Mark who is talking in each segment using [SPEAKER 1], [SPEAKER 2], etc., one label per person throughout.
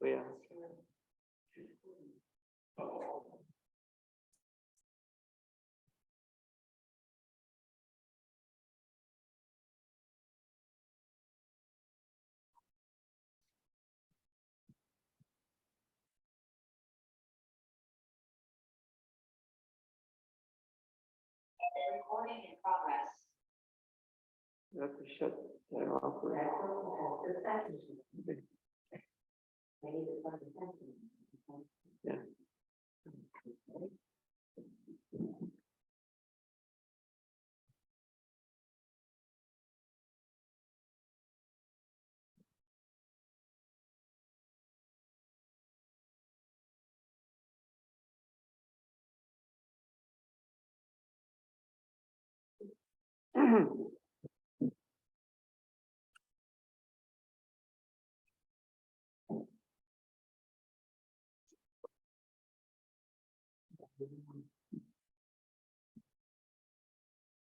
[SPEAKER 1] Yeah.
[SPEAKER 2] Recording in progress.
[SPEAKER 1] You have to shut that off. Yeah.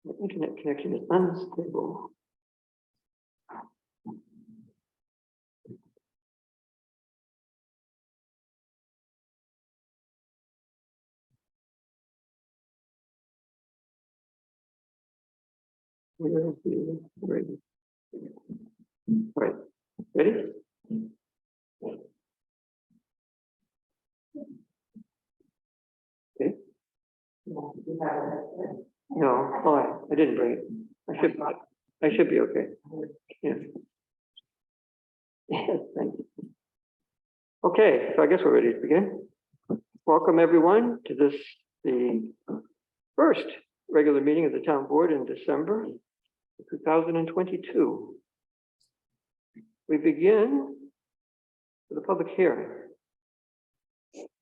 [SPEAKER 1] The internet connection is unstable. Where is the ready? Right. Ready? Okay. No, oh, I didn't bring it. I should be okay. Yeah. Yes, thank you. Okay, so I guess we're ready to begin. Welcome everyone to this, the first regular meeting of the town board in December 2022. We begin with a public hearing,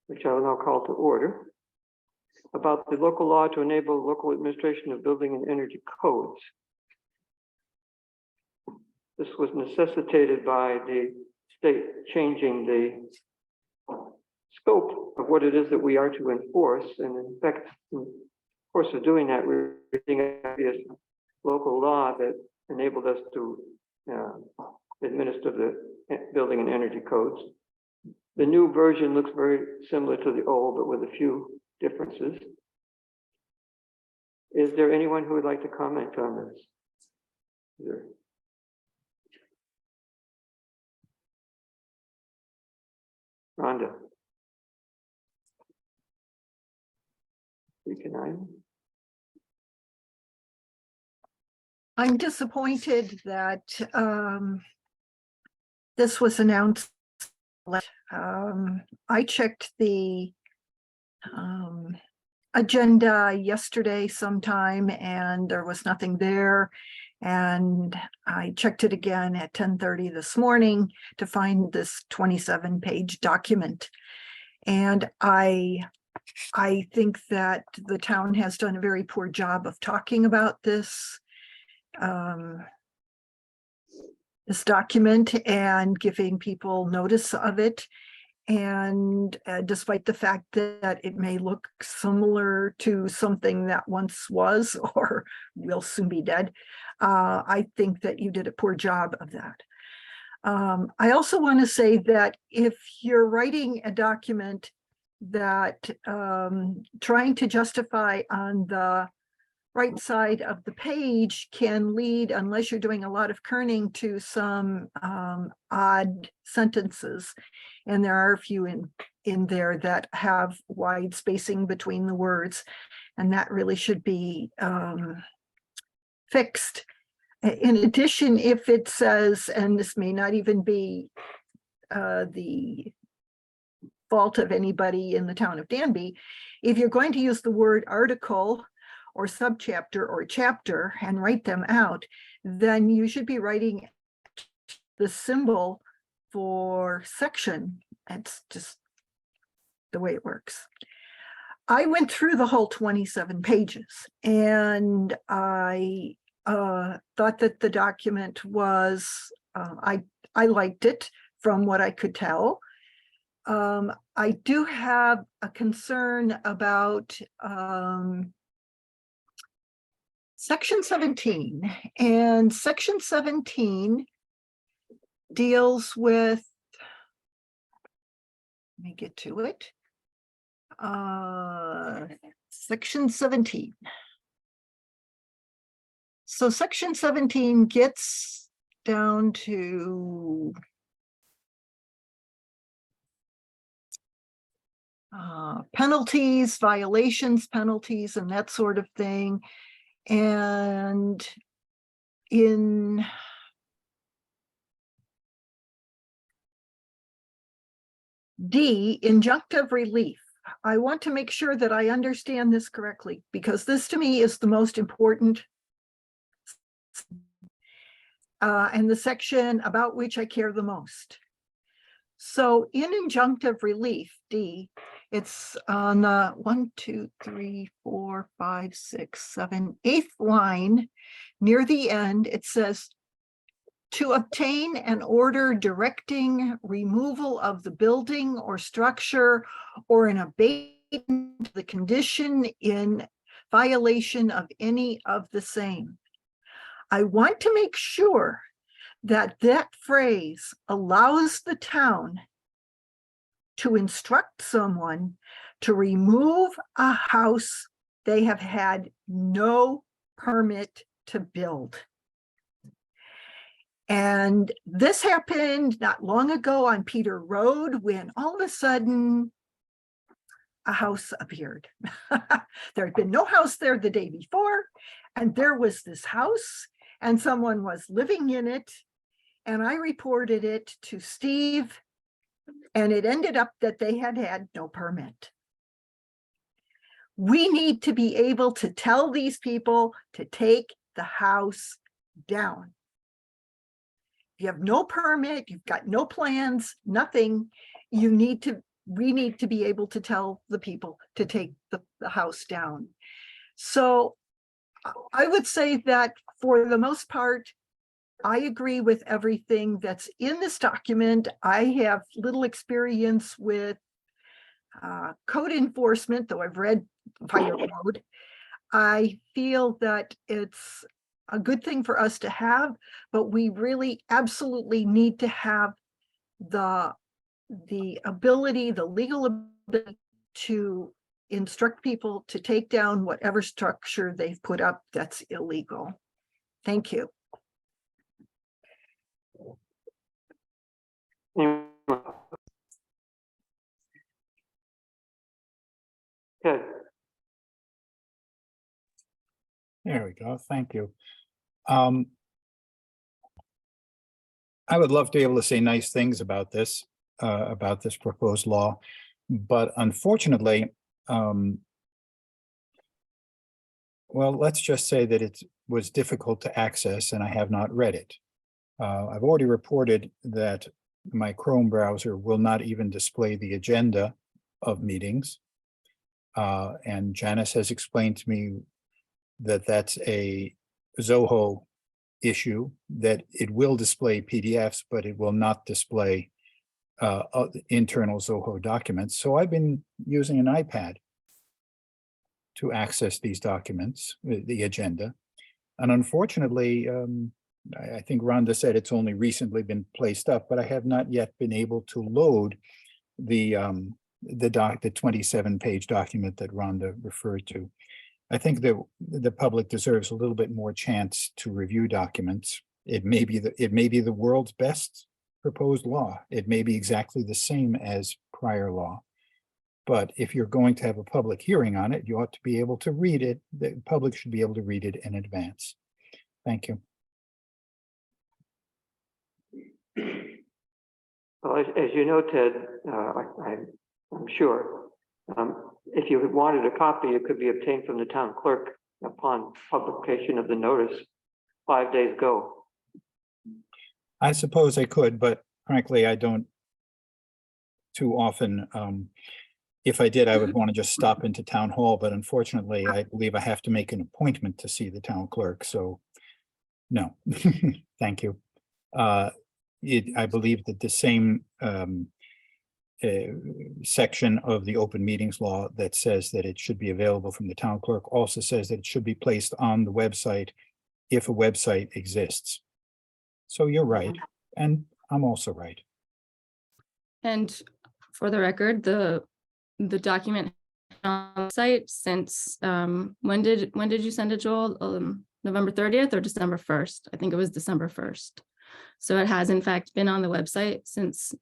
[SPEAKER 1] which I will now call to order, about the local law to enable local administration of building and energy codes. This was necessitated by the state changing the scope of what it is that we are to enforce. And in fact, in the course of doing that, we're reading a local law that enabled us to administer the building and energy codes. The new version looks very similar to the old, but with a few differences. Is there anyone who would like to comment on this? Here. Rhonda. Can
[SPEAKER 3] I'm disappointed that this was announced. I checked the agenda yesterday sometime and there was nothing there. And I checked it again at 10:30 this morning to find this 27-page document. And I think that the town has done a very poor job of talking about this document and giving people notice of it. And despite the fact that it may look similar to something that once was or will soon be dead, I think that you did a poor job of that. I also want to say that if you're writing a document that trying to justify on the right side of the page can lead, unless you're doing a lot of kerning, to some odd sentences. And there are a few in there that have wide spacing between the words, and that really should be fixed. In addition, if it says, and this may not even be the fault of anybody in the town of Danby, if you're going to use the word article or subchapter or chapter and write them out, then you should be writing the symbol for section. It's just the way it works. I went through the whole 27 pages and I thought that the document was, I liked it from what I could tell. I do have a concern about Section 17, and Section 17 deals with Let me get to it. Section 17. So section 17 gets down to penalties, violations, penalties, and that sort of thing. And in D, injunctive relief. I want to make sure that I understand this correctly, because this to me is the most important and the section about which I care the most. So in injunctive relief, D, it's on the 1, 2, 3, 4, 5, 6, 7, 8th line near the end. It says, to obtain an order directing removal of the building or structure or an abatement of the condition in violation of any of the same. I want to make sure that that phrase allows the town to instruct someone to remove a house they have had no permit to build. And this happened not long ago on Peter Road, when all of a sudden a house appeared. There had been no house there the day before, and there was this house, and someone was living in it. And I reported it to Steve, and it ended up that they had had no permit. We need to be able to tell these people to take the house down. You have no permit, you've got no plans, nothing. We need to be able to tell the people to take the house down. So I would say that for the most part, I agree with everything that's in this document. I have little experience with code enforcement, though I've read fire code. I feel that it's a good thing for us to have, but we really absolutely need to have the ability, the legal ability to instruct people to take down whatever structure they've put up that's illegal. Thank you.
[SPEAKER 1] Ted,
[SPEAKER 2] There we go. Thank you. I would love to be able to say nice things about this proposed law, but unfortunately, well, let's just say that it was difficult to access and I have not read it. I've already reported that my Chrome browser will not even display the agenda of meetings. And Janice has explained to me that that's a Zoho issue, that it will display PDFs, but it will not display internal Zoho documents. So I've been using an iPad to access these documents, the agenda. And unfortunately, I think Rhonda said it's only recently been placed up, but I have not yet been able to load the 27-page document that Rhonda referred to. I think that the public deserves a little bit more chance to review documents. It may be the world's best proposed law. It may be exactly the same as prior law. But if you're going to have a public hearing on it, you ought to be able to read it. The public should be able to read it in advance. Thank you.
[SPEAKER 1] well, as you know, Ted, I'm sure, if you wanted a copy, it could be obtained from the town clerk upon publication of the notice 5 days ago.
[SPEAKER 2] I suppose I could, but frankly, I don't too often. If I did, I would want to just stop into town hall, but unfortunately, I believe I have to make an appointment to see the town clerk. So no, thank you. I believe that the same section of the open meetings law that says that it should be available from the town clerk also says that it should be placed on the website if a website exists. So you're right, and I'm also right.
[SPEAKER 4] And For the record, the document on the site since, when did you send it, Joel? November 30th or December 1st? I think it was December 1st. So it has in fact been on the website since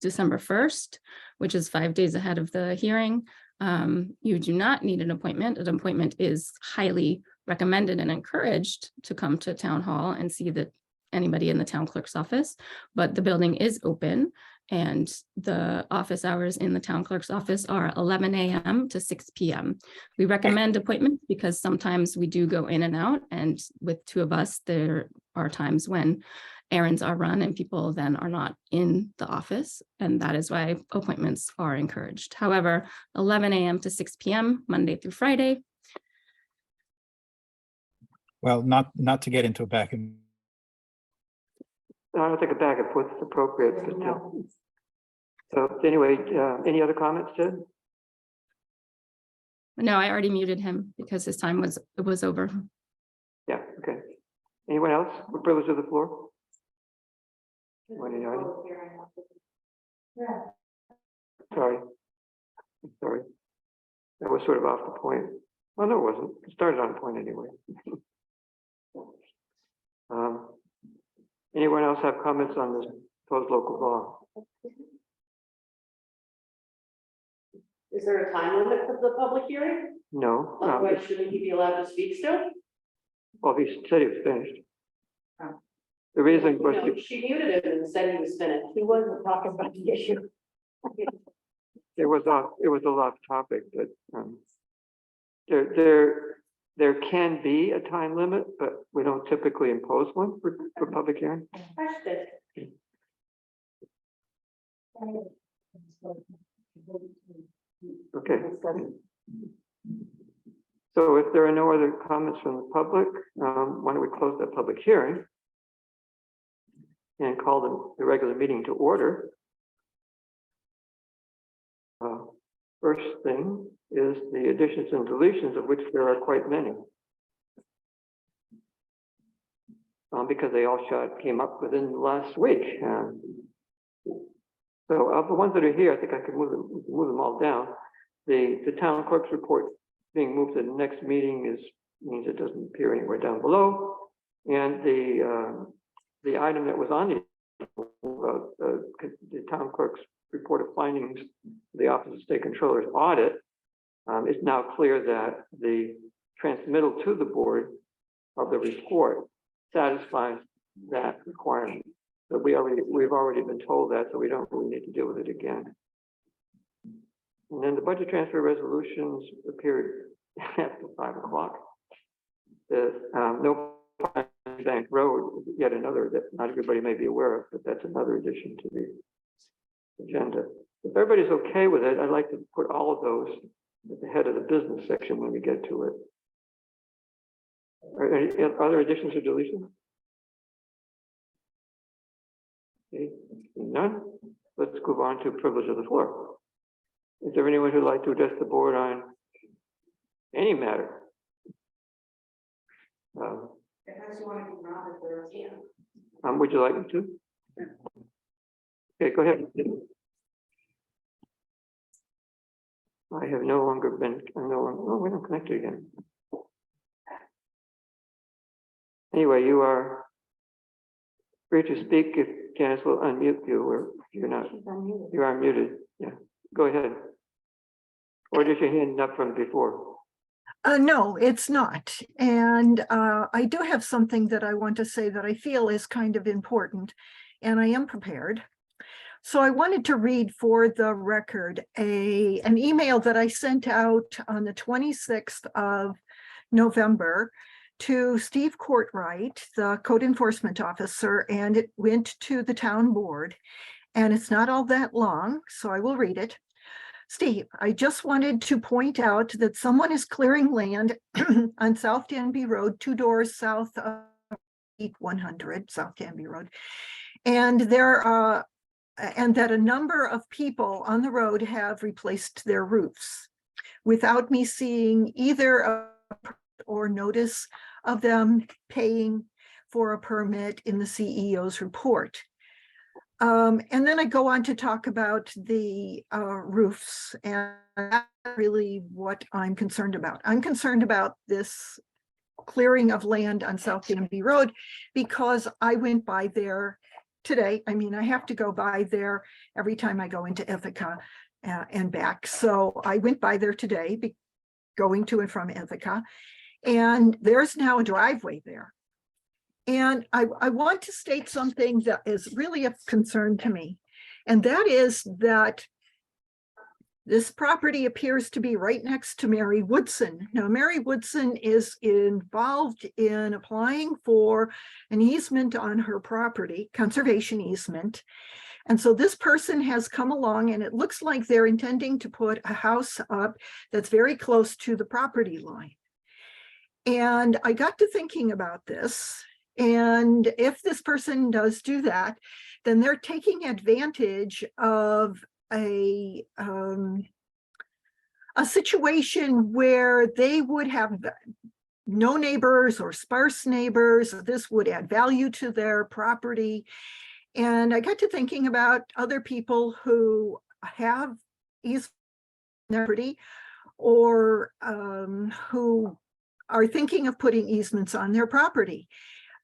[SPEAKER 4] December 1st, which is 5 days ahead of the hearing. You do not need an appointment. An appointment is highly recommended and encouraged to come to town hall and see that anybody in the town clerk's office, but the building is open and the office hours in the town clerk's office are 11 a.m. to 6 p.m. We recommend appointments because sometimes we do go in and out, and with two of us, there are times when errands are run and people then are not in the office, and that is why appointments are encouraged. However, 11 a.m. to 6 p.m. Monday through Friday.
[SPEAKER 2] Well, not to get into a back and
[SPEAKER 1] I don't think a back and forth is appropriate, but, so anyway, any other comments, Ted?
[SPEAKER 4] No, I already muted him because his time was over.
[SPEAKER 1] Yeah, okay. Anyone else? The privilege of the floor? Anyone in the audience? Sorry. I'm sorry. That was sort of off the point. Well, no, it wasn't. It started on a point anyway. Anyone else have comments on this proposed local law?
[SPEAKER 5] Is there a time limit for the public hearing?
[SPEAKER 1] No.
[SPEAKER 5] Otherwise, shouldn't he be allowed to speak still?
[SPEAKER 1] Well, he said he was finished. The reason was,
[SPEAKER 5] No, she muted him and said he was finished. He wasn't talking about the issue.
[SPEAKER 1] it was a off topic, but there can be a time limit, but we don't typically impose one for public hearing. Okay. So if there are no other comments from the public, why don't we close that public hearing and call the regular meeting to order. First thing is the additions and deletions, of which there are quite many. Because they all came up within the last week. So of the ones that are here, I think I could move them all down. The town clerk's report being moved to the next meeting means it doesn't appear anywhere down below. And the item that was on the town clerk's report of findings, the Office of State Controller's audit, it's now clear that the transmittal to the board of the report satisfies that requirement. But we've already been told that, so we don't really need to deal with it again. And then the budget transfer resolutions appeared after 5 o'clock. The no Bank Road, yet another that not everybody may be aware of, but that's another addition to the agenda. If everybody's okay with it, I'd like to put all of those at the head of the business section when we get to it. Are there any other additions or deletions? Okay, none. Let's move on to privilege of the floor. Is there anyone who'd like to address the board on any matter?
[SPEAKER 5] Unless you want to be wrong, if there is.
[SPEAKER 1] Would you like me to? Okay, go ahead. I have no longer been, oh, we're not connected again. Anyway, you are free to speak if Janice will unmute you, or you're not. You are muted. Yeah, go ahead. Or did your hand up from before?
[SPEAKER 3] No, it's not. And I do have something that I want to say that I feel is kind of important, and I am prepared. So I wanted to read for the record an email that I sent out on the 26th of November to Steve Courtright, the code enforcement officer, and it went to the town board. And it's not all that long, so I will read it. Steve, I just wanted to point out that someone is clearing land on South Danby Road, 2 doors south of 100 South Danby Road. And and that a number of people on the road have replaced their roofs without me seeing either or notice of them paying for a permit in the CEO's report. And then I go on to talk about the roofs, and that's really what I'm concerned about. I'm concerned about this clearing of land on South Danby Road because I went by there today. I mean, I have to go by there every time I go into Ithaca and back. So I went by there today, going to and from Ithaca, and there's now a driveway there. And I want to state something that is really of concern to me, and that is that this property appears to be right next to Mary Woodson. Now, Mary Woodson is involved in applying for an easement on her property, conservation easement. And so this person has come along, and it looks like they're intending to put a house up that's very close to the property line. And I got to thinking about this. And if this person does do that, then they're taking advantage of a situation where they would have no neighbors or sparse neighbors. This would add value to their property. And I got to thinking about other people who have easements on their property, or who are thinking of putting easements on their property.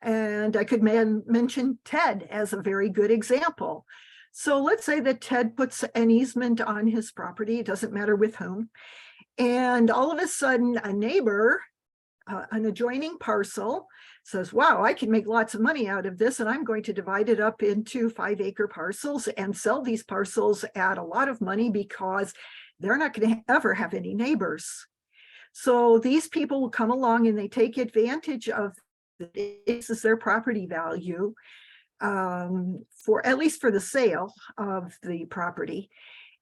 [SPEAKER 3] And I could mention Ted as a very good example. So let's say that Ted puts an easement on his property, it doesn't matter with whom, and all of a sudden a neighbor, an adjoining parcel, says, wow, I can make lots of money out of this, and I'm going to divide it up into 5-acre parcels and sell these parcels at a lot of money because they're not going to ever have any neighbors. So these people will come along and they take advantage of this is their property value, for at least for the sale of the property,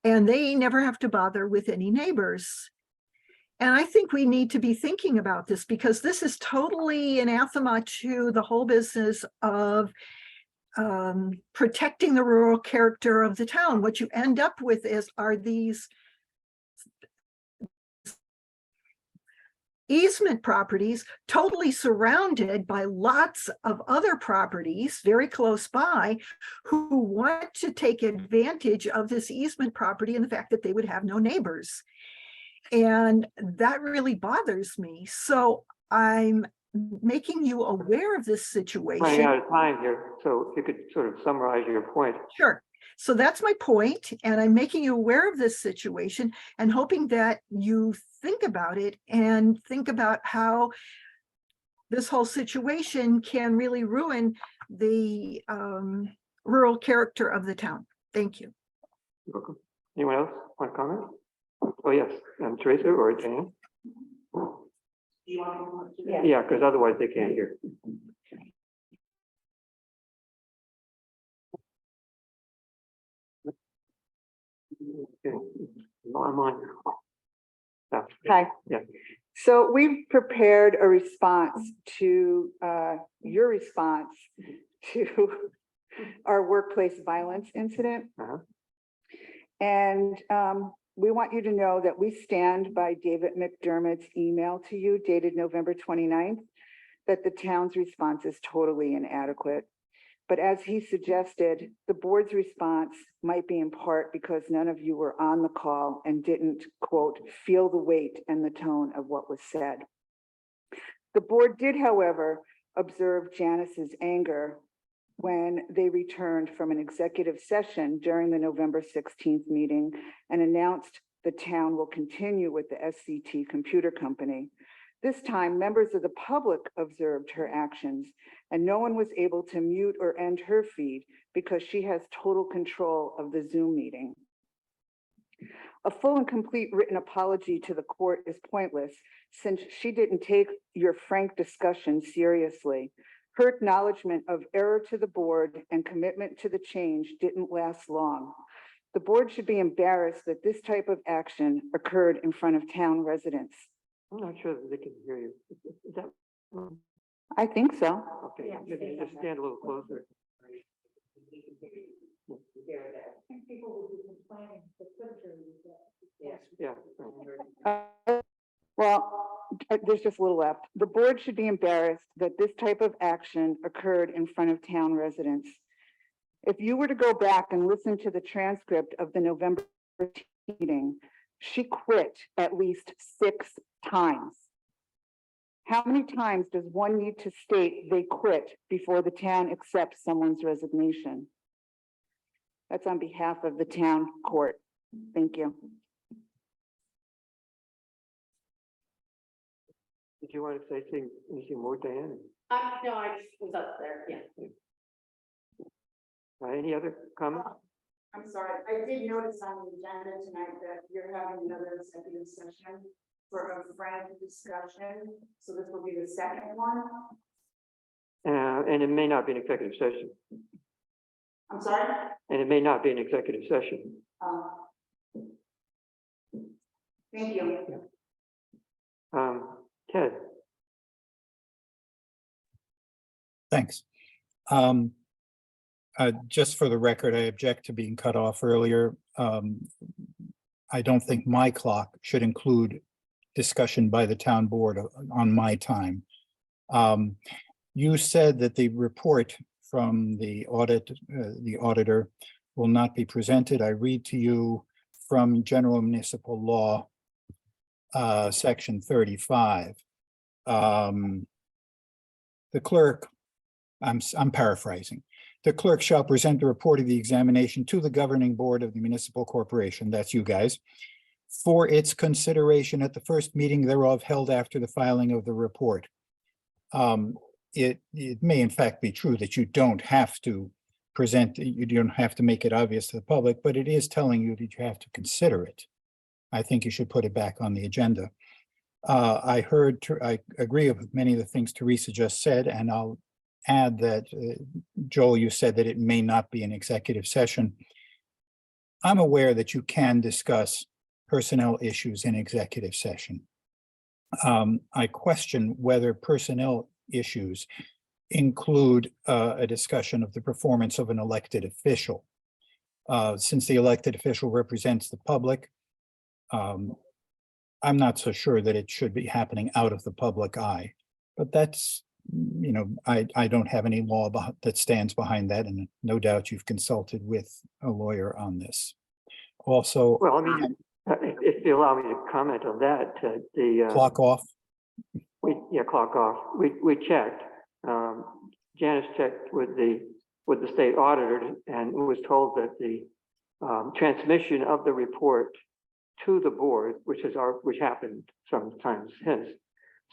[SPEAKER 3] and they never have to bother with any neighbors. And I think we need to be thinking about this, because this is totally anathema to the whole business of protecting the rural character of the town. What you end up with are these easement properties totally surrounded by lots of other properties very close by who want to take advantage of this easement property and the fact that they would have no neighbors. And that really bothers me. So I'm making you aware of this situation.
[SPEAKER 1] Running out of time here, so if you could sort of summarize your point.
[SPEAKER 3] Sure. So that's my point, and I'm making you aware of this situation and hoping that you think about it and think about how this whole situation can really ruin the rural character of the town. Thank you.
[SPEAKER 1] You're welcome. Anyone else want to comment? Oh, yes, Teresa or Dan? Yeah, because otherwise they can't hear. Okay. I'm on.
[SPEAKER 6] Hi.
[SPEAKER 1] Yeah.
[SPEAKER 6] So we've prepared a response to your response to our workplace violence incident.
[SPEAKER 1] Uh-huh.
[SPEAKER 6] And we want you to know that we stand by David McDermott's email to you dated November 29th, that the town's response is totally inadequate. But as he suggested, the board's response might be in part because none of you were on the call and didn't, quote, feel the weight and the tone of what was said. The board did, however, observe Janice's anger when they returned from an executive session during the November 16th meeting and announced the town will continue with the SCT computer company. This time, members of the public observed her actions, and no one was able to mute or end her feed because she has total control of the Zoom meeting. A full and complete written apology to the court is pointless since she didn't take your frank discussion seriously. Her acknowledgement of error to the board and commitment to the change didn't last long. The board should be embarrassed that this type of action occurred in front of town residents.
[SPEAKER 1] I'm not sure that they can hear you. Is that?
[SPEAKER 6] I think so.
[SPEAKER 1] Okay, just stand a little closer. Yeah.
[SPEAKER 6] Well, there's just a little left. The board should be embarrassed that this type of action occurred in front of town residents. If you were to go back and listen to the transcript of the November meeting, she quit at least 6 times. How many times does one need to state they quit before the town accepts someone's resignation? That's on behalf of the town court. Thank you.
[SPEAKER 1] Did you want to say anything more, Diane?
[SPEAKER 5] No, I just was up there, yeah.
[SPEAKER 1] Any other comments?
[SPEAKER 6] I'm sorry, I did notice on the agenda tonight that you're having another executive session for a frank discussion, so this will be the second one.
[SPEAKER 1] And it may not be an executive session.
[SPEAKER 6] I'm sorry?
[SPEAKER 1] And it may not be an executive session.
[SPEAKER 6] Thank you.
[SPEAKER 1] Ted,
[SPEAKER 2] Thanks. Just for the record, I object to being cut off earlier. I don't think my clock should include discussion by the town board on my time. You said that the report from the auditor will not be presented. I read to you from General Municipal Law, Section 35. The clerk, I'm paraphrasing. The clerk shall present the report of the examination to the governing board of the municipal corporation, that's you guys, for its consideration at the first meeting thereof held after the filing of the report. It may in fact be true that you don't have to present, you don't have to make it obvious to the public, but it is telling you that you have to consider it. I think you should put it back on the agenda. I agree with many of the things Teresa just said, and I'll add that, Joel, you said that it may not be an executive session. I'm aware that you can discuss personnel issues in executive session. I question whether personnel issues include a discussion of the performance of an elected official. Since the elected official represents the public, I'm not so sure that it should be happening out of the public eye, but that's, you know, I don't have any law that stands behind that, and no doubt you've consulted with a lawyer on this. Also,
[SPEAKER 1] well, I mean, if you allow me to comment on that,
[SPEAKER 2] clock off.
[SPEAKER 1] Clock off. We checked. Janice checked with the state auditor and was told that the transmission of the report to the board, which happened sometimes since,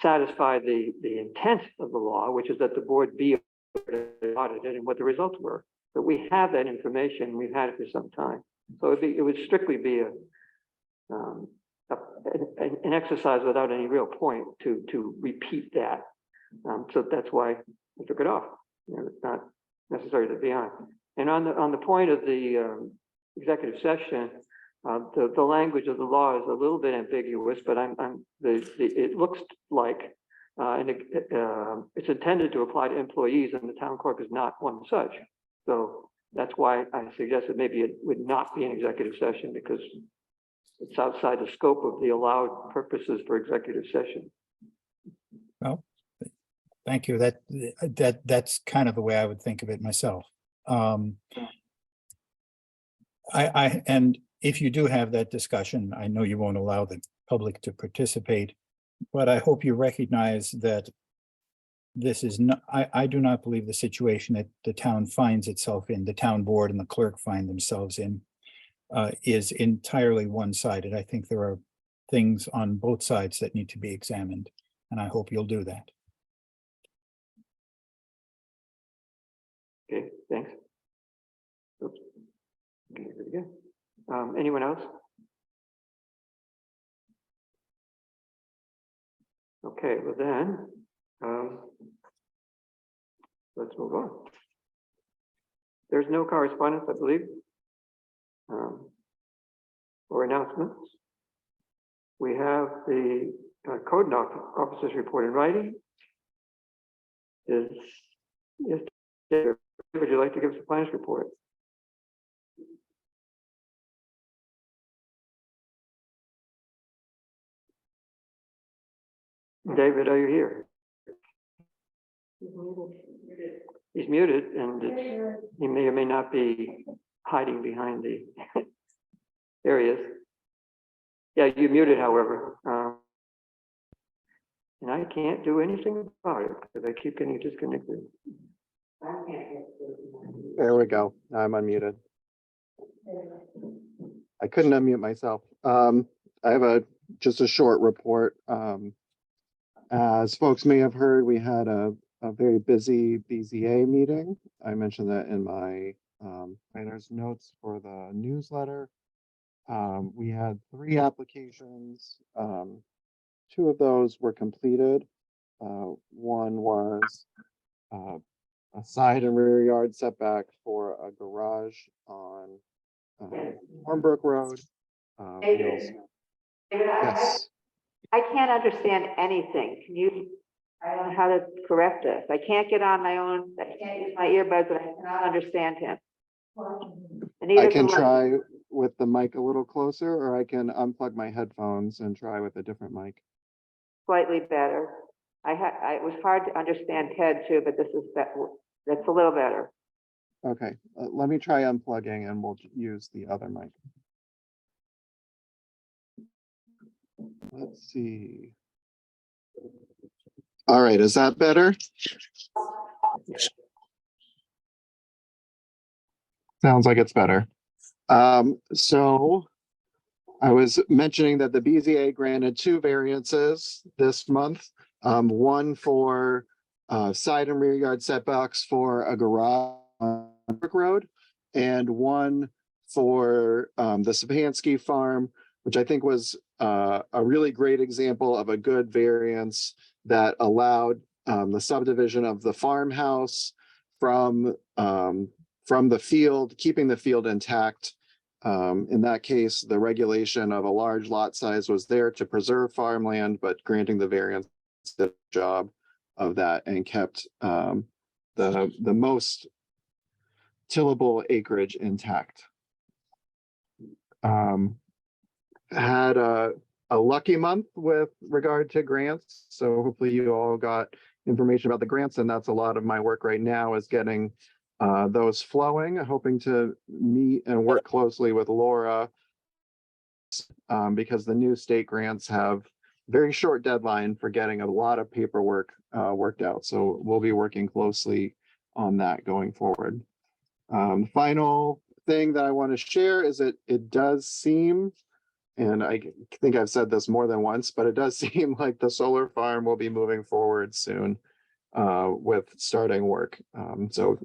[SPEAKER 1] satisfied the intent of the law, which is that the board be audited and what the results were. But we have that information. We've had it for some time. So it would strictly be an exercise without any real point to repeat that. So that's why we took it off. You know, it's not necessary to be on. And on the point of the executive session, the language of the law is a little bit ambiguous, but it looks like it's intended to apply to employees, and the town clerk is not one such. So that's why I suggested maybe it would not be an executive session, because it's outside the scope of the allowed purposes for executive session.
[SPEAKER 2] Well, thank you. That's kind of the way I would think of it myself. And if you do have that discussion, I know you won't allow the public to participate, but I hope you recognize that this is not, I do not believe the situation that the town finds itself in, the town board and the clerk find themselves in, is entirely one-sided. I think there are things on both sides that need to be examined, and I hope you'll do that.
[SPEAKER 1] Okay, thanks. Oops. Okay, there we go. Anyone else? Okay, well then, let's move on. There's no correspondence, I believe, or announcements. We have the code officer's report in writing. Would you like to give us a plans report? David, are you here? he's muted and he may or may not be hiding behind the areas. Yeah, you're muted, however. And I can't do anything about it because I keep getting disconnected.
[SPEAKER 7] There we go. Now I'm unmuted. I couldn't unmute myself. I have just a short report. As folks may have heard, we had a very busy BZA meeting. I mentioned that in my planner's notes for the newsletter. We had 3 applications. 2 of those were completed. One was a side and rear yard setback for a garage on Hornbrook Road. We also- Yes,
[SPEAKER 6] I can't understand anything. Can you, I don't know how to correct this. I can't get on my own, I can't use my earbuds, but I cannot understand him. And
[SPEAKER 7] I
[SPEAKER 6] neither
[SPEAKER 7] can
[SPEAKER 6] can
[SPEAKER 7] try with the mic a little closer, or I can unplug my headphones and try with a different mic.
[SPEAKER 6] slightly better. It was hard to understand Ted too, but that's a little better.
[SPEAKER 7] Okay, let me try unplugging and we'll use the other mic. Let's see. All right, is that better? Sounds like it's better. So I was mentioning that the BZA granted 2 variances this month. One for side and rear yard setbacks for a garage on Brook Road, and one for the Sapansky farm, which I think was a really great example of a good variance that allowed the subdivision of the farmhouse from the field, keeping the field intact. In that case, the regulation of a large lot size was there to preserve farmland, but granting the variance did the job of that and kept the most tillable acreage intact. Had a lucky month with regard to grants, so hopefully you all got information about the grants, and that's a lot of my work right now is getting those flowing, hoping to meet and work closely with Laura because the new state grants have very short deadline for getting a lot of paperwork worked out. So we'll be working closely on that going forward. Final thing that I want to share is that it does seem, and I think I've said this more than once, but it does seem like the solar farm will be moving forward soon with starting work. So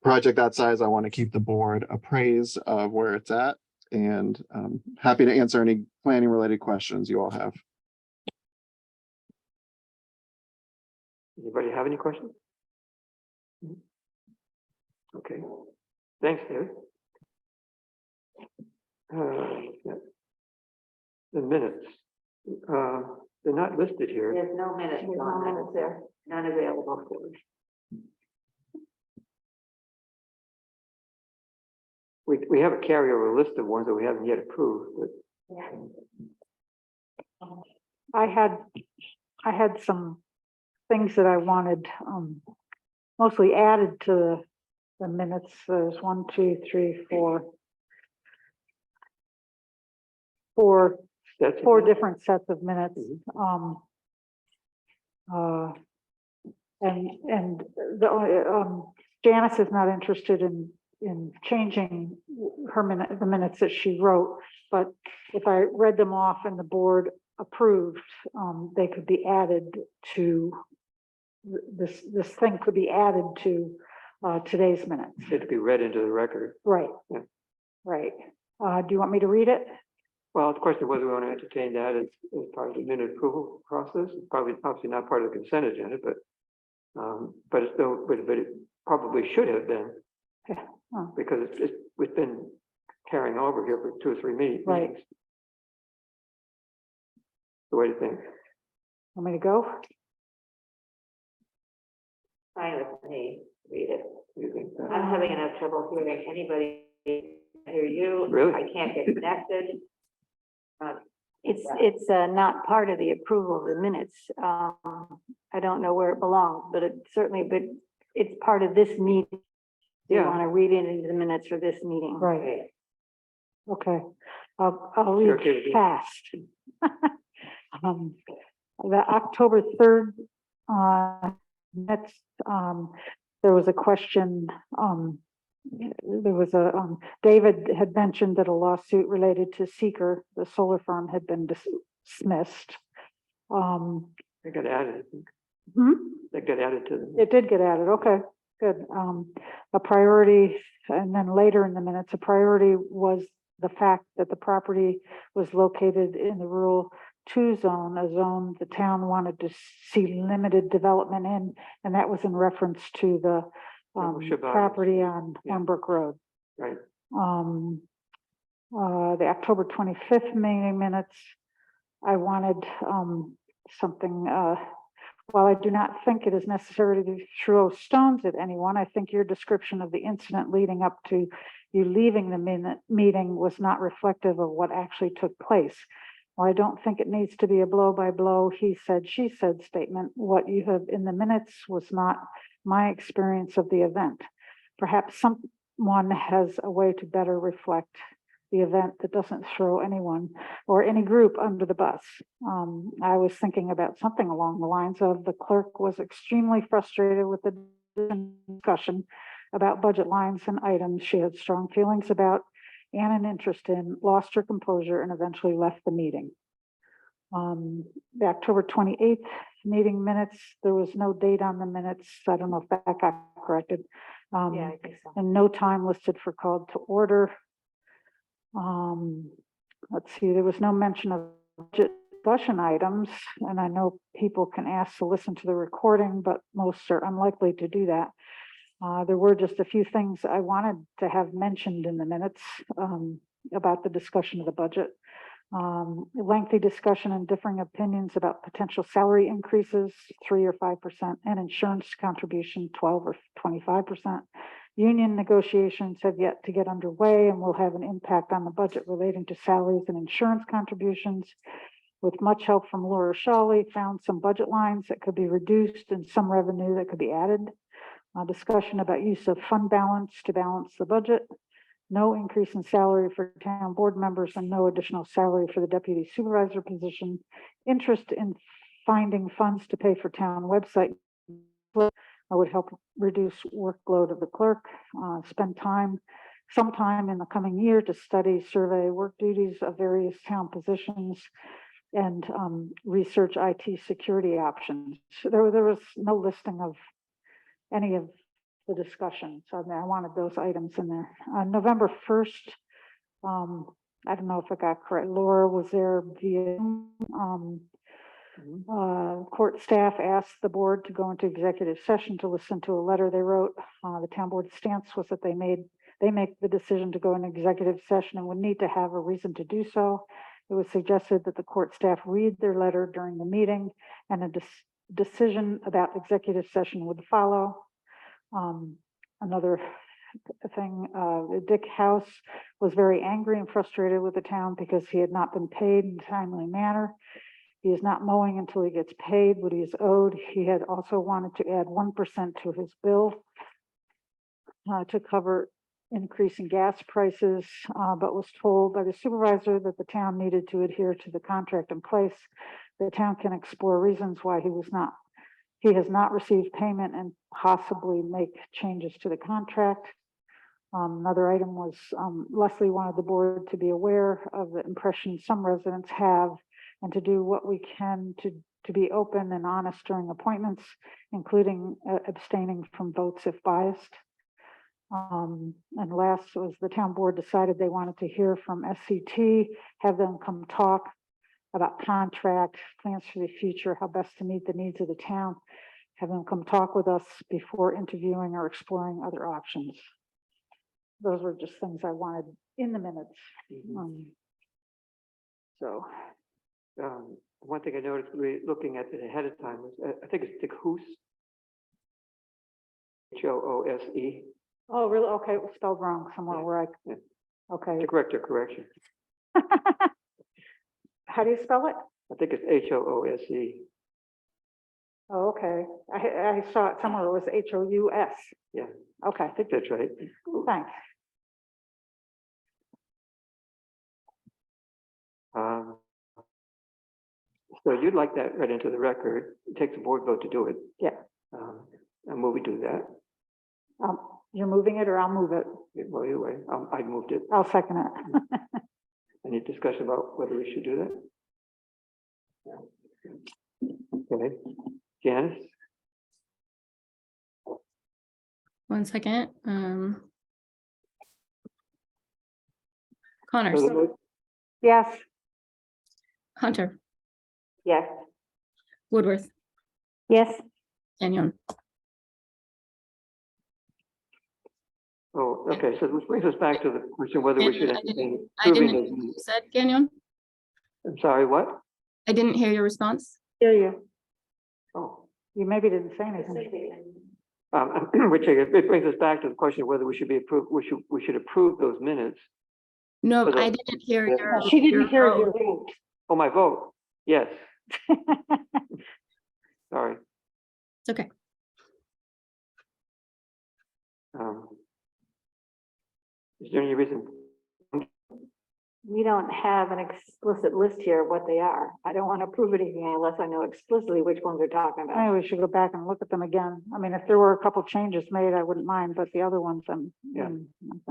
[SPEAKER 7] project that size, I want to keep the board appraised of where it's at, and happy to answer any planning related questions you all have.
[SPEAKER 1] Anybody have any questions? Okay, thanks, David. Yeah. The minutes, they're not listed here.
[SPEAKER 6] There's no minutes on that, is there? None available for us.
[SPEAKER 1] We have a carryover list of ones that we haven't yet approved, but
[SPEAKER 8] I had some things that I wanted mostly added to the minutes. There's 1, 2, 3, 4,
[SPEAKER 1] that's
[SPEAKER 8] four different sets of minutes. And Janice is not interested in changing the minutes that she wrote, but if I read them off and the board approved, they could be added to this thing could be added to today's minutes.
[SPEAKER 1] it to be read into the record.
[SPEAKER 8] Right.
[SPEAKER 1] Yeah.
[SPEAKER 8] Right. Do you want me to read it?
[SPEAKER 1] Well, of course, whether we want to entertain that as part of the minute approval process, probably obviously not part of the consent agenda, but it's still, but it probably should have been.
[SPEAKER 8] Yeah. Oh.
[SPEAKER 1] Because it's been carrying over here for 2 or 3 meetings.
[SPEAKER 8] Right.
[SPEAKER 1] So what do you think?
[SPEAKER 8] Want me to go?
[SPEAKER 6] Fine with me, read it.
[SPEAKER 1] Do you think that?
[SPEAKER 6] I'm having enough trouble hearing anybody hear you.
[SPEAKER 1] Really?
[SPEAKER 6] I can't get connected.
[SPEAKER 9] It's not part of the approval of the minutes. I don't know where it belongs, but it certainly, but
[SPEAKER 8] it's part of this meeting. You
[SPEAKER 1] Yeah.
[SPEAKER 8] want to read it into the minutes for this meeting. Right. Okay, I'll
[SPEAKER 1] Sure, okay with
[SPEAKER 8] read
[SPEAKER 1] you.
[SPEAKER 8] fast. The October 3rd, next, there was a question, David had mentioned that a lawsuit related to Seeker, the solar farm, had been dismissed.
[SPEAKER 1] They got added.
[SPEAKER 8] Hmm?
[SPEAKER 1] They got added to them.
[SPEAKER 8] It did get added, okay, good. A priority, and then later in the minutes, a priority was the fact that the property was located in the rural 2 zone, a zone the town wanted to see limited development in, and that was in reference to the
[SPEAKER 1] Shabbat.
[SPEAKER 8] property on
[SPEAKER 1] Yeah.
[SPEAKER 8] Hornbrook Road.
[SPEAKER 1] Right.
[SPEAKER 8] The October 25th meeting minutes, I wanted something, while I do not think it is necessary to throw stones at anyone, I think your description of the incident leading up to you leaving the meeting was not reflective of what actually took place. While I don't think it needs to be a blow by blow, he said, she said statement, what you have in the minutes was not my experience of the event. Perhaps someone has a way to better reflect the event that doesn't throw anyone or any group under the bus. I was thinking about something along the lines of the clerk was extremely frustrated with the discussion about budget lines and items she had strong feelings about and an interest in, lost her composure and eventually left the meeting. The October 28th meeting minutes, there was no date on the minutes. I don't know if that got corrected.
[SPEAKER 5] Yeah, I think so.
[SPEAKER 8] And no time listed for called to order. Let's see, there was no mention of budget discussion items, and I know people can ask to listen to the recording, but most are unlikely to do that. There were just a few things I wanted to have mentioned in the minutes about the discussion of the budget. Lengthy discussion and differing opinions about potential salary increases, 3 or 5%, and insurance contribution, 12 or 25%. Union negotiations have yet to get underway and will have an impact on the budget relating to salaries and insurance contributions. With much help from Laura Shawley, found some budget lines that could be reduced and some revenue that could be added. Discussion about use of fund balance to balance the budget. No increase in salary for town board members and no additional salary for the deputy supervisor position. Interest in finding funds to pay for town website. I would help reduce workload of the clerk, spend some time in the coming year to study, survey work duties of various town positions and research IT security options. So there was no listing of any of the discussion. So I wanted those items in there. November 1st, I don't know if I got correct. Laura was there via court staff asked the board to go into executive session to listen to a letter they wrote. The town board stance was that they make the decision to go into executive session and would need to have a reason to do so. It was suggested that the court staff read their letter during the meeting and a decision about executive session would follow. Another thing, Dick House was very angry and frustrated with the town because he had not been paid in a timely manner. He is not mowing until he gets paid what he is owed. He had also wanted to add 1% to his bill to cover increasing gas prices, but was told by the supervisor that the town needed to adhere to the contract in place. The town can explore reasons why he has not received payment and possibly make changes to the contract. Another item was Leslie wanted the board to be aware of the impression some residents have and to do what we can to be open and honest during appointments, including abstaining from votes if biased. And last was the town board decided they wanted to hear from SCT, have them come talk about contract, plans for the future, how best to meet the needs of the town, have them come talk with us before interviewing or exploring other options. Those were just things I wanted in the minutes. So.
[SPEAKER 1] One thing I noticed looking at it ahead of time was, I think it's Hoose. Hoose.
[SPEAKER 8] Oh, really? Okay, it was spelled wrong somewhere where I,
[SPEAKER 1] Yeah.
[SPEAKER 8] okay.
[SPEAKER 1] To correct your correction.
[SPEAKER 8] How do you spell it?
[SPEAKER 1] I think it's Hoose.
[SPEAKER 8] Oh, okay. I saw it somewhere. It was HOUS.
[SPEAKER 1] Yeah,
[SPEAKER 8] Okay,
[SPEAKER 1] I think that's right.
[SPEAKER 8] thanks.
[SPEAKER 1] Um, So you'd like that read into the record. It takes a board vote to do it.
[SPEAKER 8] Yeah.
[SPEAKER 1] And will we do that?
[SPEAKER 8] You're moving it or I'll move it?
[SPEAKER 1] Well, anyway, I moved it.
[SPEAKER 8] I'll second it.
[SPEAKER 1] Any discussion about whether we should do that? Okay, Janice?
[SPEAKER 4] One second. Connors,
[SPEAKER 1] So the mo-
[SPEAKER 8] Yes.
[SPEAKER 4] Hunter,
[SPEAKER 5] Yes.
[SPEAKER 4] Woodworth,
[SPEAKER 8] Yes.
[SPEAKER 4] Gagnon.
[SPEAKER 1] Oh, okay, so this brings us back to the question whether we should
[SPEAKER 4] I
[SPEAKER 1] entertain
[SPEAKER 4] I
[SPEAKER 1] approving
[SPEAKER 4] didn't,
[SPEAKER 1] those
[SPEAKER 4] you
[SPEAKER 1] minutes.
[SPEAKER 4] said Gagnon?
[SPEAKER 1] I'm sorry, what?
[SPEAKER 4] I didn't hear your response.
[SPEAKER 8] Hear you.
[SPEAKER 1] Oh.
[SPEAKER 8] You maybe didn't say anything.
[SPEAKER 1] Which it brings us back to the question of whether we should be approved, we should approve those minutes.
[SPEAKER 4] No,
[SPEAKER 1] For the-
[SPEAKER 4] I didn't hear
[SPEAKER 1] Yeah.
[SPEAKER 4] your.
[SPEAKER 8] She didn't hear
[SPEAKER 4] vote.
[SPEAKER 8] your vote.
[SPEAKER 1] Oh, my vote, yes, sorry.
[SPEAKER 4] It's okay.
[SPEAKER 1] Is there any reason?
[SPEAKER 9] We don't have an explicit list here of what they are. I don't want to prove anything unless I know explicitly which ones we're talking
[SPEAKER 8] I
[SPEAKER 9] about.
[SPEAKER 8] think we should go back and look at them again. I mean, if there were a couple changes made, I wouldn't mind, but the other ones,
[SPEAKER 1] Yeah.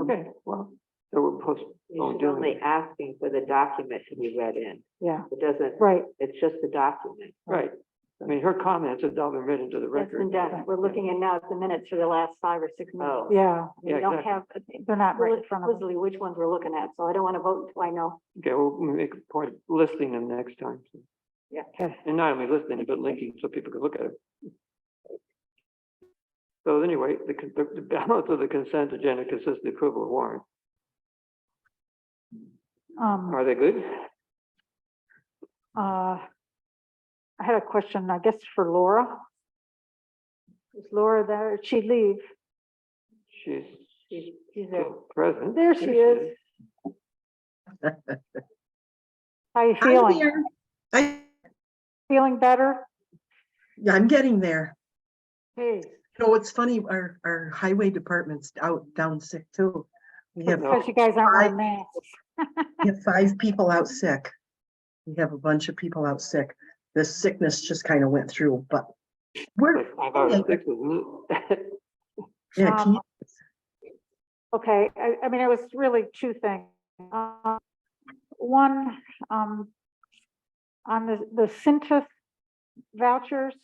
[SPEAKER 1] Okay, well, so we're
[SPEAKER 5] You
[SPEAKER 1] postponing
[SPEAKER 5] should
[SPEAKER 1] doing
[SPEAKER 5] only
[SPEAKER 1] it.
[SPEAKER 5] asking for the document to be read in.
[SPEAKER 8] Yeah,
[SPEAKER 5] It doesn't,
[SPEAKER 8] right.
[SPEAKER 5] it's just the document.
[SPEAKER 1] Right, I mean, her comments have all been read into the
[SPEAKER 9] That's been
[SPEAKER 1] record.
[SPEAKER 9] done. We're looking at now at the minutes for the last 5 or 6 minutes.
[SPEAKER 5] Oh.
[SPEAKER 8] Yeah,
[SPEAKER 9] We
[SPEAKER 1] Yeah,
[SPEAKER 9] don't
[SPEAKER 1] exactly.
[SPEAKER 9] have
[SPEAKER 8] they're not right in front of us.
[SPEAKER 9] explicitly which ones we're looking at, so I don't want to vote until I know.
[SPEAKER 1] Okay, we'll make a point of listing them next time. So.
[SPEAKER 9] Yeah.
[SPEAKER 8] Okay.
[SPEAKER 1] And not only listing it, but linking so people can look at it. So anyway, the balance of the consent agenda consists of the approval of warrant. Are they good?
[SPEAKER 8] I had a question, I guess, for Laura. Is Laura there? Did she leave?
[SPEAKER 1] She's
[SPEAKER 9] She's there.
[SPEAKER 1] still present.
[SPEAKER 8] There she is. How you
[SPEAKER 10] I'm
[SPEAKER 8] feeling?
[SPEAKER 10] here.
[SPEAKER 8] Feeling better?
[SPEAKER 10] Yeah, I'm getting there.
[SPEAKER 8] Hey,
[SPEAKER 10] You know, it's funny, our highway department's down sick too. We have,
[SPEAKER 8] because you guys aren't wearing masks.
[SPEAKER 10] we have 5 people out sick. We have a bunch of people out sick. This sickness just kind of went through, but we're,
[SPEAKER 1] Like 5 out of 6, isn't it?
[SPEAKER 10] yeah, can you-
[SPEAKER 8] Okay, I mean, it was really 2 things. One, on the Cintas vouchers,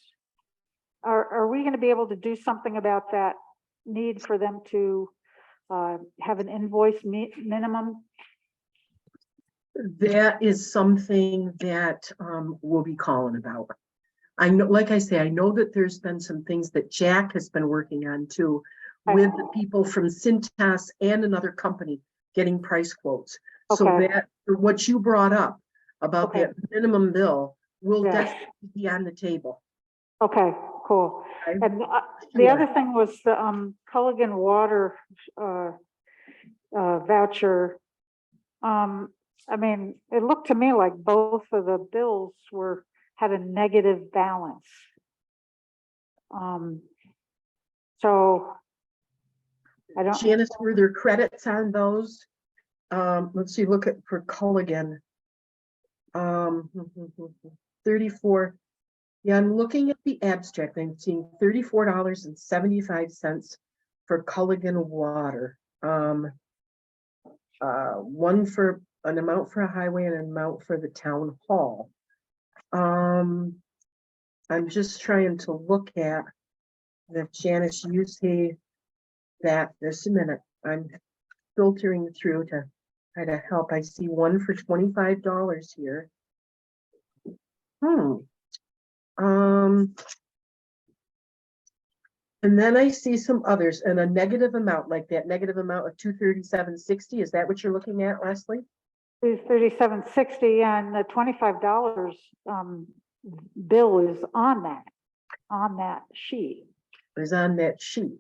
[SPEAKER 8] are we going to be able to do something about that need for them to have an invoice minimum?
[SPEAKER 10] that is something that we'll be calling about. I know, like I say, I know that there's been some things that Jack has been working on too, with the people from Cintas and another company getting price quotes. So
[SPEAKER 8] Okay.
[SPEAKER 10] that, what you brought up about
[SPEAKER 8] Okay.
[SPEAKER 10] that minimum bill will
[SPEAKER 8] Yes.
[SPEAKER 10] definitely be on the table.
[SPEAKER 8] Okay, cool.
[SPEAKER 10] Okay?
[SPEAKER 8] And the
[SPEAKER 10] Sure.
[SPEAKER 8] other thing was the Culligan Water voucher. I mean, it looked to me like both of the bills had a negative balance. So I don't.
[SPEAKER 10] Janice, were there credits on those? Let's see, look at for Culligan. 34. Yeah, I'm looking at the abstract. I'm seeing $34.75 for Culligan Water. One for an amount for a highway and an amount for the town hall. I'm just trying to look at that. Janice, you see that, just a minute, I'm filtering through to try to help. I see one for $25 here. And then I see some others and a negative amount, like that negative amount of $237.60. Is that what you're looking at, Leslie?
[SPEAKER 8] It's $37.60 and the $25 bill is on that sheet.
[SPEAKER 10] Is on that sheet.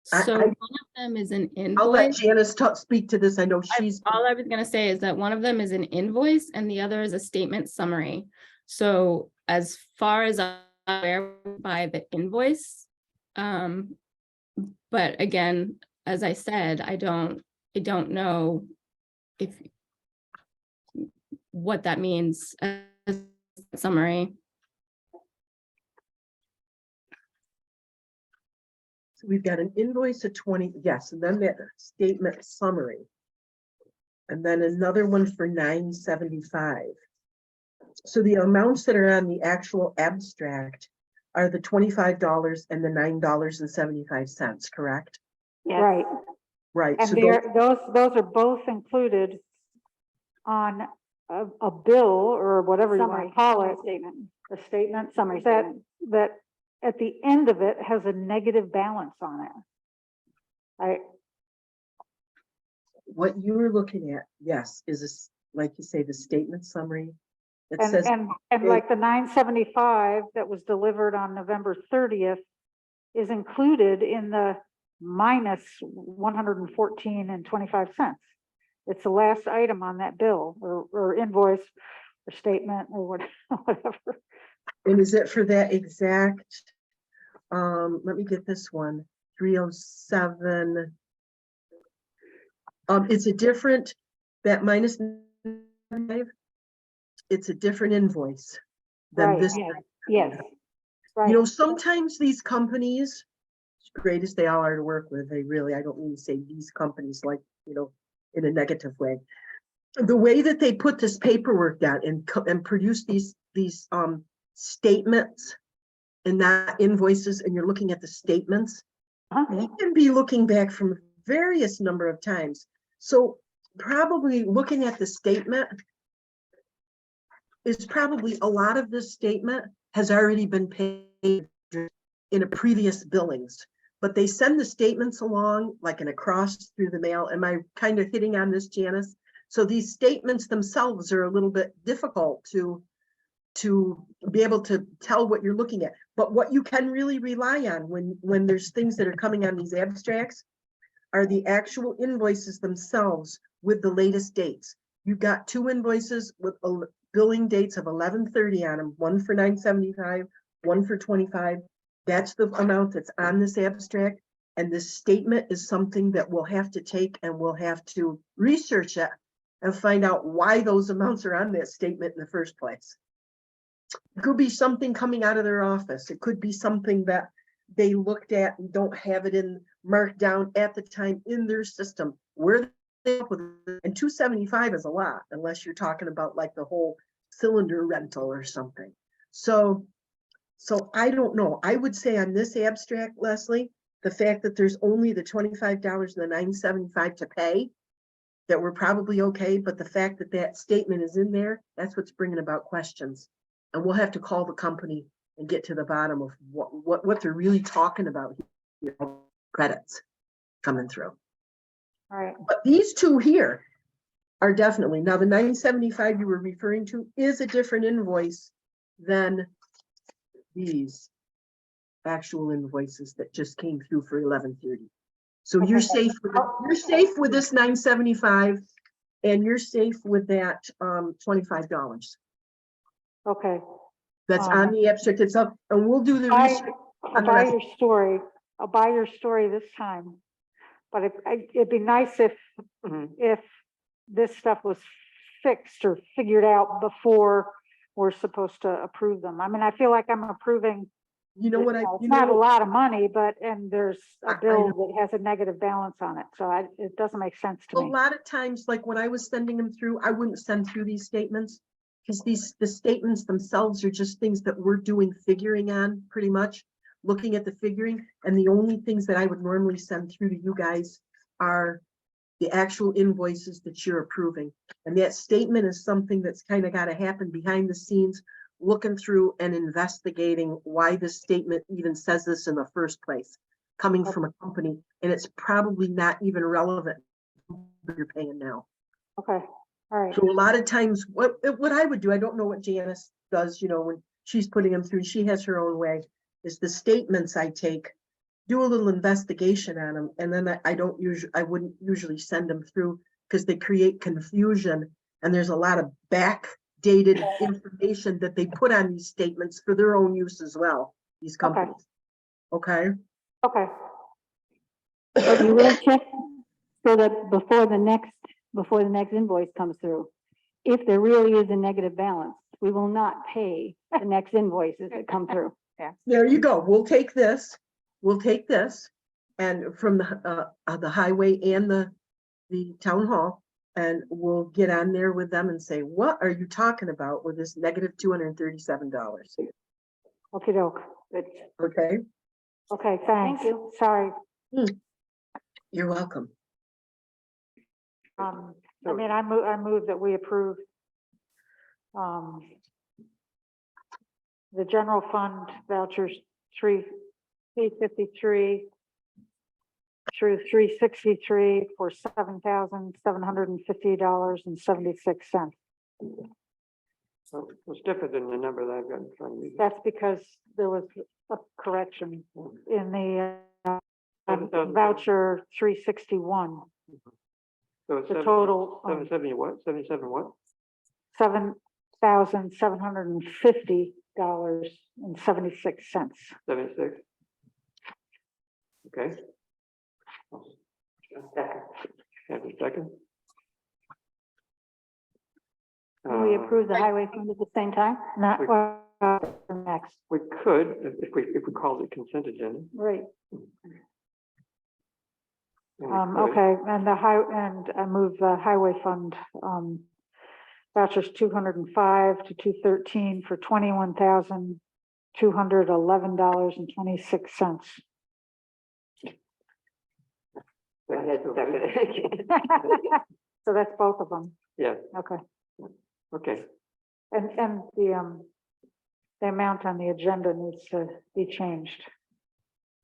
[SPEAKER 4] So
[SPEAKER 10] I-
[SPEAKER 4] one of them is an
[SPEAKER 10] I'll let
[SPEAKER 4] invoice.
[SPEAKER 10] Janice speak to this. I know she's.
[SPEAKER 4] All I was gonna say is that one of them is an invoice and the other is a statement summary. So as far as aware by the invoice. But again, as I said, I don't know if what that means as a summary.
[SPEAKER 10] So we've got an invoice of 20, yes, and then that statement summary. And then another one for 975. So the amounts that are on the actual abstract are the $25 and the $9.75, correct?
[SPEAKER 9] Yes.
[SPEAKER 8] Right.
[SPEAKER 10] Right,
[SPEAKER 8] And
[SPEAKER 10] so
[SPEAKER 8] those are both included on a bill or whatever you want
[SPEAKER 9] Summary,
[SPEAKER 8] to call
[SPEAKER 9] summary
[SPEAKER 8] it,
[SPEAKER 9] statement,
[SPEAKER 8] a statement
[SPEAKER 9] summary
[SPEAKER 8] that,
[SPEAKER 9] statement.
[SPEAKER 8] that at the end of it has a negative balance on it.
[SPEAKER 10] what you were looking at, yes, is this, like you say, the statement summary. It says,
[SPEAKER 8] And like the 975 that was delivered on November 30th is included in the minus 114.25. It's the last item on that bill or invoice or statement or whatever.
[SPEAKER 10] and is it for that exact, let me get this one, 307. It's a different, that minus 5, it's a different invoice than
[SPEAKER 8] Right,
[SPEAKER 10] this.
[SPEAKER 8] yes. Right.
[SPEAKER 10] You know, sometimes these companies, as great as they all are to work with, they really, I don't mean to say these companies like, you know, in a negative way. The way that they put this paperwork down and produce these statements and not invoices, and you're looking at the statements, you can be looking back from various number of times. So probably looking at the statement is probably a lot of this statement has already been paid in a previous billings, but they send the statements along like an across through the mail. Am I kind of hitting on this, Janice? So these statements themselves are a little bit difficult to be able to tell what you're looking at. But what you can really rely on when there's things that are coming on these abstracts are the actual invoices themselves with the latest dates. You've got 2 invoices with billing dates of 11/30 on them, one for 975, one for 25. That's the amount that's on this abstract. And this statement is something that we'll have to take and we'll have to research it and find out why those amounts are on that statement in the first place. It could be something coming out of their office. It could be something that they looked at and don't have it in marked down at the time in their system. Where they up with it. And 275 is a lot, unless you're talking about like the whole cylinder rental or something. So I don't know. I would say on this abstract, Leslie, the fact that there's only the $25 and the $975 to pay, that we're probably okay, but the fact that that statement is in there, that's what's bringing about questions. And we'll have to call the company and get to the bottom of what they're really talking about here. Credits coming through.
[SPEAKER 8] All right.
[SPEAKER 10] But these 2 here are definitely, now the 975 you were referring to is a different invoice than these actual invoices that just came through for 11/30. So you're safe with this 975 and you're safe with that $25.
[SPEAKER 8] Okay.
[SPEAKER 10] That's on the abstract itself, and we'll do the research.
[SPEAKER 8] I'll buy your story. I'll buy your story this time. But it'd be nice if this stuff was fixed or figured out before we're supposed to approve them. I mean, I feel like I'm approving.
[SPEAKER 10] You know what
[SPEAKER 8] It's not a lot of money, but there's a bill that has a negative balance on it. So it doesn't make sense to me.
[SPEAKER 10] A lot of times, like when I was sending them through, I wouldn't send through these statements because the statements themselves are just things that we're doing figuring on pretty much, looking at the figuring. And the only things that I would normally send through to you guys are the actual invoices that you're approving. And that statement is something that's kind of got to happen behind the scenes, looking through and investigating why this statement even says this in the first place, coming from a company, and it's probably not even relevant to what you're paying now.
[SPEAKER 8] Okay, all right.
[SPEAKER 10] So a lot of times, what I would do, I don't know what Janice does, you know, when she's putting them through, she has her own way, is the statements I take, do a little investigation on them, and then I wouldn't usually send them through because they create confusion, and there's a lot of back dated information that they put on these statements for their own use as well, these
[SPEAKER 8] Okay.
[SPEAKER 10] companies. Okay,
[SPEAKER 8] Okay,
[SPEAKER 9] But you will check so that before the next invoice comes through, if there really is a negative balance, we will not pay the next invoices that come through.
[SPEAKER 10] there you go. We'll take this, and from the highway and the town hall, and we'll get on there with them and say, what are you talking about with this negative $237?
[SPEAKER 8] okey doke.
[SPEAKER 10] Okay,
[SPEAKER 8] Okay, thanks.
[SPEAKER 9] you.
[SPEAKER 8] Sorry.
[SPEAKER 10] you're welcome.
[SPEAKER 8] I mean, I move that we approve the general fund vouchers 353 through 363 for $7,750.76.
[SPEAKER 1] So it's different than the number that I've got in front of me.
[SPEAKER 8] That's because there was a correction in the
[SPEAKER 1] 7,000.
[SPEAKER 8] voucher 361.
[SPEAKER 1] So it's
[SPEAKER 8] The total,
[SPEAKER 1] 770 what? 77 what?
[SPEAKER 8] $7,750.76.
[SPEAKER 1] 76? Okay. Have a second?
[SPEAKER 9] Can we approve the highway fund at the same time?
[SPEAKER 8] Not,
[SPEAKER 1] We-
[SPEAKER 8] next,
[SPEAKER 1] We could, if we called it consent agenda.
[SPEAKER 8] right.
[SPEAKER 1] then we could.
[SPEAKER 8] Okay, and I move the highway fund, vouchers 205 to 213 for $21,211.26.
[SPEAKER 1] Go ahead,
[SPEAKER 8] So that's both of them,
[SPEAKER 1] Yeah,
[SPEAKER 8] okay.
[SPEAKER 1] okay.
[SPEAKER 8] And the amount on the agenda needs to be changed,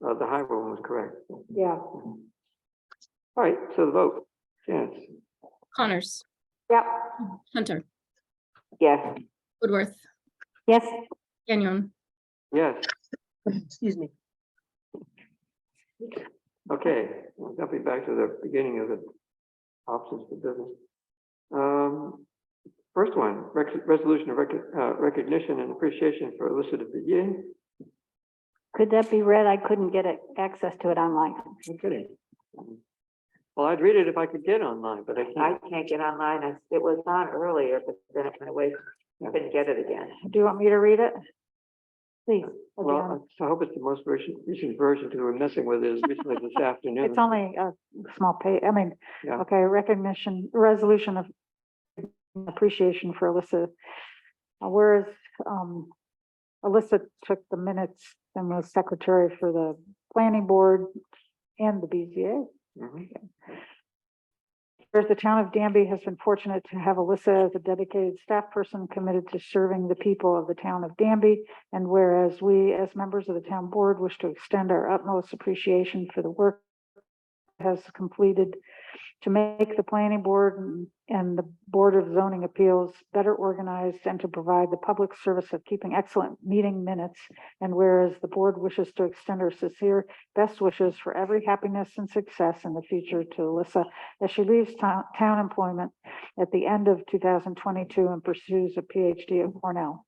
[SPEAKER 1] The highway one was correct.
[SPEAKER 8] yeah.
[SPEAKER 1] All right, so the vote. Yes.
[SPEAKER 4] Connors,
[SPEAKER 8] Yep.
[SPEAKER 4] Hunter,
[SPEAKER 8] Yes.
[SPEAKER 4] Woodworth,
[SPEAKER 9] Yes,
[SPEAKER 4] Gagnon,
[SPEAKER 1] Yes,
[SPEAKER 10] Excuse me.
[SPEAKER 1] okay. I'll be back to the beginning of the options for business. First one, resolution of recognition and appreciation for Alyssa de Villiers.
[SPEAKER 9] could that be read? I couldn't get access to it online.
[SPEAKER 1] No kidding. Well, I'd read it if I could get online, but I can't.
[SPEAKER 11] can't get online. It was on earlier, but then it went away.
[SPEAKER 1] Yeah.
[SPEAKER 11] Couldn't get it again.
[SPEAKER 8] Do you want me to read it? Please, again.
[SPEAKER 1] Well, I hope it's the most recent version because we're messing with it as recently this afternoon.
[SPEAKER 8] It's only a small page, I mean,
[SPEAKER 1] Yeah.
[SPEAKER 8] okay, resolution of appreciation for Alyssa. Whereas, Alyssa took the minutes and was secretary for the planning board and the BZA.
[SPEAKER 1] Mhm.
[SPEAKER 8] Whereas the town of Danby has been fortunate to have Alyssa as a dedicated staff person committed to serving the people of the town of Danby. And whereas we, as members of the town board, wish to extend our utmost appreciation for the work it has completed to make the planning board and the Board of Zoning Appeals better organized and to provide the public service of keeping excellent meeting minutes. And whereas the board wishes to extend our sincere best wishes for every happiness and success in the future to Alyssa as she leaves town employment at the end of 2022 and pursues a PhD at Cornell.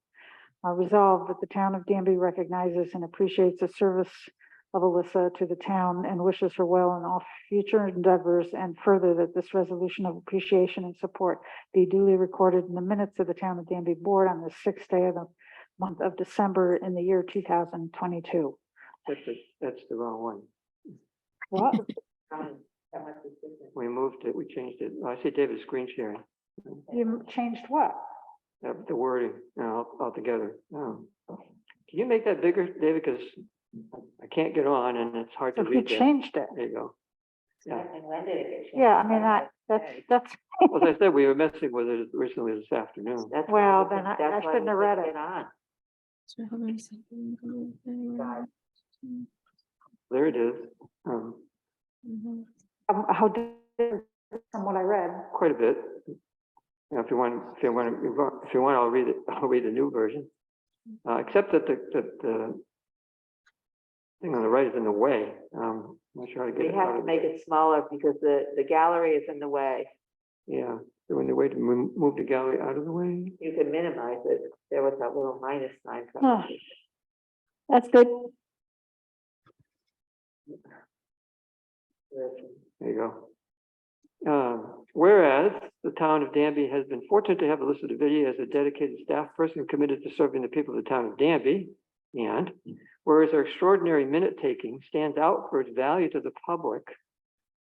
[SPEAKER 8] Resolved that the town of Danby recognizes and appreciates the service of Alyssa to the town and wishes her well in all future endeavors, and further that this resolution of appreciation and support be duly recorded in the minutes of the town of Danby board on the 6th day of the month of December in the year 2022.
[SPEAKER 1] That's the wrong one.
[SPEAKER 8] What?
[SPEAKER 1] We moved it, we changed it. I see David's screen sharing.
[SPEAKER 8] You changed what?
[SPEAKER 1] The wording altogether. Can you make that bigger, David? Because I can't get on and it's hard to
[SPEAKER 8] So who
[SPEAKER 1] read that.
[SPEAKER 8] changed it?
[SPEAKER 1] There you go. Yeah.
[SPEAKER 11] And when did it get changed?
[SPEAKER 8] Yeah, I mean, that's,
[SPEAKER 1] Well, as I said, we were messing with it recently this afternoon.
[SPEAKER 11] That's
[SPEAKER 8] well,
[SPEAKER 11] why we
[SPEAKER 8] then I
[SPEAKER 11] that's why
[SPEAKER 8] shouldn't
[SPEAKER 11] we
[SPEAKER 8] have read
[SPEAKER 11] couldn't
[SPEAKER 8] it.
[SPEAKER 11] get on.
[SPEAKER 4] Sorry, hold on a second.
[SPEAKER 1] There it is.
[SPEAKER 4] Mhm.
[SPEAKER 8] how did, from what I read.
[SPEAKER 1] Quite a bit. If you want, I'll read it. I'll read the new version. Except that the thing on the right is in the way. I'm not sure how to get
[SPEAKER 11] We
[SPEAKER 1] it
[SPEAKER 11] have
[SPEAKER 1] out
[SPEAKER 11] to
[SPEAKER 1] of
[SPEAKER 11] make
[SPEAKER 1] the way.
[SPEAKER 11] it smaller because the gallery is in the way.
[SPEAKER 1] Yeah, there was a way to move the gallery out of the way.
[SPEAKER 11] You can minimize it. There was that little minus sign.
[SPEAKER 9] Oh. That's good.
[SPEAKER 1] There you go. Whereas the town of Danby has been fortunate to have Alyssa DeVidia as a dedicated staff person committed to serving the people of the town of Danby. And whereas her extraordinary minute taking stands out for its value to the public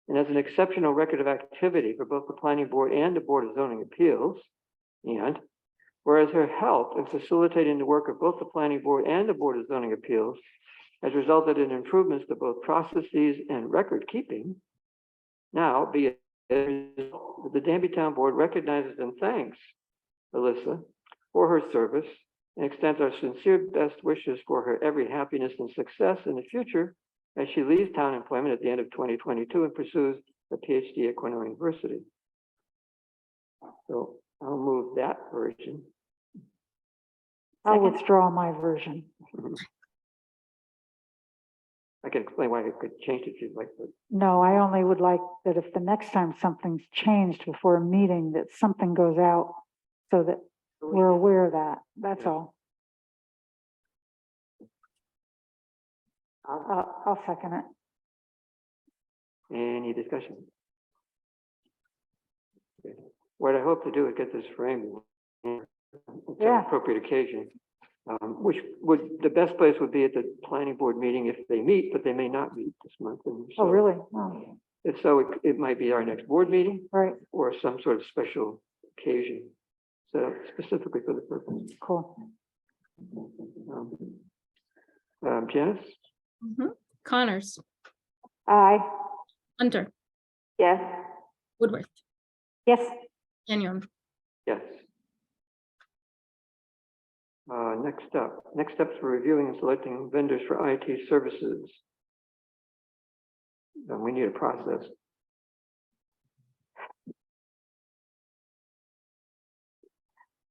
[SPEAKER 1] and as an exceptional record of activity for both the planning board and the Board of Zoning Appeals. And whereas her help in facilitating the work of both the planning board and the Board of Zoning Appeals has resulted in improvements to both processes and record keeping. Now, be it the Danby Town Board recognizes and thanks Alyssa for her service and extends our sincere best wishes for her every happiness and success in the future as she leaves town employment at the end of 2022 and pursues a PhD at Cornell University. So I'll move that version.
[SPEAKER 8] I'll
[SPEAKER 9] Second.
[SPEAKER 8] withdraw my version.
[SPEAKER 1] I can explain why I could change it if you'd like, but
[SPEAKER 8] No, I only would like that if the next time something's changed before a meeting, that something goes out so that we're aware of that. That's all. I'll second it.
[SPEAKER 1] any discussion? Okay. What I hope to do is get this framed at an
[SPEAKER 8] Yeah.
[SPEAKER 1] appropriate occasion. Which would, the best place would be at the planning board meeting if they meet, but they may not meet this month. And
[SPEAKER 8] Oh,
[SPEAKER 1] so-
[SPEAKER 8] really? Oh,
[SPEAKER 1] If so, it might be our next board meeting
[SPEAKER 8] right,
[SPEAKER 1] or some sort of special occasion set up specifically for the purpose.
[SPEAKER 8] cool.
[SPEAKER 1] Janice,
[SPEAKER 4] Connors,
[SPEAKER 8] Aye.
[SPEAKER 4] Hunter,
[SPEAKER 11] Yes,
[SPEAKER 4] Woodworth,
[SPEAKER 8] Yes,
[SPEAKER 4] Kenyon.
[SPEAKER 1] yes. Next steps for reviewing and selecting vendors for IT services. We need a process.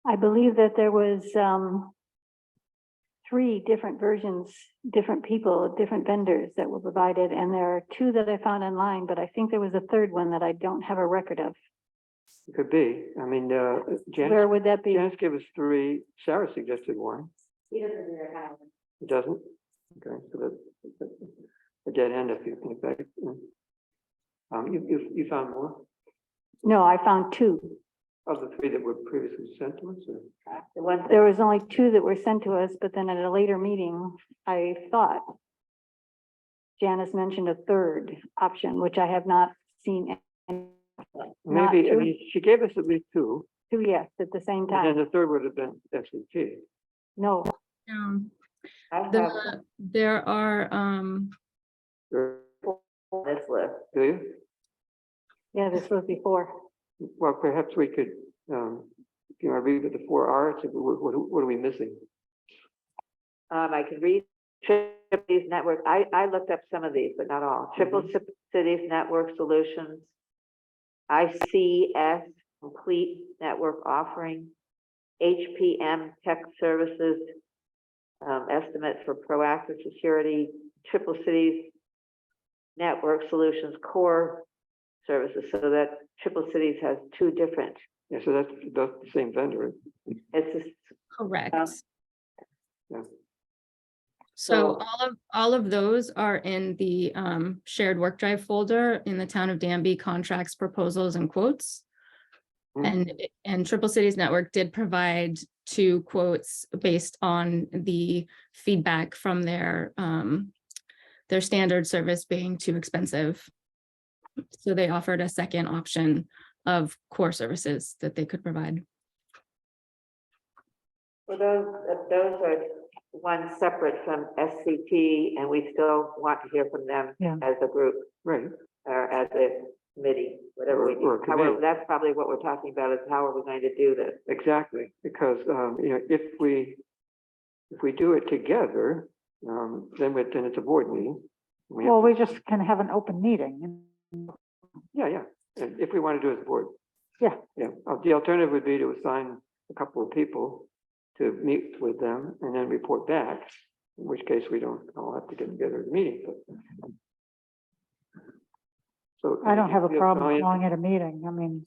[SPEAKER 9] I believe that there was, 3 different versions, different people, different vendors that were provided, and there are 2 that I found online, but I think there was a 3rd one that I don't have a record of.
[SPEAKER 1] It could be. I mean,
[SPEAKER 9] Where
[SPEAKER 1] Janice,
[SPEAKER 9] would that be?
[SPEAKER 1] Janice gave us 3. Sarah suggested 1.
[SPEAKER 11] he doesn't do that.
[SPEAKER 1] It doesn't? Okay, so that's a dead end if you think back. You found more
[SPEAKER 9] No, I found 2.
[SPEAKER 1] of the 3 that were previously sent to us? Or?
[SPEAKER 11] The ones
[SPEAKER 9] There was only 2 that were sent to us, but then at a later meeting, I thought Janice mentioned a 3rd option, which I have not seen. Not
[SPEAKER 1] Maybe, I
[SPEAKER 9] true.
[SPEAKER 1] mean, she gave us at least 2,
[SPEAKER 9] 2, yes, at the same
[SPEAKER 1] and then
[SPEAKER 9] time.
[SPEAKER 1] the 3rd would have been SCT.
[SPEAKER 9] No,
[SPEAKER 11] I have
[SPEAKER 4] There are,
[SPEAKER 11] on this list.
[SPEAKER 1] Do you?
[SPEAKER 9] yeah, this was before.
[SPEAKER 1] Well, perhaps we could, if you want to read what the 4 are, so what are we missing?
[SPEAKER 11] I can read Triple Cities Network. I looked up some of these, but not all. Triple Cities Network Solutions, ICS Complete Network Offering, HPM Tech Services, estimate for proactive security, Triple Cities Network Solutions Core Services, so that Triple Cities has 2 different.
[SPEAKER 1] Yeah, so that's the same vendor.
[SPEAKER 11] It's just,
[SPEAKER 4] correct.
[SPEAKER 1] Yeah.
[SPEAKER 4] So
[SPEAKER 11] So-
[SPEAKER 4] all of those are in the shared work drive folder in the town of Danby contracts, proposals and quotes. And Triple Cities Network did provide 2 quotes based on the feedback from their standard service being too expensive. So they offered a second option of core services that they could provide.
[SPEAKER 11] well, those are one separate from SCT, and we still want to hear from them
[SPEAKER 8] Yeah.
[SPEAKER 11] as a group
[SPEAKER 1] Right.
[SPEAKER 11] or as a committee, whatever we
[SPEAKER 1] Or
[SPEAKER 11] do.
[SPEAKER 1] a committee.
[SPEAKER 11] However, that's probably what we're talking about, is how are we going to do this?
[SPEAKER 1] Exactly, because, if we do it together, then it's a board meeting. We have
[SPEAKER 8] Well,
[SPEAKER 1] to-
[SPEAKER 8] we just can have an open meeting.
[SPEAKER 1] Yeah, and if we want to do it as a board.
[SPEAKER 8] Yeah.
[SPEAKER 1] Yeah, the alternative would be to assign a couple of people to meet with them and then report back, in which case we don't all have to get together at a meeting, but. So.
[SPEAKER 8] I don't have a
[SPEAKER 1] feel
[SPEAKER 8] problem
[SPEAKER 1] strongly-
[SPEAKER 8] calling it a meeting. I mean,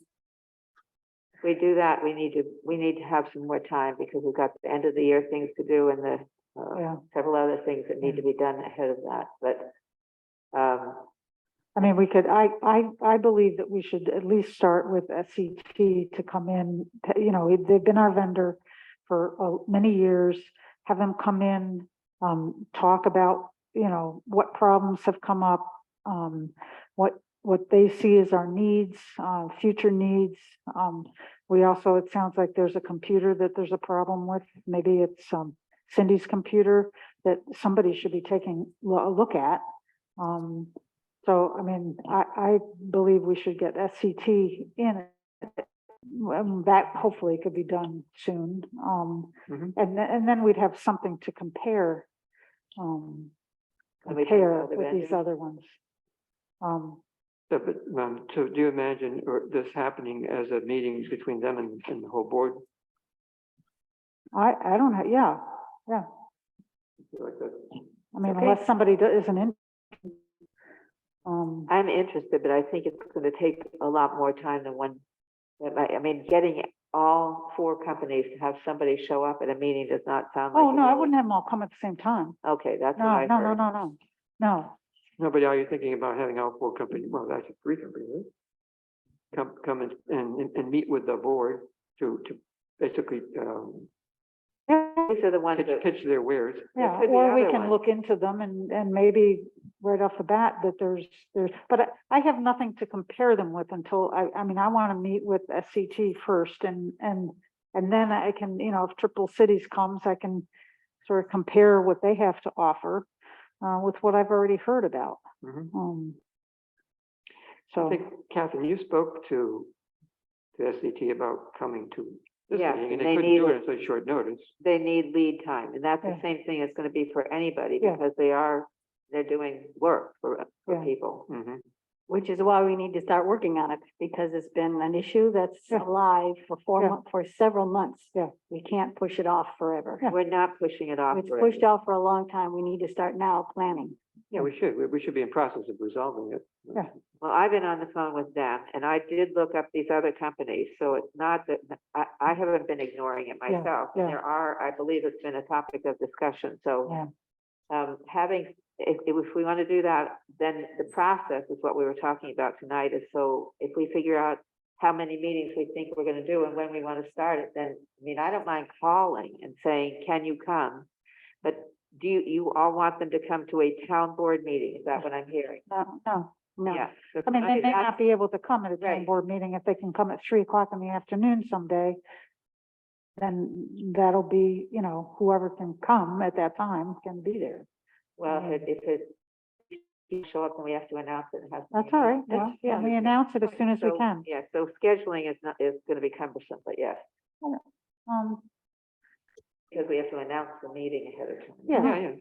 [SPEAKER 11] we do that, we need to have some more time because we've got the end of the year things to do and the
[SPEAKER 8] Yeah.
[SPEAKER 11] several other things that need to be done ahead of that, but
[SPEAKER 8] I mean, we could, I believe that we should at least start with SCT to come in, you know, they've been our vendor for many years. Have them come in, talk about, you know, what problems have come up, what they see as our needs, future needs. We also, it sounds like there's a computer that there's a problem with. Maybe it's Cindy's computer that somebody should be taking a look at. So, I mean, I believe we should get SCT in. That hopefully could be done soon. And then we'd have something to compare.
[SPEAKER 11] we can
[SPEAKER 8] Compare
[SPEAKER 11] other
[SPEAKER 8] with these
[SPEAKER 11] vendors.
[SPEAKER 8] other ones.
[SPEAKER 1] So, but, so do you imagine this happening as a meeting between them and the whole board?
[SPEAKER 8] I don't know, yeah.
[SPEAKER 1] Like that?
[SPEAKER 8] I mean,
[SPEAKER 11] Okay.
[SPEAKER 8] unless somebody isn't in.
[SPEAKER 11] I'm interested, but I think it's going to take a lot more time than one. I mean, getting all four companies to have somebody show up at a meeting does not sound like.
[SPEAKER 8] Oh,
[SPEAKER 11] a
[SPEAKER 8] no, I
[SPEAKER 11] really-
[SPEAKER 8] wouldn't have them all come at the same time.
[SPEAKER 11] Okay, that's what
[SPEAKER 8] No,
[SPEAKER 11] I heard.
[SPEAKER 8] no.
[SPEAKER 1] No, but are you thinking about having all four companies, well, actually three companies, right? Come and meet with the board to basically,
[SPEAKER 11] These are the ones that.
[SPEAKER 1] pitch their wares.
[SPEAKER 8] Yeah,
[SPEAKER 11] could be
[SPEAKER 8] or we
[SPEAKER 11] other
[SPEAKER 8] can
[SPEAKER 11] ones.
[SPEAKER 8] look into them and maybe right off the bat that there's, but I have nothing to compare them with until, I mean, I want to meet with SCT first and then I can, you know, if Triple Cities comes, I can sort of compare what they have to offer with what I've already heard about.
[SPEAKER 1] Mhm. I
[SPEAKER 8] So,
[SPEAKER 1] think, Catherine, you spoke to SCT about coming to this
[SPEAKER 11] Yes,
[SPEAKER 1] meeting, and
[SPEAKER 11] they
[SPEAKER 1] they couldn't
[SPEAKER 11] need
[SPEAKER 1] do
[SPEAKER 11] it.
[SPEAKER 1] it at such short notice.
[SPEAKER 11] They need lead time, and that's the
[SPEAKER 8] Yeah.
[SPEAKER 11] same thing it's going to be for anybody
[SPEAKER 8] Yeah.
[SPEAKER 11] because they're doing work for
[SPEAKER 8] Yeah.
[SPEAKER 11] people.
[SPEAKER 1] Mhm.
[SPEAKER 9] Which is why we need to start working on it, because it's been an issue that's
[SPEAKER 8] Yeah.
[SPEAKER 9] alive for
[SPEAKER 8] Yeah.
[SPEAKER 9] for several months.
[SPEAKER 8] Yeah.
[SPEAKER 9] We can't push it off forever.
[SPEAKER 8] Yeah.
[SPEAKER 11] We're not pushing it off.
[SPEAKER 9] It's
[SPEAKER 11] forever.
[SPEAKER 9] pushed off for a long time. We need to start now planning.
[SPEAKER 1] Yeah, we should be in process of resolving it.
[SPEAKER 8] Yeah.
[SPEAKER 11] Well, I've been on the phone with them and I did look up these other companies, so it's not that, I haven't been ignoring it
[SPEAKER 8] Yeah,
[SPEAKER 11] myself.
[SPEAKER 8] yeah.
[SPEAKER 11] There are, I believe it's been a topic of discussion, so.
[SPEAKER 8] Yeah.
[SPEAKER 11] If we want to do that, then the process is what we were talking about tonight is, so if we figure out how many meetings we think we're gonna do and when we want to start it, then, I mean, I don't mind calling and saying, can you come? But do you all want them to come to a town board meeting? Is that what I'm hearing?
[SPEAKER 8] no.
[SPEAKER 11] Yeah.
[SPEAKER 8] I mean, they may
[SPEAKER 11] that's-
[SPEAKER 8] not be able to come at a town
[SPEAKER 11] Right.
[SPEAKER 8] board meeting if they can come at 3 o'clock in the afternoon someday. Then that'll be, you know, whoever can come at that time can be there.
[SPEAKER 11] Well, if you show up and we have to announce it. It has to
[SPEAKER 8] That's
[SPEAKER 11] be-
[SPEAKER 8] all right. Yeah, we announce it as soon as we
[SPEAKER 11] So,
[SPEAKER 8] can.
[SPEAKER 11] Yeah, so scheduling is gonna be cumbersome, but yes, because we have to announce the meeting ahead of time.
[SPEAKER 8] Yeah.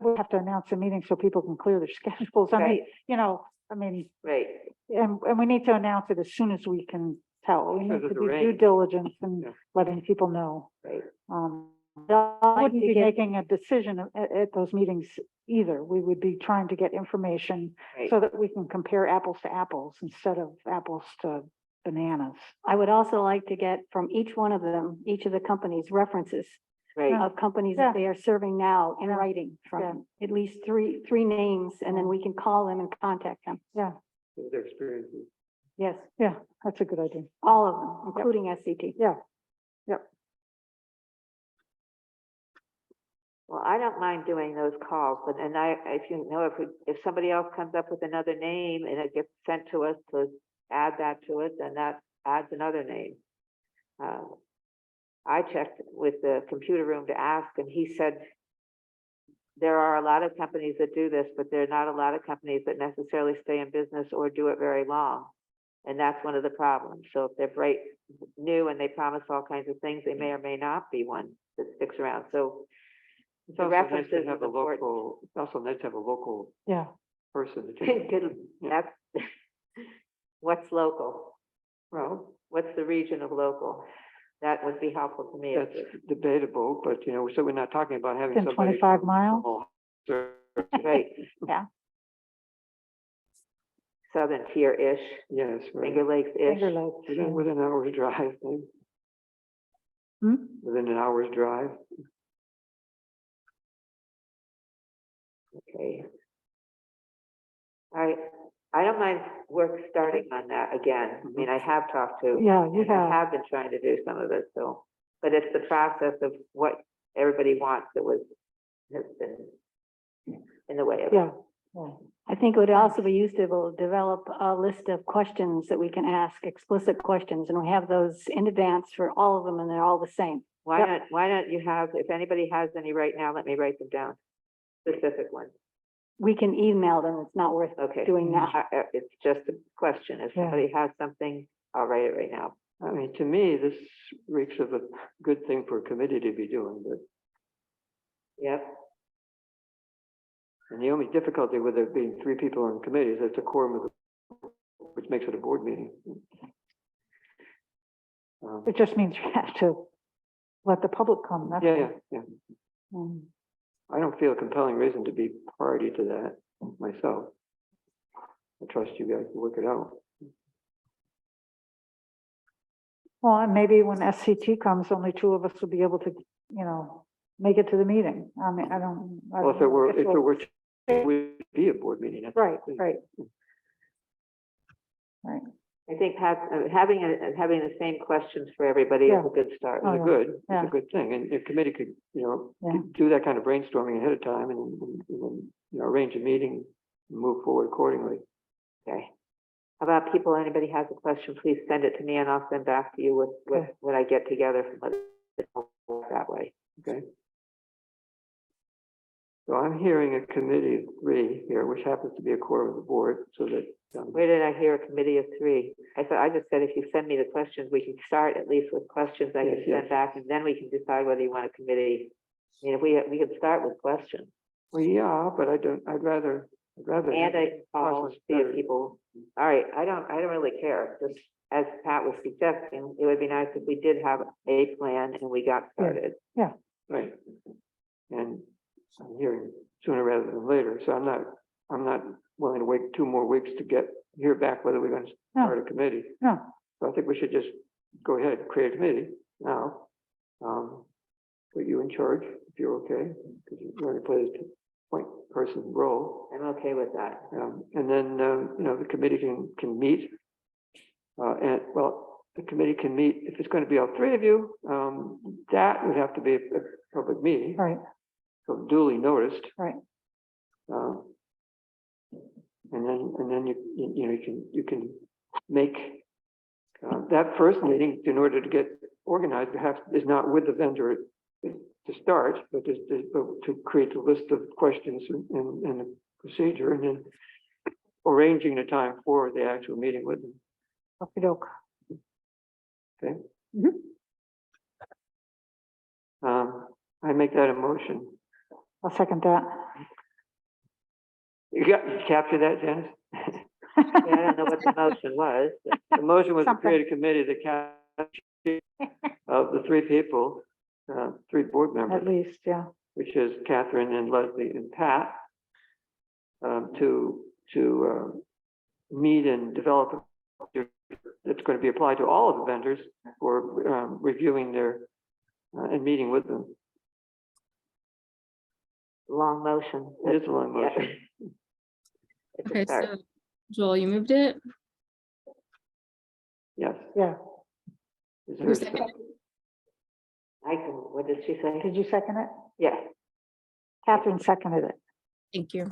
[SPEAKER 8] We have to announce a meeting so people can clear their schedules. I mean,
[SPEAKER 11] Right,
[SPEAKER 8] you know, I mean,
[SPEAKER 11] right.
[SPEAKER 8] and we need to announce it as soon as we can tell. We
[SPEAKER 1] Sure,
[SPEAKER 8] need to
[SPEAKER 1] there's a
[SPEAKER 8] do due
[SPEAKER 1] range.
[SPEAKER 8] diligence and
[SPEAKER 1] Yeah.
[SPEAKER 8] letting people know.
[SPEAKER 11] Right.
[SPEAKER 8] I wouldn't be making a decision at those meetings either. We would be trying to get information
[SPEAKER 11] Right.
[SPEAKER 8] so that we can compare apples to apples instead of apples to bananas.
[SPEAKER 9] I would also like to get from each one of them, each of the companies, references
[SPEAKER 11] Right,
[SPEAKER 9] of companies
[SPEAKER 8] Yeah.
[SPEAKER 9] that they are serving now in
[SPEAKER 8] Yeah.
[SPEAKER 9] writing
[SPEAKER 8] Yeah.
[SPEAKER 9] from at least three names, and then we can call them and contact them.
[SPEAKER 8] Yeah,
[SPEAKER 1] Their experiences.
[SPEAKER 9] Yes,
[SPEAKER 8] yeah, that's a good idea.
[SPEAKER 9] all of them, including SCT.
[SPEAKER 8] Yeah,
[SPEAKER 11] well, I don't mind doing those calls, but, and if you know, if somebody else comes up with another name and it gets sent to us to add that to it, then that adds another name. I checked with the computer room to ask, and he said there are a lot of companies that do this, but there are not a lot of companies that necessarily stay in business or do it very long. And that's one of the problems. So if they're bright, new, and they promise all kinds of things, they may or may not be one that sticks around. So
[SPEAKER 1] It's
[SPEAKER 11] the
[SPEAKER 1] also nice
[SPEAKER 11] references
[SPEAKER 1] to
[SPEAKER 11] is
[SPEAKER 1] have a
[SPEAKER 11] important.
[SPEAKER 1] local, it's also nice to have a local
[SPEAKER 8] yeah.
[SPEAKER 1] person to take.
[SPEAKER 11] Good,
[SPEAKER 1] Yeah.
[SPEAKER 11] that's, what's local?
[SPEAKER 1] Well,
[SPEAKER 11] What's the region of local? That would be helpful to me.
[SPEAKER 1] that's debatable, but you know, so we're not talking about having
[SPEAKER 8] Within
[SPEAKER 1] somebody.
[SPEAKER 8] 25
[SPEAKER 1] from
[SPEAKER 8] miles?
[SPEAKER 1] Ohio.
[SPEAKER 11] Right.
[SPEAKER 8] Yeah.
[SPEAKER 11] southern tier-ish,
[SPEAKER 1] Yes, right.
[SPEAKER 11] Finger Lakes-ish.
[SPEAKER 8] Finger Lakes, yeah.
[SPEAKER 1] Within an hour's drive, maybe.
[SPEAKER 8] Hmm?
[SPEAKER 1] Within an hour's drive.
[SPEAKER 11] Okay. All right, I don't mind work starting on that again. I mean, I have talked to.
[SPEAKER 8] Yeah, you
[SPEAKER 11] and I
[SPEAKER 8] have.
[SPEAKER 11] have been trying to do some of it, so, but it's the process of what everybody wants that has been in the way of.
[SPEAKER 8] Yeah. Yeah.
[SPEAKER 9] I think it would also be useful to develop a list of questions that we can ask, explicit questions, and we have those in advance for all of them, and they're all the same.
[SPEAKER 11] Why not you have, if anybody has any right now, let me write them down. Specific ones.
[SPEAKER 9] We can email them. It's not worth
[SPEAKER 11] Okay.
[SPEAKER 9] doing now.
[SPEAKER 11] It's just a question. If
[SPEAKER 8] Yeah.
[SPEAKER 11] somebody has something, I'll write it right now.
[SPEAKER 1] I mean, to me, this reeks of a good thing for a committee to be doing, but,
[SPEAKER 11] Yep.
[SPEAKER 1] and the only difficulty with there being 3 people on committees, it's a quorum of the, which makes it a board meeting.
[SPEAKER 8] It just means you have to let the public come. That's
[SPEAKER 1] Yeah, yeah.
[SPEAKER 8] all. Mm.
[SPEAKER 1] I don't feel a compelling reason to be party to that myself. I trust you guys to work it out.
[SPEAKER 8] Well, and maybe when SCT comes, only 2 of us will be able to, make it to the meeting. I mean, I don't.
[SPEAKER 1] Well, if it were, it would be a board meeting. that's
[SPEAKER 8] Right,
[SPEAKER 1] the thing.
[SPEAKER 8] right. Right.
[SPEAKER 11] I think having the same questions for everybody is
[SPEAKER 8] Yeah.
[SPEAKER 11] a good start.
[SPEAKER 8] Oh, yeah.
[SPEAKER 1] It's
[SPEAKER 8] Yeah.
[SPEAKER 1] a good thing, and the committee could,
[SPEAKER 8] Yeah.
[SPEAKER 1] could do that kind of brainstorming ahead of time and then, arrange a meeting, and move forward accordingly.
[SPEAKER 11] Okay. How about people, anybody has a question, please send it to me and I'll send back to you with
[SPEAKER 8] Okay.
[SPEAKER 11] what I get together from that way.
[SPEAKER 1] Okay. So I'm hearing a committee of 3 here, which happens to be a quorum of the board, so that,
[SPEAKER 11] Where did I hear a committee of 3? I just said if you send me the questions, we can start at least with questions I can
[SPEAKER 1] Yes, yes.
[SPEAKER 11] send back, and then we can decide whether you want a committee. I mean, if we could start with questions,
[SPEAKER 1] well, yeah, but I'd rather.
[SPEAKER 11] and I can call,
[SPEAKER 1] process
[SPEAKER 11] see if
[SPEAKER 1] better.
[SPEAKER 11] people, all right, I don't really care. Just as Pat was suggesting, it would be nice if we did have a plan and we got started.
[SPEAKER 1] Right. And I'm hearing sooner rather than later, so I'm not willing to wait 2 more weeks to hear back whether we're going to
[SPEAKER 8] No.
[SPEAKER 1] start a committee.
[SPEAKER 8] No.
[SPEAKER 1] So I think we should just go ahead and create a committee now. Put you in charge, if you're okay, because you're going to play this point person role.
[SPEAKER 11] I'm okay with that.
[SPEAKER 1] And then, the committee can meet. The committee can meet, if it's going to be all 3 of you, that would have to be a public meeting.
[SPEAKER 8] Right,
[SPEAKER 1] So duly noticed.
[SPEAKER 8] right.
[SPEAKER 1] And then you can make that first meeting in order to get organized, perhaps is not with the vendor to start, but to create a list of questions and the procedure, and then arranging the time for the actual meeting with them.
[SPEAKER 8] Okey-doke.
[SPEAKER 1] Okay.
[SPEAKER 8] Mhm.
[SPEAKER 1] I make that a motion.
[SPEAKER 8] I'll second that.
[SPEAKER 1] You capture that, Janice?
[SPEAKER 11] Yeah, I don't know what the motion was.
[SPEAKER 1] The motion was to
[SPEAKER 8] Something.
[SPEAKER 1] create a committee that captures of the 3 people, 3 board members,
[SPEAKER 8] At least, yeah.
[SPEAKER 1] which is Catherine and Leslie and Pat, to meet and develop that's going to be applied to all of the vendors for reviewing their and meeting with them.
[SPEAKER 11] Long motion.
[SPEAKER 1] It is a long
[SPEAKER 11] Yeah.
[SPEAKER 1] motion.
[SPEAKER 11] It's a
[SPEAKER 4] Okay,
[SPEAKER 11] start.
[SPEAKER 4] so Joel, you moved it.
[SPEAKER 1] Yes.
[SPEAKER 8] Yeah.
[SPEAKER 1] Is
[SPEAKER 4] Who
[SPEAKER 1] there a
[SPEAKER 4] seconded?
[SPEAKER 11] I can, what did she say?
[SPEAKER 8] Did you second it?
[SPEAKER 11] Yeah.
[SPEAKER 8] Catherine seconded it.
[SPEAKER 4] Thank you.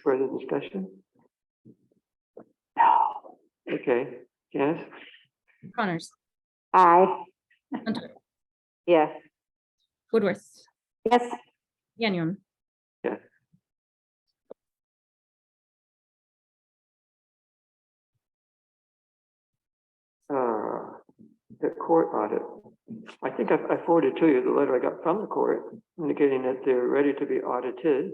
[SPEAKER 1] further discussion?
[SPEAKER 8] No.
[SPEAKER 1] Okay, Janice?
[SPEAKER 4] Connors,
[SPEAKER 11] Aye.
[SPEAKER 4] Hunter,
[SPEAKER 11] Yes.
[SPEAKER 4] Woodworth,
[SPEAKER 9] Yes,
[SPEAKER 4] Gagnon.
[SPEAKER 1] Yes. The court audit. I think I forwarded to you the letter I got from the court indicating that they're ready to be audited.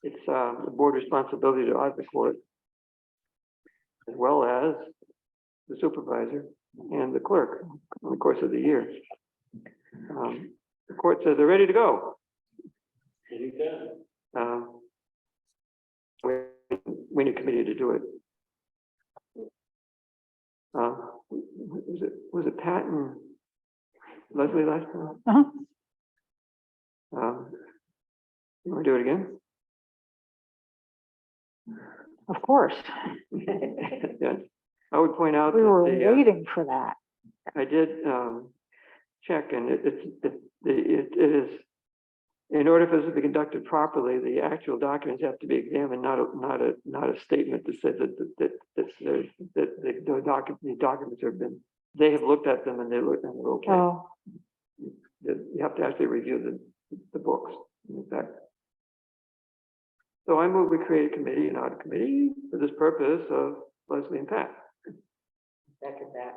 [SPEAKER 1] It's the board responsibility to audit the court, as well as the supervisor and the clerk in the course of the year. The court says they're ready to go. We we need a committee to do it. Was it Pat and Leslie last time?
[SPEAKER 8] Uh-huh.
[SPEAKER 1] You want to do it again?
[SPEAKER 8] Of course,
[SPEAKER 1] Yeah. I would point out
[SPEAKER 8] we
[SPEAKER 1] that
[SPEAKER 8] were
[SPEAKER 1] the,
[SPEAKER 8] waiting for that.
[SPEAKER 1] I did check, and it is, in order for this to be conducted properly, the actual documents have to be examined, not a statement that says that the documents have been, they have looked at them and they're okay.
[SPEAKER 8] Oh,
[SPEAKER 1] You have to actually review the books, in fact. So I move we create a committee, an audit committee, for this purpose of Leslie and Pat.
[SPEAKER 11] Second that.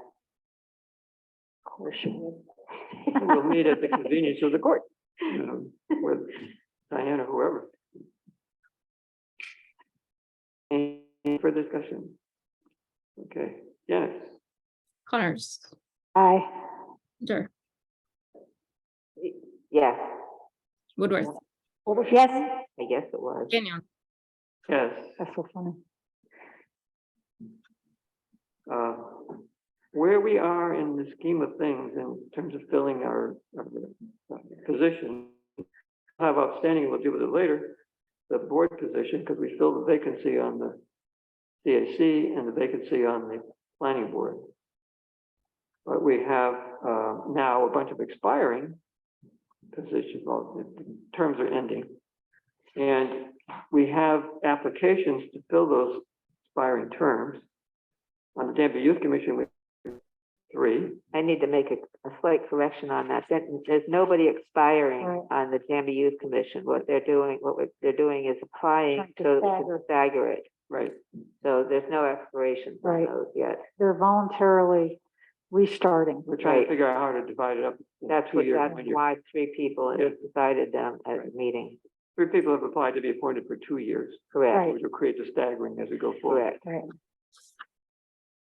[SPEAKER 8] of course you would.
[SPEAKER 1] And we'll meet at the convenience of the court, with Diana, whoever. Any further discussion? Okay, Janice,
[SPEAKER 4] Connors,
[SPEAKER 8] Aye.
[SPEAKER 4] Dur,
[SPEAKER 11] Yes,
[SPEAKER 4] Woodworth,
[SPEAKER 8] Yes,
[SPEAKER 11] I guess it was.
[SPEAKER 4] Gagnon,
[SPEAKER 1] yes.
[SPEAKER 8] that's so funny.
[SPEAKER 1] Where we are in the scheme of things in terms of filling our position, have outstanding, we'll deal with it later, the board position, because we filled the vacancy on the CAC and the vacancy on the planning board. But we have now a bunch of expiring positions, well, the terms are ending. And we have applications to fill those expiring terms. On the Danby Youth Commission, we have 3.
[SPEAKER 11] I need to make a slight correction on that. There's nobody expiring
[SPEAKER 8] Right.
[SPEAKER 11] on the Danby Youth Commission. What they're doing is applying
[SPEAKER 8] Trying to
[SPEAKER 11] to
[SPEAKER 8] stagger.
[SPEAKER 11] stagger it.
[SPEAKER 1] Right.
[SPEAKER 11] So there's no expirations on
[SPEAKER 8] Right.
[SPEAKER 11] those yet.
[SPEAKER 8] They're voluntarily restarting.
[SPEAKER 1] We're trying
[SPEAKER 11] Right.
[SPEAKER 1] to figure out how to divide it up. in
[SPEAKER 11] That's
[SPEAKER 1] 2
[SPEAKER 11] what,
[SPEAKER 1] years,
[SPEAKER 11] that's
[SPEAKER 1] 1 year.
[SPEAKER 11] why 3 people
[SPEAKER 1] Yeah.
[SPEAKER 11] decided them at
[SPEAKER 1] Right.
[SPEAKER 11] the meeting.
[SPEAKER 1] 3 people have applied to be appointed for 2 years,
[SPEAKER 11] Correct,
[SPEAKER 8] Right.
[SPEAKER 1] which will create the staggering as we go forward.
[SPEAKER 11] correct.
[SPEAKER 8] Right.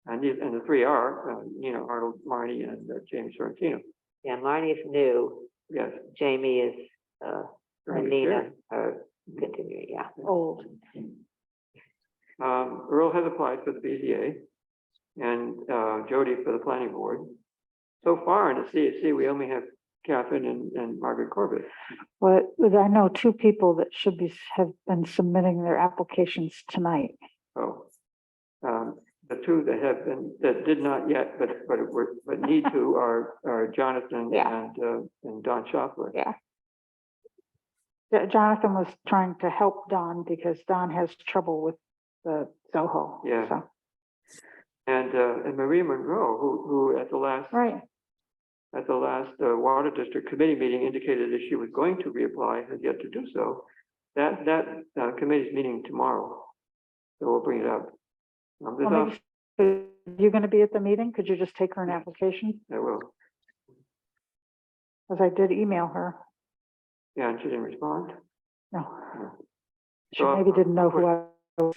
[SPEAKER 1] And the 3 are, Arnold, Marnie, and James Sorrentino.
[SPEAKER 11] Yeah, Marnie's new,
[SPEAKER 1] Yes.
[SPEAKER 11] Jamie is, and Nina
[SPEAKER 1] Sure.
[SPEAKER 11] are continuing, yeah.
[SPEAKER 8] Old.
[SPEAKER 1] Earl has applied for the BZA and Jody for the planning board. So far in the CAC, we only have Catherine and Margaret Corbett.
[SPEAKER 8] But I know 2 people that have been submitting their applications tonight.
[SPEAKER 1] So the 2 that did not yet, but need to are Jonathan
[SPEAKER 8] Yeah.
[SPEAKER 1] and Don Schaffler.
[SPEAKER 8] Yeah. Jonathan was trying to help Don because Don has trouble with the Zoho.
[SPEAKER 1] Yeah.
[SPEAKER 8] So,
[SPEAKER 1] And Marie Monroe, who at the last
[SPEAKER 8] right.
[SPEAKER 1] Water District Committee meeting indicated that she was going to reapply, has yet to do so. That committee's meeting tomorrow, so we'll bring it up. There's
[SPEAKER 8] Well,
[SPEAKER 1] also,
[SPEAKER 8] maybe, you're going to be at the meeting? Could you just take her an application?
[SPEAKER 1] I will,
[SPEAKER 8] Because I did email her.
[SPEAKER 1] yeah, and she didn't respond.
[SPEAKER 8] No. She
[SPEAKER 1] So
[SPEAKER 8] maybe didn't know who I was.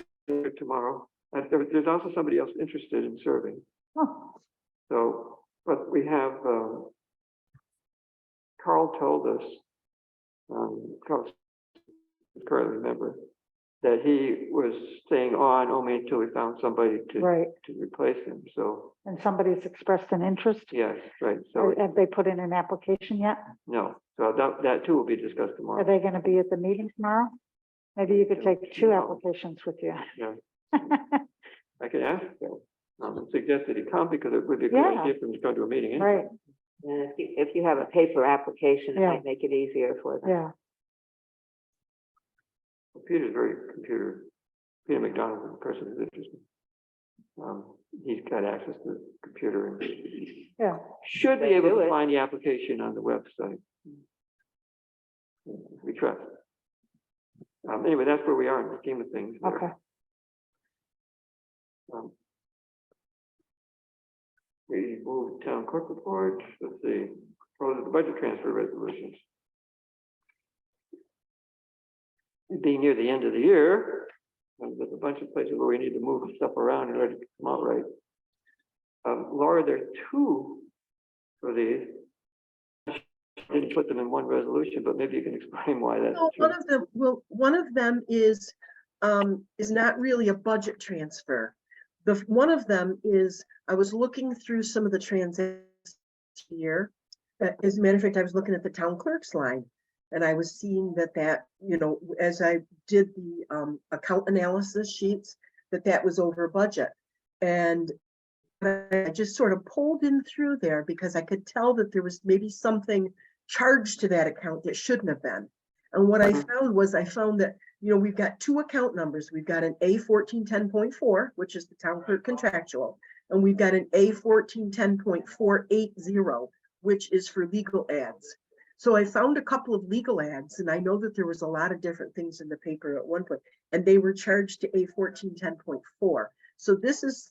[SPEAKER 1] Tomorrow, there's also somebody else interested in serving.
[SPEAKER 8] Oh,
[SPEAKER 1] So, but we have, Carl told us, Carl, currently member, that he was staying on only until we found somebody
[SPEAKER 8] right.
[SPEAKER 1] to replace him. So,
[SPEAKER 8] And somebody's expressed an interest?
[SPEAKER 1] yes, right. So,
[SPEAKER 8] Have they put in an application yet?
[SPEAKER 1] no, so that too will be discussed
[SPEAKER 8] Are
[SPEAKER 1] tomorrow.
[SPEAKER 8] they going to be at the meeting tomorrow? Maybe you could take 2
[SPEAKER 1] No.
[SPEAKER 8] applications with you.
[SPEAKER 1] Yeah. I could ask him, and suggest that he come because it would be a good
[SPEAKER 8] Yeah.
[SPEAKER 1] idea for him to come to a meeting. anyway.
[SPEAKER 8] Right,
[SPEAKER 11] And if you have a paper application, it
[SPEAKER 8] Yeah.
[SPEAKER 11] might make it easier for them.
[SPEAKER 8] yeah.
[SPEAKER 1] Peter's Peter McDonald's is a person who's interested. He's got access to the computer and
[SPEAKER 8] Yeah.
[SPEAKER 1] should be
[SPEAKER 11] Let's
[SPEAKER 1] able
[SPEAKER 11] do
[SPEAKER 1] to
[SPEAKER 11] it.
[SPEAKER 1] find the application on the website. We trust. Anyway, that's where we are in the scheme of things. there.
[SPEAKER 8] Okay.
[SPEAKER 1] We moved town clerk report, let's see, the budget transfer resolutions. It being near the end of the year, there's a bunch of places where we need to move stuff around in order to come out right. Laura, there are 2 for these. I didn't put them in one resolution, but maybe you can explain why that's
[SPEAKER 10] No,
[SPEAKER 1] true.
[SPEAKER 10] one of them is is not really a budget transfer. One of them is, I was looking through some of the transactions here. As a matter of fact, I was looking at the town clerk's line, and I was seeing that, you know, as I did the account analysis sheets, that was over budget. And I just sort of pulled in through there because I could tell that there was maybe something charged to that account that shouldn't have been. And what I found that, you know, we've got two account numbers. We've got an A1410.4, which is the town clerk contractual, and we've got an A1410.480, which is for legal ads. So I found a couple of legal ads, and I know that there was a lot of different things in the paper at one point, and they were charged to A1410.4. So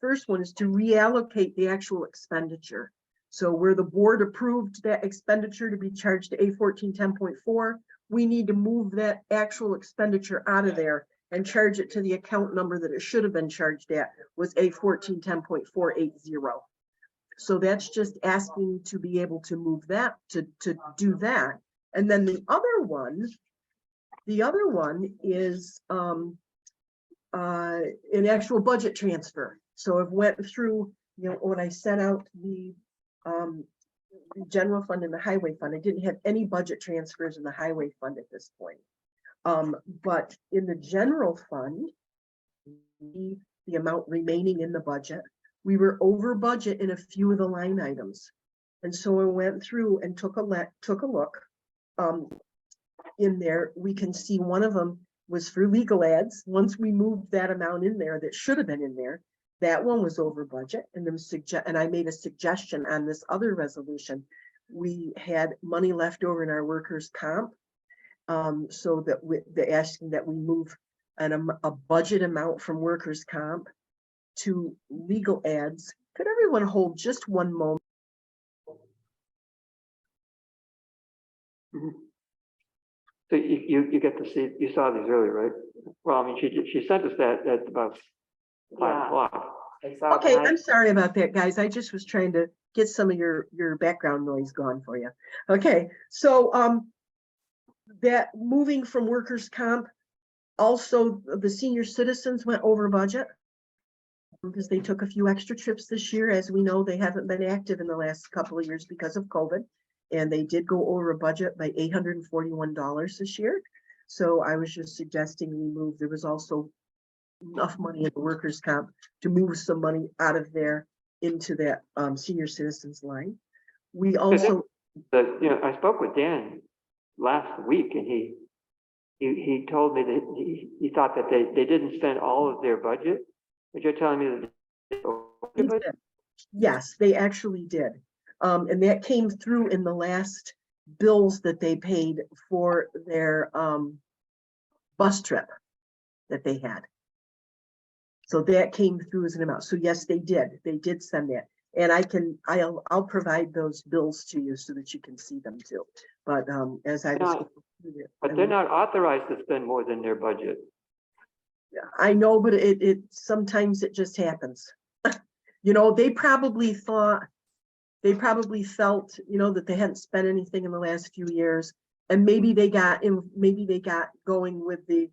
[SPEAKER 10] first one is to reallocate the actual expenditure. So where the board approved that expenditure to be charged to A1410.4, we need to move that actual expenditure out of there and charge it to the account number that it should have been charged at, was A1410.480. So that's just asking to be able to move that, to do that. And then the other one is an actual budget transfer. So I've went through, you know, when I sent out the general fund and the highway fund, I didn't have any budget transfers in the highway fund at this point. But in the general fund, the amount remaining in the budget, we were over budget in a few of the line items. And so I went through and took a look. In there, we can see one of them was for legal ads. Once we moved that amount in there that should have been in there, that one was over budget. And then I made a suggestion on this other resolution. We had money left over in our workers' comp, so that they're asking that we move a budget amount from workers' comp to legal ads. Could everyone hold just one moment?
[SPEAKER 1] Mhm. So you get to see, you saw these earlier, right? Well, I mean, she sent us that at about 5:00.
[SPEAKER 11] I saw
[SPEAKER 10] Okay,
[SPEAKER 11] that.
[SPEAKER 10] I'm sorry about that, guys. I just was trying to get some of your background noise gone for you. Okay, so that moving from workers' comp, also the senior citizens went over budget because they took a few extra trips this year. As we know, they haven't been active in the last couple of years because of COVID. And they did go over a budget by $841 this year. So I was just suggesting we move. There was also enough money in the workers' comp to move some money out of there into that senior citizens line. We also,
[SPEAKER 1] You know, I spoke with Dan last week, and he told me that he thought that they didn't spend all of their budget. But you're telling me that they
[SPEAKER 10] did. Yes, they actually did. And that came through in the last bills that they paid for their bus trip that they had. So that came through as an amount. So yes, they did send that. And I'll provide those bills to you so that you can see them too. But as I was,
[SPEAKER 1] but they're not authorized to spend more than their budget.
[SPEAKER 10] I know, but it sometimes it just happens. You know, they probably felt, you know, that they hadn't spent anything in the last few years, and maybe they got going with the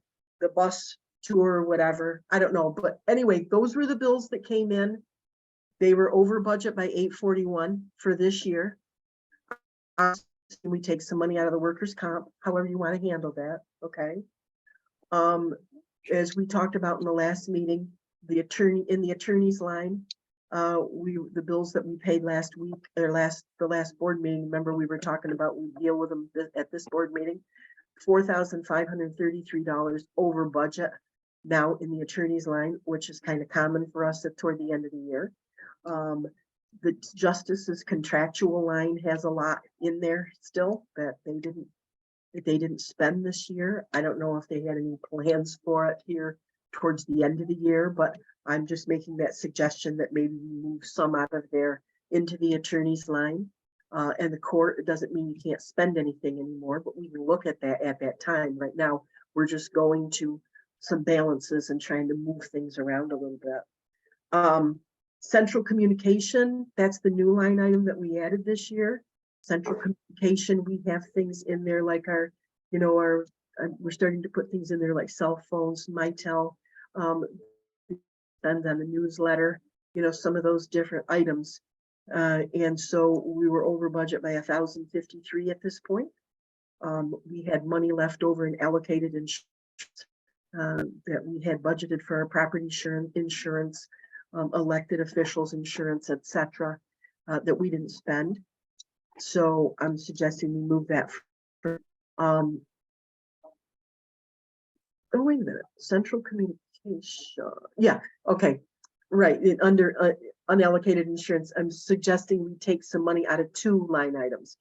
[SPEAKER 10] bus tour or whatever. I don't know, but anyway, those were the bills that came in. They were over budget by $841 for this year. We take some money out of the workers' comp, however you want to handle that. Okay. As we talked about in the last meeting, the attorney's line, the bills that we paid last week or the last board meeting, remember we were talking about, we deal with them at this board meeting, $4,533 over budget now in the attorney's line, which is kind of common for us toward the end of the year. The justice's contractual line has a lot in there still that they didn't spend this year. I don't know if they had any plans for it here towards the end of the year, but I'm just making that suggestion that maybe we move some out of there into the attorney's line. And the court, it doesn't mean you can't spend anything anymore, but we can look at that at that time. Right now, we're just going to some balances and trying to move things around a little bit. Central communication, that's the new line item that we added this year. Central communication, we have things in there like our we're starting to put things in there like cell phones, Mitel, send on the newsletter, you know, some of those different items. And so we were over budget by 1,053 at this point. We had money left over and allocated insurance that we had budgeted for our property insurance, elected officials insurance, etc., that we didn't spend. So I'm suggesting we move that. Oh, wait a minute, central communication. Yeah, okay, right. Under unallocated insurance, I'm suggesting we take some money out of 2 line items.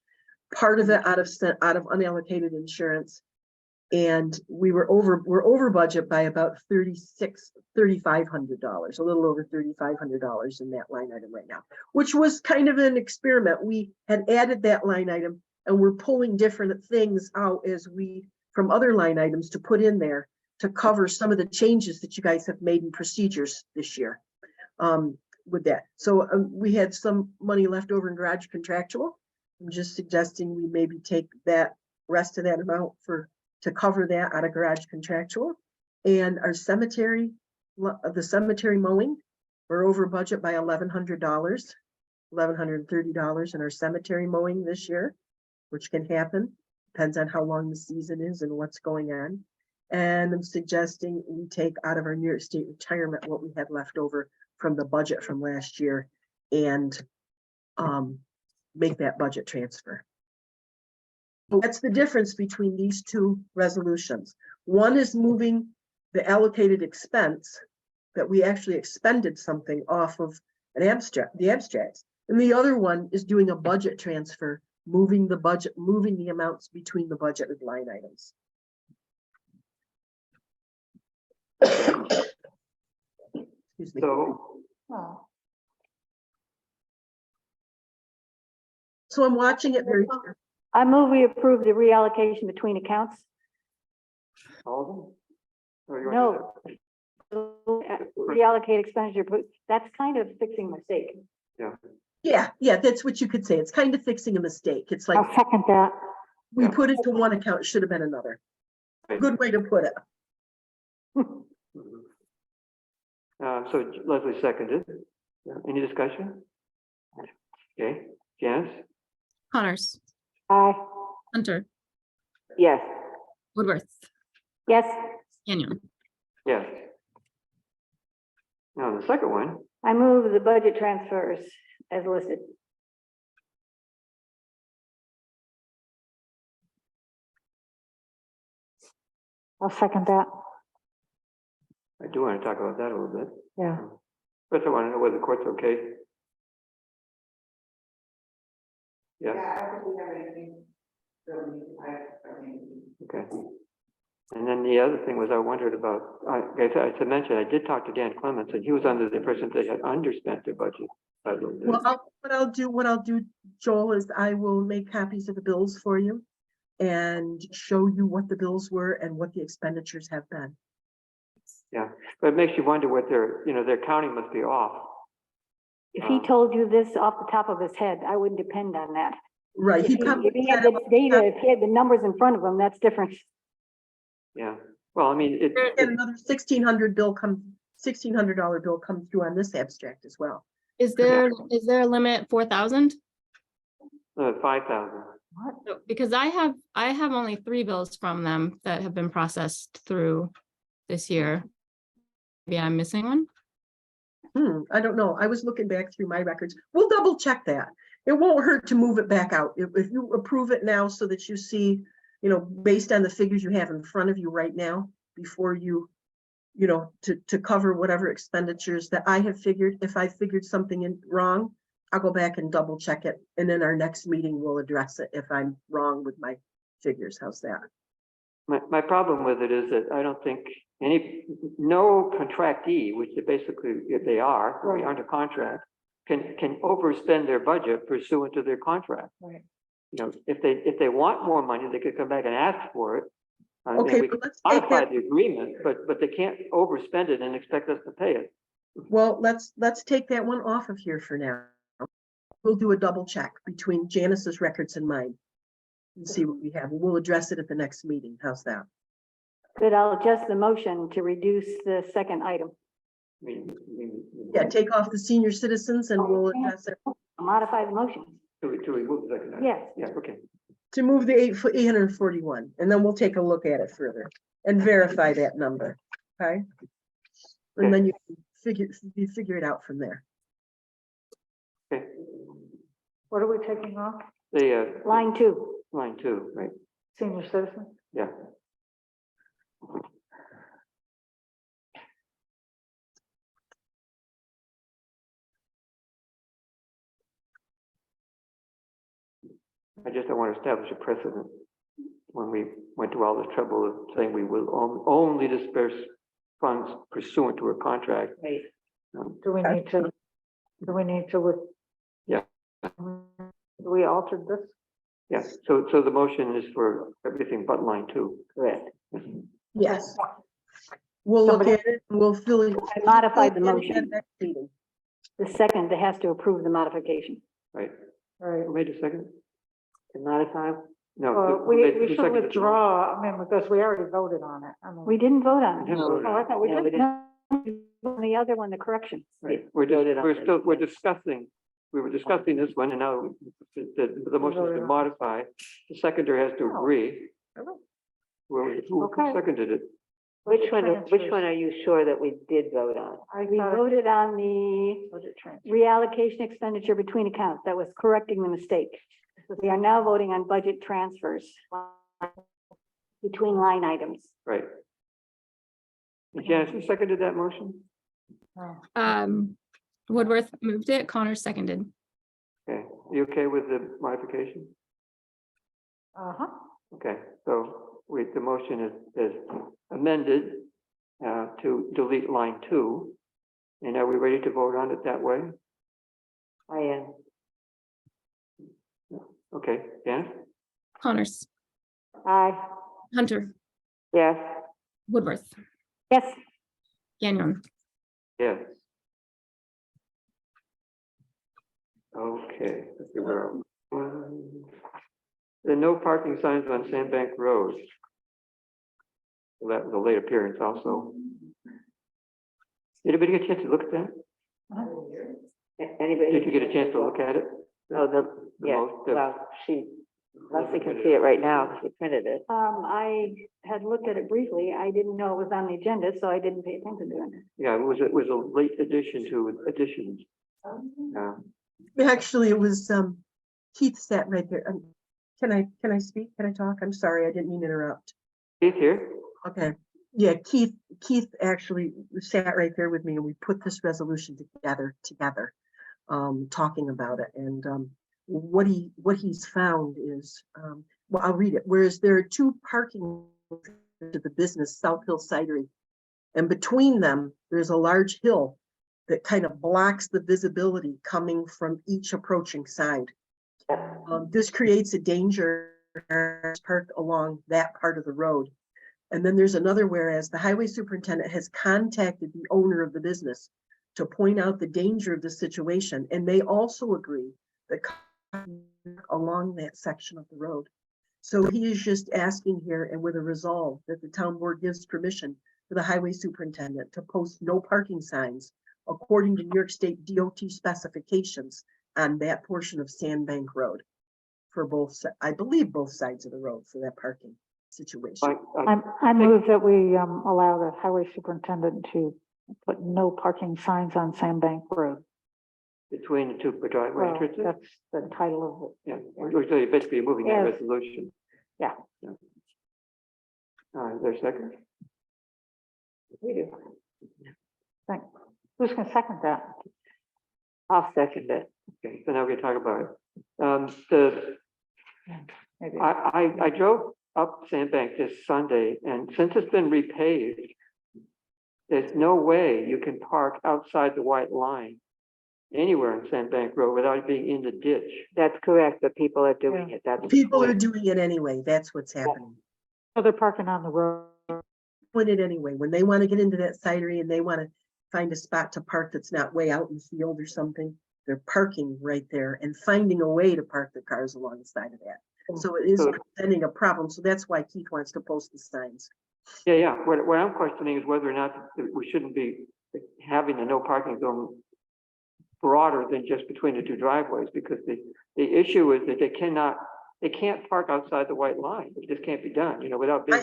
[SPEAKER 10] Part of it out of unallocated insurance, and we're over budget by about $3,500, a little over $3,500 in that line item right now, which was kind of an experiment. We had added that line item, and we're pulling different things out from other line items to put in there to cover some of the changes that you guys have made in procedures this year. With that, so we had some money left over in garage contractual. I'm just suggesting we maybe take that rest of that amount to cover that out of garage contractual. And our cemetery, the cemetery mowing, we're over budget by $1,100, $1,130 in our cemetery mowing this year, which can happen, depends on how long the season is and what's going on. And I'm suggesting we take out of our New York State retirement what we had left over from the budget from last year and make that budget transfer. That's the difference between these 2 resolutions. One is moving the allocated expense that we actually expended something off of the abstracts. And the other one is doing a budget transfer, moving the amounts between the budgeted line items. Excuse me. So I'm watching it very carefully.
[SPEAKER 9] I move we approve the reallocation between accounts.
[SPEAKER 1] All of them? Or you want to do
[SPEAKER 9] No. Reallocate expenditure, but that's kind of fixing a mistake.
[SPEAKER 1] that?
[SPEAKER 10] Yeah, that's what you could say. It's kind of fixing a mistake. It's like
[SPEAKER 8] I'll second that.
[SPEAKER 10] we put it to one account, it should have been another.
[SPEAKER 1] Right.
[SPEAKER 10] Good way to put it.
[SPEAKER 1] Mhm. So Leslie seconded. Any discussion? Okay, Janice?
[SPEAKER 4] Connors,
[SPEAKER 8] Aye.
[SPEAKER 4] Hunter,
[SPEAKER 11] Yes.
[SPEAKER 4] Woodworth,
[SPEAKER 9] Yes,
[SPEAKER 4] Kenyon.
[SPEAKER 1] Yes. Now, the second one,
[SPEAKER 9] I move the budget transfers as listed.
[SPEAKER 8] I'll second that.
[SPEAKER 1] I do want to talk about that a little bit.
[SPEAKER 8] Yeah.
[SPEAKER 1] First, I want to know whether the court's okay. Yes. Okay. And then the other thing was I wondered about, I mentioned, I did talk to Dan Clements, and he was under the impression they had underspent their budget by a little bit.
[SPEAKER 10] Well, what I'll do, Joel, is I will make copies of the bills for you and show you what the bills were and what the expenditures have been.
[SPEAKER 1] Yeah, but it makes you wonder what their counting must be off.
[SPEAKER 9] If he told you this off the top of his head, I wouldn't depend on that.
[SPEAKER 10] Right.
[SPEAKER 9] If he had the data, if he had the numbers in front of him, that's different.
[SPEAKER 1] Yeah, well, I mean,
[SPEAKER 10] And another $1,600 bill come through on this abstract as well.
[SPEAKER 4] Is there a limit 4,000?
[SPEAKER 1] 5,000.
[SPEAKER 4] Because I have only 3 bills from them that have been processed through this year. Maybe I'm missing one.
[SPEAKER 10] I don't know. I was looking back through my records. We'll double check that. It won't hurt to move it back out. If you approve it now so that you see, based on the figures you have in front of you right now, before you, to cover whatever expenditures that I have figured. If I figured something wrong, I'll go back and double check it. And then our next meeting will address it if I'm wrong with my figures. How's that?
[SPEAKER 1] My problem with it is that I don't think no contractee, which basically if they are, right, under contract, can overspend their budget pursuant to their contract.
[SPEAKER 8] Right.
[SPEAKER 1] If they want more money, they could come back and ask for it.
[SPEAKER 10] Okay,
[SPEAKER 1] we
[SPEAKER 10] but
[SPEAKER 1] can
[SPEAKER 10] let's take
[SPEAKER 1] modify
[SPEAKER 10] that.
[SPEAKER 1] the agreement, but they can't overspend it and expect us to pay it.
[SPEAKER 10] Well, let's take that one off of here for now. We'll do a double check between Janice's records and mine and see what we have. We'll address it at the next meeting. How's that?
[SPEAKER 9] Good, I'll adjust the motion to reduce the second item.
[SPEAKER 10] Yeah, take off the senior citizens and we'll address it.
[SPEAKER 9] Modify the motion.
[SPEAKER 1] To remove the second item.
[SPEAKER 9] Yes.
[SPEAKER 1] Yeah, okay.
[SPEAKER 10] To move the 841, and then we'll take a look at it further and verify that number, okay? And then you figure it out from there.
[SPEAKER 1] Okay.
[SPEAKER 8] What are we taking off?
[SPEAKER 1] The,
[SPEAKER 9] Line 2.
[SPEAKER 1] line 2, right?
[SPEAKER 8] Senior citizen?
[SPEAKER 1] Yeah. I just don't want to establish a precedent when we went to all the trouble of saying we will only disperse funds pursuant to a contract.
[SPEAKER 11] Right.
[SPEAKER 8] Do we need to look?
[SPEAKER 1] Yeah.
[SPEAKER 8] We altered this?
[SPEAKER 1] Yes, so the motion is for everything but line 2.
[SPEAKER 11] Correct.
[SPEAKER 10] Yes. We'll look at it, and we'll fill it.
[SPEAKER 9] I modified the
[SPEAKER 10] fill it in
[SPEAKER 9] motion.
[SPEAKER 10] at next meeting.
[SPEAKER 9] The second that has to approve the modification.
[SPEAKER 1] Right.
[SPEAKER 8] Right.
[SPEAKER 1] Who made a second?
[SPEAKER 11] To modify,
[SPEAKER 1] No.
[SPEAKER 8] Well,
[SPEAKER 1] who
[SPEAKER 8] we
[SPEAKER 1] made- who
[SPEAKER 8] should
[SPEAKER 1] seconded the
[SPEAKER 8] withdraw, I mean, because we already voted on it. I mean,
[SPEAKER 9] We didn't vote on
[SPEAKER 1] motion?
[SPEAKER 9] it.
[SPEAKER 1] Didn't vote
[SPEAKER 8] Oh,
[SPEAKER 1] on
[SPEAKER 8] I
[SPEAKER 1] it.
[SPEAKER 8] thought we
[SPEAKER 11] No,
[SPEAKER 8] did.
[SPEAKER 11] we didn't.
[SPEAKER 9] No, the other one, the correction.
[SPEAKER 1] Right.
[SPEAKER 11] voted on
[SPEAKER 1] We're
[SPEAKER 11] it.
[SPEAKER 1] still, we're discussing, we were discussing this one and now the motion's been modified. The seconder has to agree. Who
[SPEAKER 8] Okay.
[SPEAKER 1] seconded it?
[SPEAKER 11] Which one are you sure that we did vote on?
[SPEAKER 9] We voted on the
[SPEAKER 8] Budget transfer.
[SPEAKER 9] reallocation expenditure between accounts. That was correcting the mistake. We are now voting on budget transfers between line items.
[SPEAKER 1] Right. And Janice, who seconded that motion?
[SPEAKER 4] Woodworth moved it, Connor seconded.
[SPEAKER 1] Okay, you okay with the modification?
[SPEAKER 8] Uh-huh.
[SPEAKER 1] Okay, so the motion is amended to delete line 2. And are we ready to vote on it that way?
[SPEAKER 11] I am.
[SPEAKER 1] Okay, Janice?
[SPEAKER 4] Connors,
[SPEAKER 9] Aye.
[SPEAKER 4] Hunter,
[SPEAKER 11] Yes.
[SPEAKER 4] Woodworth,
[SPEAKER 9] Yes.
[SPEAKER 4] Gagnon.
[SPEAKER 1] Yes. Okay, let's see where are we? There are no parking signs on Sandbank Road. Well, that was a late appearance also. Anybody get a chance to look at that?
[SPEAKER 11] Anybody?
[SPEAKER 1] Did you get a chance to look at it?
[SPEAKER 11] Oh, yeah, well, Leslie can see it right now, because she printed it.
[SPEAKER 9] I had looked at it briefly. I didn't know it was on the agenda, so I didn't pay attention to it.
[SPEAKER 1] Yeah, it was a late addition to additions.
[SPEAKER 10] Actually, it was, Keith sat right there. Can I speak? Can I talk? I'm sorry, I didn't mean to interrupt.
[SPEAKER 1] Keith here?
[SPEAKER 10] Okay, yeah, Keith actually sat right there with me and we put this resolution together, talking about it. And what he's found is, well, I'll read it. Whereas there are 2 parking to the business South Hill Cidery, and between them, there's a large hill that kind of blocks the visibility coming from each approaching side. This creates a danger parked along that part of the road. And then there's another, whereas the highway superintendent has contacted the owner of the business to point out the danger of the situation. And they also agree that along that section of the road. So he is just asking here, and with a resolve, that the town board gives permission for the highway superintendent to post no parking signs according to New York State DOT specifications on that portion of Sandbank Road for both, I believe, both sides of the road for that parking situation.
[SPEAKER 8] I move that we allow the highway superintendent to put no parking signs on Sandbank Road.
[SPEAKER 1] Between the 2 driveway
[SPEAKER 8] Well,
[SPEAKER 1] entrances?
[SPEAKER 8] that's the title of it.
[SPEAKER 1] Yeah, we're basically moving that
[SPEAKER 8] Yes.
[SPEAKER 1] resolution.
[SPEAKER 8] Yeah.
[SPEAKER 1] Is there a second?
[SPEAKER 8] We do. Thanks. Who's gonna second that?
[SPEAKER 11] I'll second it.
[SPEAKER 1] Okay, so now we can talk about it.
[SPEAKER 8] Maybe.
[SPEAKER 1] I drove up Sandbank this Sunday, and since it's been repaved, there's no way you can park outside the white line anywhere on Sandbank Road without being in the ditch.
[SPEAKER 11] That's correct, but people are doing it. That's.
[SPEAKER 10] People are doing it anyway. That's what's happening.
[SPEAKER 8] So they're parking on the road.
[SPEAKER 10] Doing it anyway. When they want to get into that cidery and they want to find a spot to park that's not way out in the field or something, they're parking right there and finding a way to park their cars along the side of that. So it is presenting a problem. So that's why Keith wants to post the signs.
[SPEAKER 1] Yeah. What I'm questioning is whether or not we shouldn't be having the no parking zone broader than just between the two driveways, because the issue is that they can't park outside the white line. It just can't be done, without being.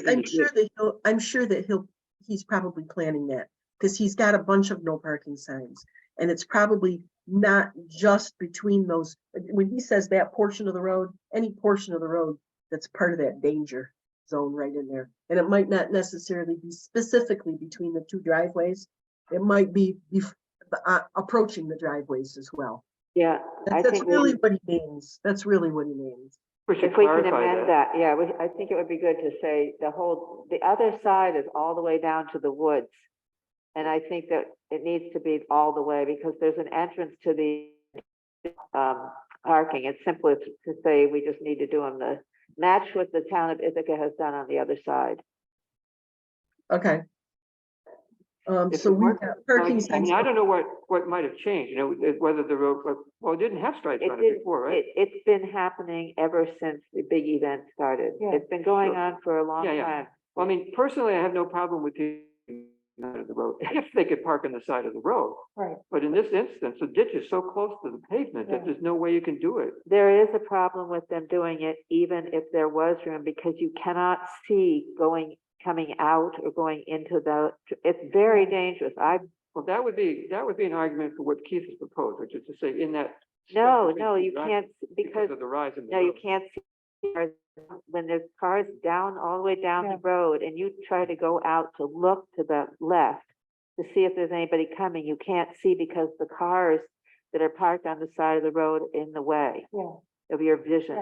[SPEAKER 10] I'm sure that he's probably planning that, because he's got a bunch of no parking signs. And it's probably not just between those, when he says that portion of the road, any portion of the road that's part of that danger zone right in there. And it might not necessarily be specifically between the two driveways. It might be approaching the driveways as well.
[SPEAKER 11] Yeah, I
[SPEAKER 10] That's
[SPEAKER 11] think
[SPEAKER 10] really what he means. That's really what he means.
[SPEAKER 1] We should
[SPEAKER 11] if we can
[SPEAKER 1] clarify
[SPEAKER 11] amend
[SPEAKER 1] that.
[SPEAKER 11] that, yeah, I think it would be good to say the other side is all the way down to the woods. And I think that it needs to be all the way, because there's an entrance to the parking. It's simpler to say we just need to do them to match what the town of Ithaca has done on the other side.
[SPEAKER 10] Okay.
[SPEAKER 1] If
[SPEAKER 10] So
[SPEAKER 1] it
[SPEAKER 10] we
[SPEAKER 1] weren't-
[SPEAKER 10] got parking signs.
[SPEAKER 1] I don't know what might have changed, whether the road, well, it didn't have stripes on it before, right?
[SPEAKER 11] It's been happening ever since the big event started.
[SPEAKER 8] Yeah,
[SPEAKER 11] It's been going
[SPEAKER 1] sure.
[SPEAKER 11] on for a long
[SPEAKER 1] Yeah.
[SPEAKER 11] time.
[SPEAKER 1] Well, I mean, personally, I have no problem with the side of the road, if they could park on the side of the road.
[SPEAKER 8] Right.
[SPEAKER 1] But in this instance, the ditch is so close to the pavement that
[SPEAKER 8] Yeah.
[SPEAKER 1] there's no way you can do it.
[SPEAKER 11] There is a problem with them doing it, even if there was room, because you cannot see coming out or going into it's very dangerous.
[SPEAKER 1] Well, that would be an argument for what Keith has proposed, which is to say in that.
[SPEAKER 11] No,
[SPEAKER 1] specific
[SPEAKER 11] you
[SPEAKER 1] drive-
[SPEAKER 11] can't, because,
[SPEAKER 1] of the rise in the
[SPEAKER 11] no, you
[SPEAKER 1] road.
[SPEAKER 11] can't see cars. When there's cars down, all the way down the road, and you try to go out to look to the left to see if there's anybody coming, you can't see because the cars that are parked on the side of the road in the way
[SPEAKER 8] Yeah,
[SPEAKER 11] of your vision.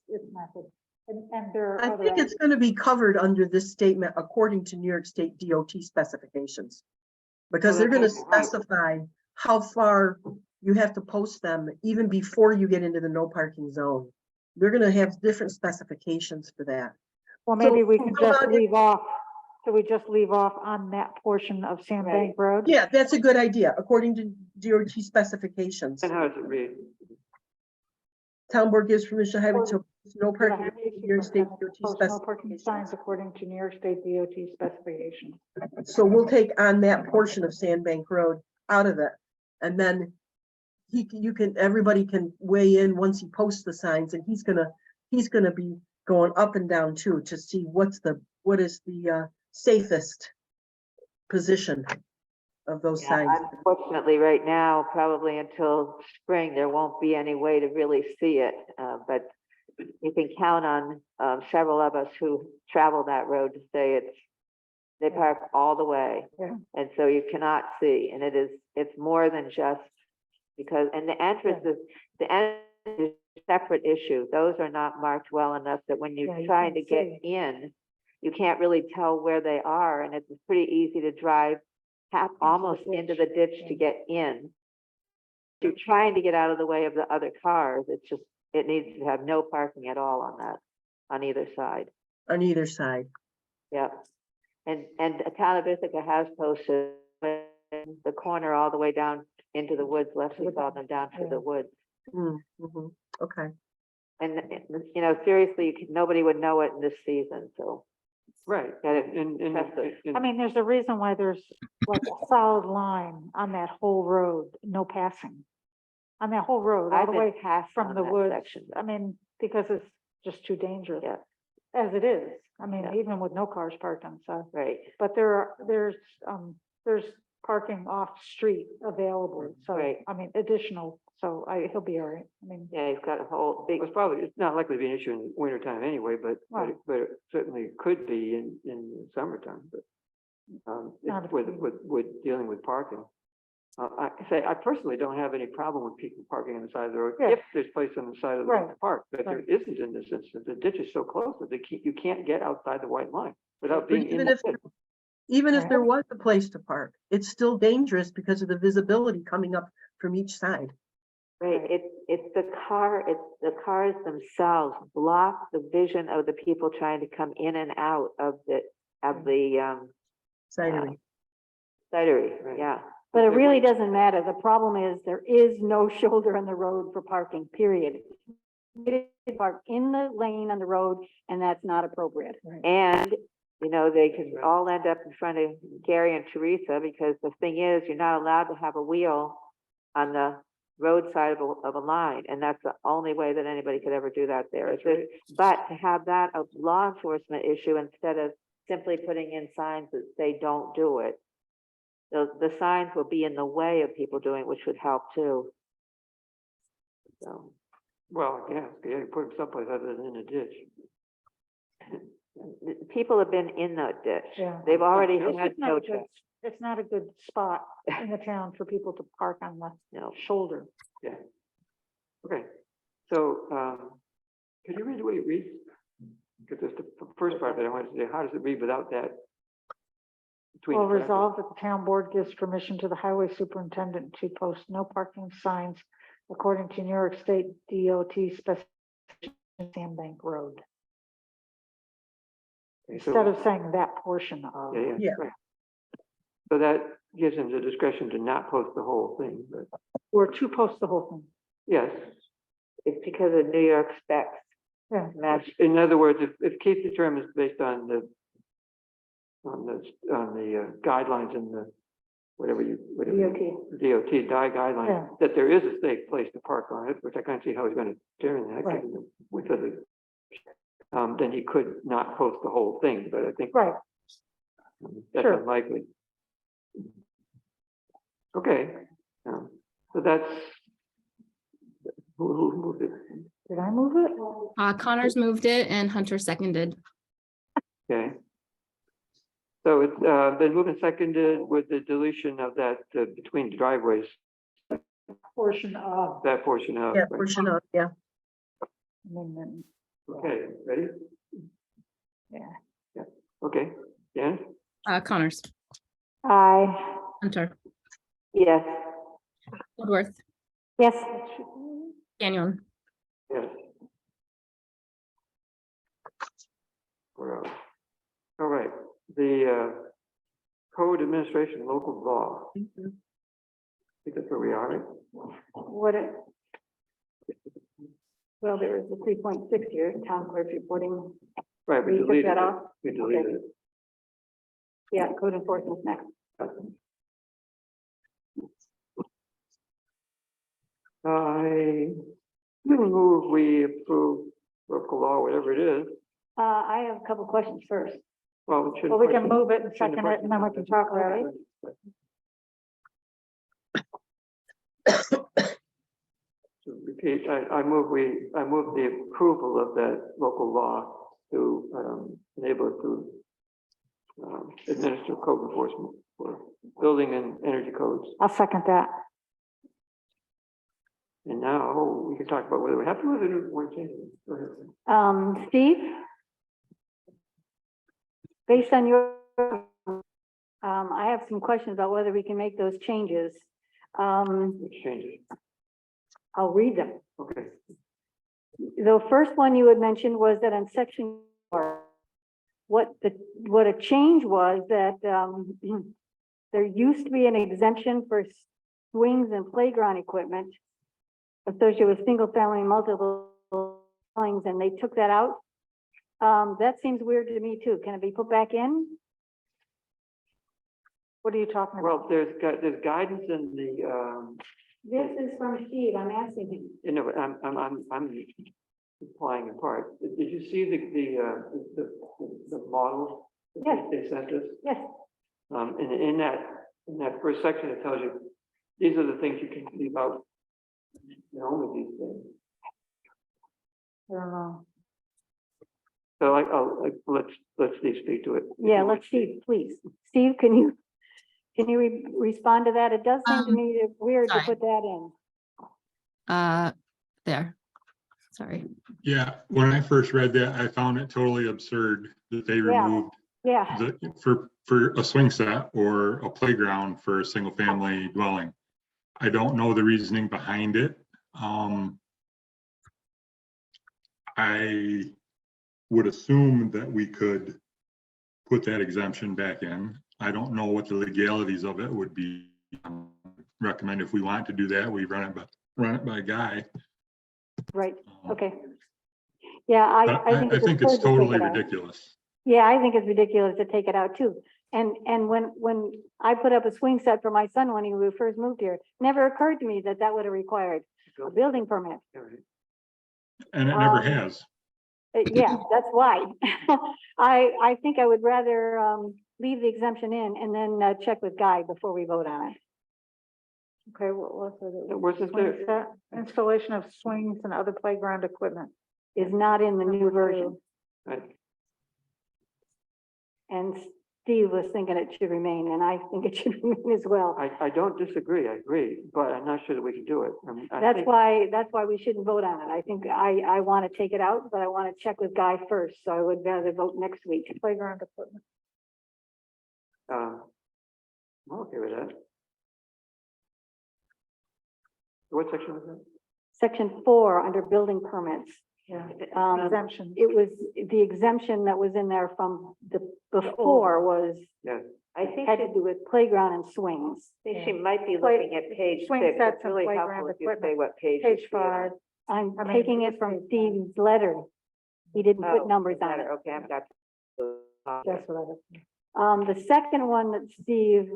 [SPEAKER 8] it's not good. And there are
[SPEAKER 10] I
[SPEAKER 8] other.
[SPEAKER 10] think it's going to be covered under this statement according to New York State DOT specifications. Because they're going to specify how far you have to post them even before you get into the no parking zone. They're going to have different specifications for that.
[SPEAKER 8] Well, maybe
[SPEAKER 10] So
[SPEAKER 8] we can
[SPEAKER 10] how
[SPEAKER 8] just
[SPEAKER 10] about it-
[SPEAKER 8] leave off, so we just leave off on that portion of Sandbank Road?
[SPEAKER 10] Yeah, that's a good idea, according to DOT specifications.
[SPEAKER 1] And how does it read?
[SPEAKER 10] Town board gives permission to have it to no
[SPEAKER 8] The
[SPEAKER 10] parking.
[SPEAKER 8] highway
[SPEAKER 10] New York State
[SPEAKER 8] superintendent
[SPEAKER 10] DOT
[SPEAKER 8] posts no parking
[SPEAKER 10] specifications.
[SPEAKER 8] signs according to New York State DOT specifications.
[SPEAKER 10] So we'll take on that portion of Sandbank Road out of it. And then everybody can weigh in once he posts the signs, and he's gonna be going up and down too, to see what is the safest position of those
[SPEAKER 11] Yeah,
[SPEAKER 10] signs.
[SPEAKER 11] unfortunately, right now, probably until spring, there won't be any way to really see it. But you can count on several of us who travel that road to say they park all the way.
[SPEAKER 8] Yeah.
[SPEAKER 11] And so you cannot see, and it's more than just because, and the entrance is a separate issue. Those are not marked well enough that when
[SPEAKER 8] Yeah,
[SPEAKER 11] you're
[SPEAKER 8] you
[SPEAKER 11] trying to
[SPEAKER 8] can't
[SPEAKER 11] get
[SPEAKER 8] see.
[SPEAKER 11] in, you can't really tell where they are, and it's pretty easy to drive almost into the ditch to get in. If you're trying to get out of the way of the other cars, it needs to have no parking at all on either side.
[SPEAKER 10] On either side.
[SPEAKER 11] Yep. And the town of Ithaca has posted the corner all the way down into the woods, Leslie saw them down to the woods.
[SPEAKER 10] Okay.
[SPEAKER 11] And, seriously, nobody would know it in this season, so.
[SPEAKER 1] Right.
[SPEAKER 11] Got it.
[SPEAKER 1] And
[SPEAKER 8] I mean, there's a reason why there's like a solid line on that whole road, no passing. On that whole road, all
[SPEAKER 11] I've
[SPEAKER 8] the
[SPEAKER 11] been
[SPEAKER 8] way
[SPEAKER 11] past
[SPEAKER 8] from
[SPEAKER 11] on
[SPEAKER 8] the
[SPEAKER 11] that
[SPEAKER 8] woods.
[SPEAKER 11] section.
[SPEAKER 8] I mean, because it's just too dangerous.
[SPEAKER 11] Yeah.
[SPEAKER 8] As it is. I mean,
[SPEAKER 11] Yeah.
[SPEAKER 8] even with no cars parked on the side.
[SPEAKER 11] Right.
[SPEAKER 8] But there's parking off street available. So,
[SPEAKER 11] Right.
[SPEAKER 8] I mean, additional, so he'll be all right. I mean,
[SPEAKER 11] Yeah, he's got a whole big,
[SPEAKER 1] it's not likely to be an issue in the winter time anyway, but
[SPEAKER 8] Right.
[SPEAKER 1] it certainly could be in the summertime, but
[SPEAKER 8] Not if
[SPEAKER 1] with
[SPEAKER 8] we-
[SPEAKER 1] dealing with parking. I personally don't have any problem with people parking on the side of the road
[SPEAKER 8] Yeah.
[SPEAKER 1] if there's place on the side of the road to
[SPEAKER 8] Right.
[SPEAKER 1] park, but there
[SPEAKER 8] Right.
[SPEAKER 1] isn't in this instance. The ditch is so close that you can't get outside the white line without
[SPEAKER 10] But
[SPEAKER 1] being in
[SPEAKER 10] even
[SPEAKER 1] the
[SPEAKER 10] if,
[SPEAKER 1] ditch.
[SPEAKER 10] even if
[SPEAKER 8] Right.
[SPEAKER 10] there was a place to park, it's still dangerous because of the visibility coming up from each side.
[SPEAKER 11] right, it's the cars themselves block the vision of the people trying to come in and out of the
[SPEAKER 10] Cidery.
[SPEAKER 11] cidery,
[SPEAKER 1] Right.
[SPEAKER 11] yeah.
[SPEAKER 9] But it really doesn't matter. The problem is there is no shoulder in the road for parking, period. It is parked in the lane on the road, and that's not appropriate.
[SPEAKER 11] And you know, they can all end up in front of Gary and Teresa, because the thing is, you're not allowed to have a wheel on the roadside of a line, and that's the only way that anybody could ever do that there. Is it? But to have that a law enforcement issue instead of simply putting in signs that say don't do it, the signs will be in the way of people doing it, which would help too. So,
[SPEAKER 1] Well, yeah, you put them someplace other than in a ditch.
[SPEAKER 11] people have been in the ditch.
[SPEAKER 8] Yeah.
[SPEAKER 11] They've already
[SPEAKER 8] It's
[SPEAKER 11] had
[SPEAKER 8] just not
[SPEAKER 11] no
[SPEAKER 8] a good-
[SPEAKER 11] traffic.
[SPEAKER 8] It's not a good spot in the town for people to park on the
[SPEAKER 11] No.
[SPEAKER 8] shoulder.
[SPEAKER 1] Okay, so, could you read the way it reads? Because that's the first part that I wanted to say, how does it read without that? Between
[SPEAKER 8] Well,
[SPEAKER 1] the brackets?
[SPEAKER 8] resolved that the town board gives permission to the highway superintendent to post no parking signs according to New York State DOT specification Sandbank Road.
[SPEAKER 1] Okay, so-
[SPEAKER 8] Instead of saying that portion of.
[SPEAKER 10] Yeah.
[SPEAKER 1] Right. So that gives them the discretion to not post the whole thing, but
[SPEAKER 8] Or to post the whole thing.
[SPEAKER 1] yes.
[SPEAKER 11] It's because of New York specs.
[SPEAKER 8] Yeah.
[SPEAKER 11] Match.
[SPEAKER 1] In other words, if Keith's term is based on the guidelines and the, whatever DOT guidelines,
[SPEAKER 8] Yeah.
[SPEAKER 1] that there is a safe place to park on it, which I can't see how he's gonna determine that,
[SPEAKER 8] Right.
[SPEAKER 1] given the width of the, then he could not post the whole thing, but I think
[SPEAKER 8] Right,
[SPEAKER 1] that's
[SPEAKER 8] Sure.
[SPEAKER 1] unlikely. Okay, so that's, who moved it?
[SPEAKER 8] did I move it?
[SPEAKER 4] Connors moved it and Hunter seconded.
[SPEAKER 1] Okay. So it's been moved and seconded with the deletion of that between the driveways,
[SPEAKER 8] Portion of.
[SPEAKER 1] that portion of.
[SPEAKER 10] Yeah, portion of, yeah.
[SPEAKER 8] Amendment.
[SPEAKER 1] Okay, ready?
[SPEAKER 8] Yeah.
[SPEAKER 1] Okay, Dan?
[SPEAKER 4] Connors,
[SPEAKER 8] Aye.
[SPEAKER 4] Hunter,
[SPEAKER 11] Yes.
[SPEAKER 4] Woodworth,
[SPEAKER 8] Yes.
[SPEAKER 4] Gagnon.
[SPEAKER 1] Yes. We're out. All right, the code administration local law. I think that's where we are, right?
[SPEAKER 9] What it? Well, there is the 3.6 here, town clerk reporting.
[SPEAKER 1] Right, we
[SPEAKER 9] We took
[SPEAKER 1] deleted
[SPEAKER 9] that
[SPEAKER 1] it.
[SPEAKER 9] off?
[SPEAKER 1] We deleted it.
[SPEAKER 9] Yeah, code enforcement next.
[SPEAKER 1] I move we approve local law, whatever it is.
[SPEAKER 9] I have a couple questions first.
[SPEAKER 1] Well, it shouldn't
[SPEAKER 8] Well, we can
[SPEAKER 1] question-
[SPEAKER 8] move it and
[SPEAKER 1] shouldn't
[SPEAKER 8] second it, and then we can talk about it.
[SPEAKER 1] To repeat, I move the approval of that local law to enable it to administer code enforcement for building and energy codes.
[SPEAKER 8] I'll second that.
[SPEAKER 1] And now we can talk about whether we're happy with it or we're changing it. Go ahead.
[SPEAKER 9] Steve? Based on your, I have some questions about whether we can make those changes.
[SPEAKER 1] Which changes?
[SPEAKER 9] I'll read them.
[SPEAKER 1] Okay.
[SPEAKER 9] The first one you had mentioned was that on section 4, what a change was that, there used to be an exemption for swings and playground equipment associated with single family and multiple dwellings, and they took that out. That seems weird to me too. Can it be put back in?
[SPEAKER 8] What are you talking about?
[SPEAKER 1] Well, there's guidance in the,
[SPEAKER 9] This is from Steve. I'm asking him.
[SPEAKER 1] you know, I'm implying in part. Did you see the model that
[SPEAKER 9] Yes.
[SPEAKER 1] they sent us?
[SPEAKER 9] Yes,
[SPEAKER 1] And in that first section, it tells you, these are the things you can leave out. Only these things.
[SPEAKER 8] I don't know.
[SPEAKER 1] So let Steve speak to it.
[SPEAKER 9] yeah, let's see, please. Steve, can you respond to that? It does seem to me weird to
[SPEAKER 4] sorry.
[SPEAKER 9] put that in.
[SPEAKER 4] There. Sorry.
[SPEAKER 12] Yeah, when I first read that, I found it totally absurd that they
[SPEAKER 9] Yeah.
[SPEAKER 12] removed
[SPEAKER 9] Yeah,
[SPEAKER 12] for a swing set or a playground for a single family dwelling. I don't know the reasoning behind it. I would assume that we could put that exemption back in. I don't know what the legalities of it would be. Recommend if we want to do that, we run it by a guy.
[SPEAKER 9] right, okay. Yeah,
[SPEAKER 12] But
[SPEAKER 9] I think
[SPEAKER 12] I
[SPEAKER 9] it's
[SPEAKER 12] think it's
[SPEAKER 9] absurd to take
[SPEAKER 12] totally
[SPEAKER 9] it out.
[SPEAKER 12] ridiculous.
[SPEAKER 9] Yeah, I think it's ridiculous to take it out too. And when I put up a swing set for my son when he first moved here, never occurred to me that that would have required a building permit.
[SPEAKER 12] And it never
[SPEAKER 9] Um,
[SPEAKER 12] has.
[SPEAKER 9] Yeah, that's why. I think I would rather leave the exemption in and then check with Guy before we vote on it.
[SPEAKER 8] Okay, what's it?
[SPEAKER 1] Wasn't
[SPEAKER 8] Swing
[SPEAKER 1] there,
[SPEAKER 8] set, installation of swings and other playground equipment.
[SPEAKER 9] Is not in the new
[SPEAKER 8] Number
[SPEAKER 9] version.
[SPEAKER 1] right,
[SPEAKER 9] And Steve was thinking it should remain, and I think it should remain as well.
[SPEAKER 1] I don't disagree, I agree, but I'm not sure that we can do it. I
[SPEAKER 9] That's
[SPEAKER 1] think-
[SPEAKER 9] why we shouldn't vote on it. I think I want to take it out, but I want to check with Guy first, so I would rather vote next week.
[SPEAKER 8] Playground equipment.
[SPEAKER 1] I'm okay with that. What section is that?
[SPEAKER 9] Section 4, under building permits.
[SPEAKER 8] Yeah.
[SPEAKER 9] Um,
[SPEAKER 8] Exemption.
[SPEAKER 9] it was the exemption that was in there from the before was,
[SPEAKER 1] Yeah,
[SPEAKER 11] I think
[SPEAKER 9] had to do with playground and swings.
[SPEAKER 11] she might be
[SPEAKER 8] Play-
[SPEAKER 11] looking at page
[SPEAKER 8] swing
[SPEAKER 11] 6.
[SPEAKER 8] sets
[SPEAKER 11] It's
[SPEAKER 8] and
[SPEAKER 11] really
[SPEAKER 8] playground
[SPEAKER 11] helpful if you say
[SPEAKER 8] equipment.
[SPEAKER 11] what page.
[SPEAKER 8] Page
[SPEAKER 11] it's
[SPEAKER 8] 5.
[SPEAKER 9] I'm
[SPEAKER 8] I mean,
[SPEAKER 9] taking it
[SPEAKER 8] it's
[SPEAKER 9] from
[SPEAKER 8] page
[SPEAKER 9] Steve's letter. He didn't
[SPEAKER 11] Oh,
[SPEAKER 9] put numbers on
[SPEAKER 11] got
[SPEAKER 9] it.
[SPEAKER 11] Okay, I've got.
[SPEAKER 8] That's what I have.
[SPEAKER 9] The second one that Steve,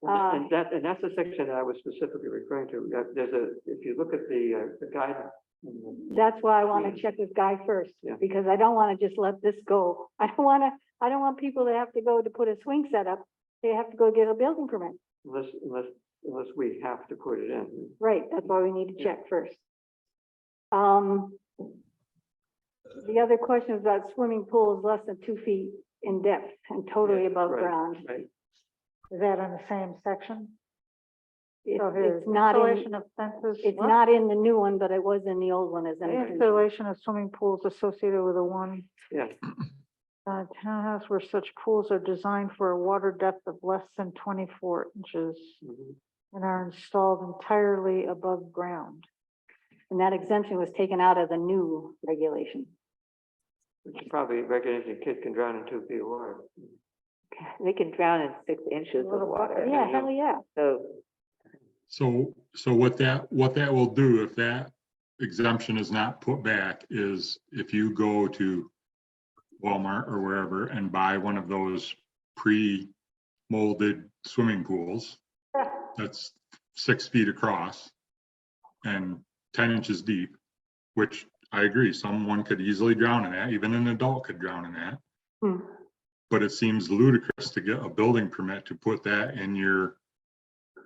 [SPEAKER 1] and that's the section that I was specifically referring to. There's if you look at the guidance.
[SPEAKER 9] that's why I want to check with Guy first,
[SPEAKER 1] Yeah.
[SPEAKER 9] because I don't want to just let this go. I don't want people to have to go to put a swing set up. They have to go get a building permit.
[SPEAKER 1] Unless we have to put it in.
[SPEAKER 9] Right, that's why we need to check first. The other question is about swimming pools less than 2 feet in depth and totally
[SPEAKER 1] Yeah,
[SPEAKER 9] above
[SPEAKER 1] right,
[SPEAKER 9] ground.
[SPEAKER 1] Right,
[SPEAKER 8] Is that in the same section?
[SPEAKER 9] It's,
[SPEAKER 8] So here's
[SPEAKER 9] it's not in,
[SPEAKER 8] installation of fences.
[SPEAKER 9] it's
[SPEAKER 8] what?
[SPEAKER 9] not in the new one, but it was in the old one as an exemption.
[SPEAKER 8] Installation of swimming pools associated with a one
[SPEAKER 1] yeah,
[SPEAKER 8] townhouse where such pools are designed for a water depth of less than 24 inches
[SPEAKER 1] mhm.
[SPEAKER 8] and are installed entirely above ground.
[SPEAKER 9] And that exemption was taken out of the new regulation.
[SPEAKER 1] Which is probably recognizing kids can drown in 2 feet of water.
[SPEAKER 11] They can drown in 6 inches of
[SPEAKER 8] Little
[SPEAKER 11] water.
[SPEAKER 8] bucket.
[SPEAKER 9] Yeah, hell yeah.
[SPEAKER 11] So
[SPEAKER 12] So what that will do, if that exemption is not put back, is if you go to Walmart or wherever and buy one of those pre-molded swimming pools, that's 6 feet across and 10 inches deep, which I agree, someone could easily drown in that, even an adult could drown in that.
[SPEAKER 9] Hmm.
[SPEAKER 12] But it seems ludicrous to get a building permit to put that in your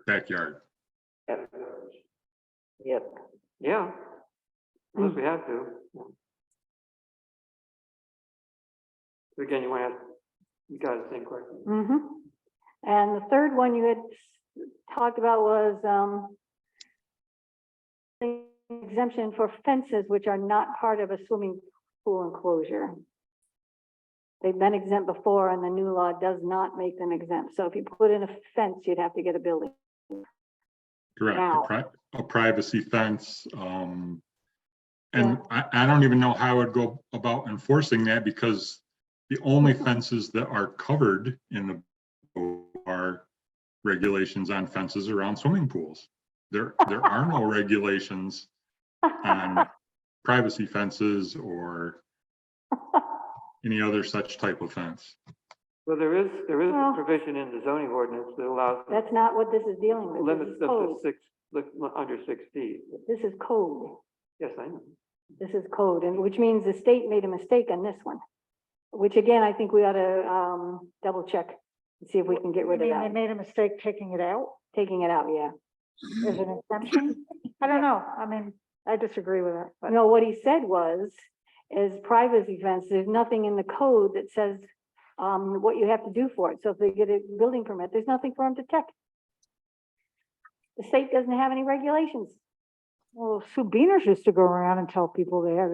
[SPEAKER 12] backyard.
[SPEAKER 11] Yep.
[SPEAKER 1] Yeah, unless we have to. Yeah. So again, you got the same question.
[SPEAKER 9] Mm-hmm. And the third one you had talked about was, exemption for fences which are not part of a swimming pool enclosure. They've been exempt before and the new law does not make them exempt. So if you put in a fence, you'd have to get a building.
[SPEAKER 12] Correct,
[SPEAKER 9] Wow.
[SPEAKER 12] a privacy fence. And I don't even know how I would go about enforcing that, because the only fences that are covered in the are regulations on fences around swimming pools. There are no regulations on privacy fences or any other such type of fence.
[SPEAKER 1] Well, there is
[SPEAKER 9] Well-
[SPEAKER 1] a provision in the zoning ordinance that allows
[SPEAKER 9] That's not what this is dealing with. This
[SPEAKER 1] limits
[SPEAKER 9] is
[SPEAKER 1] of
[SPEAKER 9] code.
[SPEAKER 1] under 6 feet.
[SPEAKER 9] This is code.
[SPEAKER 1] Yes, I know.
[SPEAKER 9] This is code, and which means the state made a mistake on this one. Which again, I think we ought to double check and see if we can get
[SPEAKER 8] You
[SPEAKER 9] rid of
[SPEAKER 8] mean they
[SPEAKER 9] that.
[SPEAKER 8] made a mistake taking it out
[SPEAKER 9] Taking it out, yeah.
[SPEAKER 8] as an exemption? I don't know. I mean, I disagree with that, but
[SPEAKER 9] No, what he said was, as privacy fence, there's nothing in the code that says what you have to do for it. So if they get a building permit, there's nothing for them to check. The state doesn't have any regulations.
[SPEAKER 8] well, Sue Beaners used to go around and tell people they had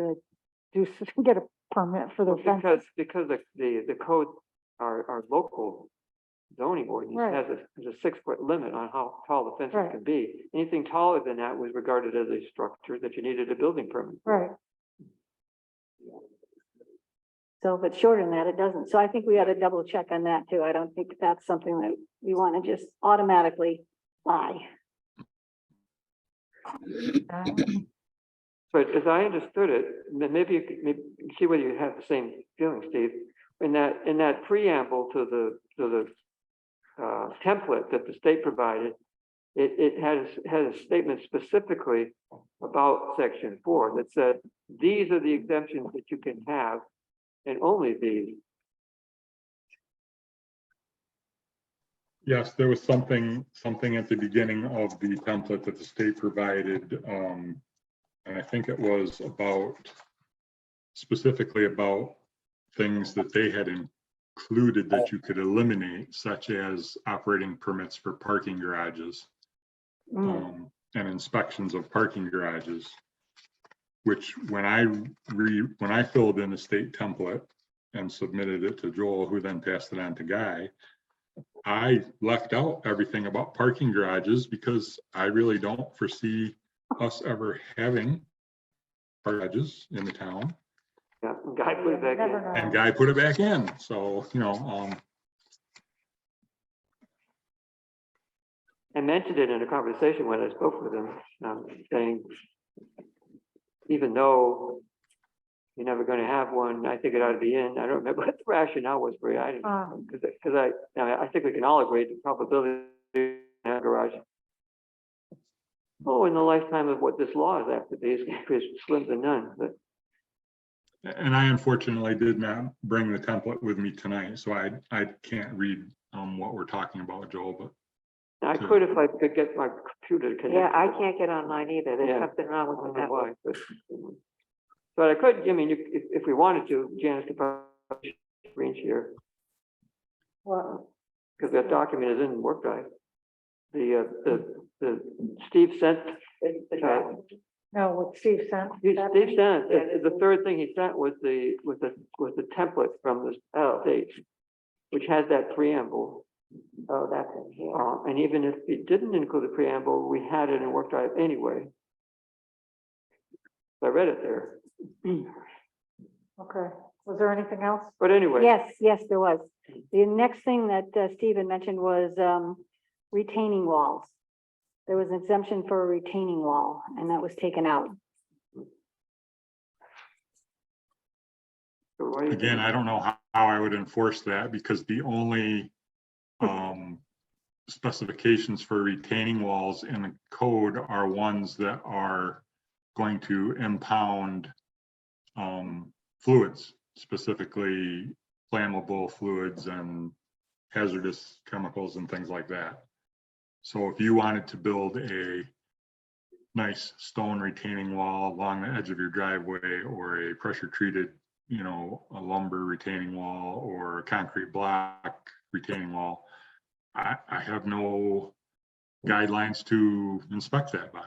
[SPEAKER 8] to get a permit for their
[SPEAKER 1] Well,
[SPEAKER 8] fence.
[SPEAKER 1] because the code, our local zoning ordinance
[SPEAKER 8] Right.
[SPEAKER 1] has a 6-foot limit on how tall the fences
[SPEAKER 8] Right.
[SPEAKER 1] can be. Anything taller than that was regarded as a structure that you needed a building permit.
[SPEAKER 8] Right.
[SPEAKER 9] So if it's shorter than that, it doesn't. So I think we ought to double check on that too. I don't think that's something that we want to just automatically buy.
[SPEAKER 1] But as I understood it, maybe you see whether you have the same feeling, Steve. in that preamble to the template that the state provided, it had a statement specifically about section 4 that said, these are the exemptions that you can have, and only these.
[SPEAKER 12] Yes, there was something at the beginning of the template that the state provided. And I think it was specifically about things that they had included that you could eliminate, such as operating permits for parking garages. And inspections of parking garages, which when I filled in the state template and submitted it to Joel, who then passed it on to Guy, I left out everything about parking garages because I really don't foresee us ever having garages in the town.
[SPEAKER 1] Yeah, and Guy put it back
[SPEAKER 8] Never
[SPEAKER 1] in.
[SPEAKER 8] know.
[SPEAKER 12] And Guy put it back in, so,
[SPEAKER 1] I mentioned it in a conversation when I spoke with him, saying, even though you're never going to have one, I think it ought to be in. I don't remember what the rationale was for it. I didn't, because I think we can all agree the probability to have a garage. Oh, in the lifetime of what this law is apt to be is slim to none. But
[SPEAKER 12] and I unfortunately did not bring the template with me tonight, so I can't read what we're talking about, Joel, but
[SPEAKER 1] I could if I could get my computer connected.
[SPEAKER 11] Yeah, I can't get online either. There's
[SPEAKER 1] Yeah.
[SPEAKER 11] something wrong
[SPEAKER 1] I
[SPEAKER 11] with
[SPEAKER 1] don't
[SPEAKER 11] the
[SPEAKER 1] know
[SPEAKER 11] network.
[SPEAKER 1] why, but I could, I mean, if we wanted to, Janice could probably screen share,
[SPEAKER 8] Well,
[SPEAKER 1] because that document is in Work Drive. The Steve sent,
[SPEAKER 8] no, what Steve sent.
[SPEAKER 1] Steve sent, the third thing he sent was the template from the state, which has that preamble.
[SPEAKER 11] Oh, that's in here.
[SPEAKER 1] And even if it didn't include the preamble, we had it in Work Drive anyway. I read it there.
[SPEAKER 8] Okay, was there anything else?
[SPEAKER 1] But anyway.
[SPEAKER 9] Yes, there was. The next thing that Stephen mentioned was retaining walls. There was an exemption for a retaining wall, and that was taken out.
[SPEAKER 1] So why do you
[SPEAKER 12] again,
[SPEAKER 1] think-
[SPEAKER 12] I don't know how I would enforce that because the only specifications for retaining walls in the code are ones that are going to impound fluids, specifically flammable fluids and hazardous chemicals and things like that. So if you wanted to build a nice stone retaining wall along the edge of your driveway, or a pressure treated, a lumber retaining wall, or a concrete block retaining wall, I have no guidelines to inspect that by.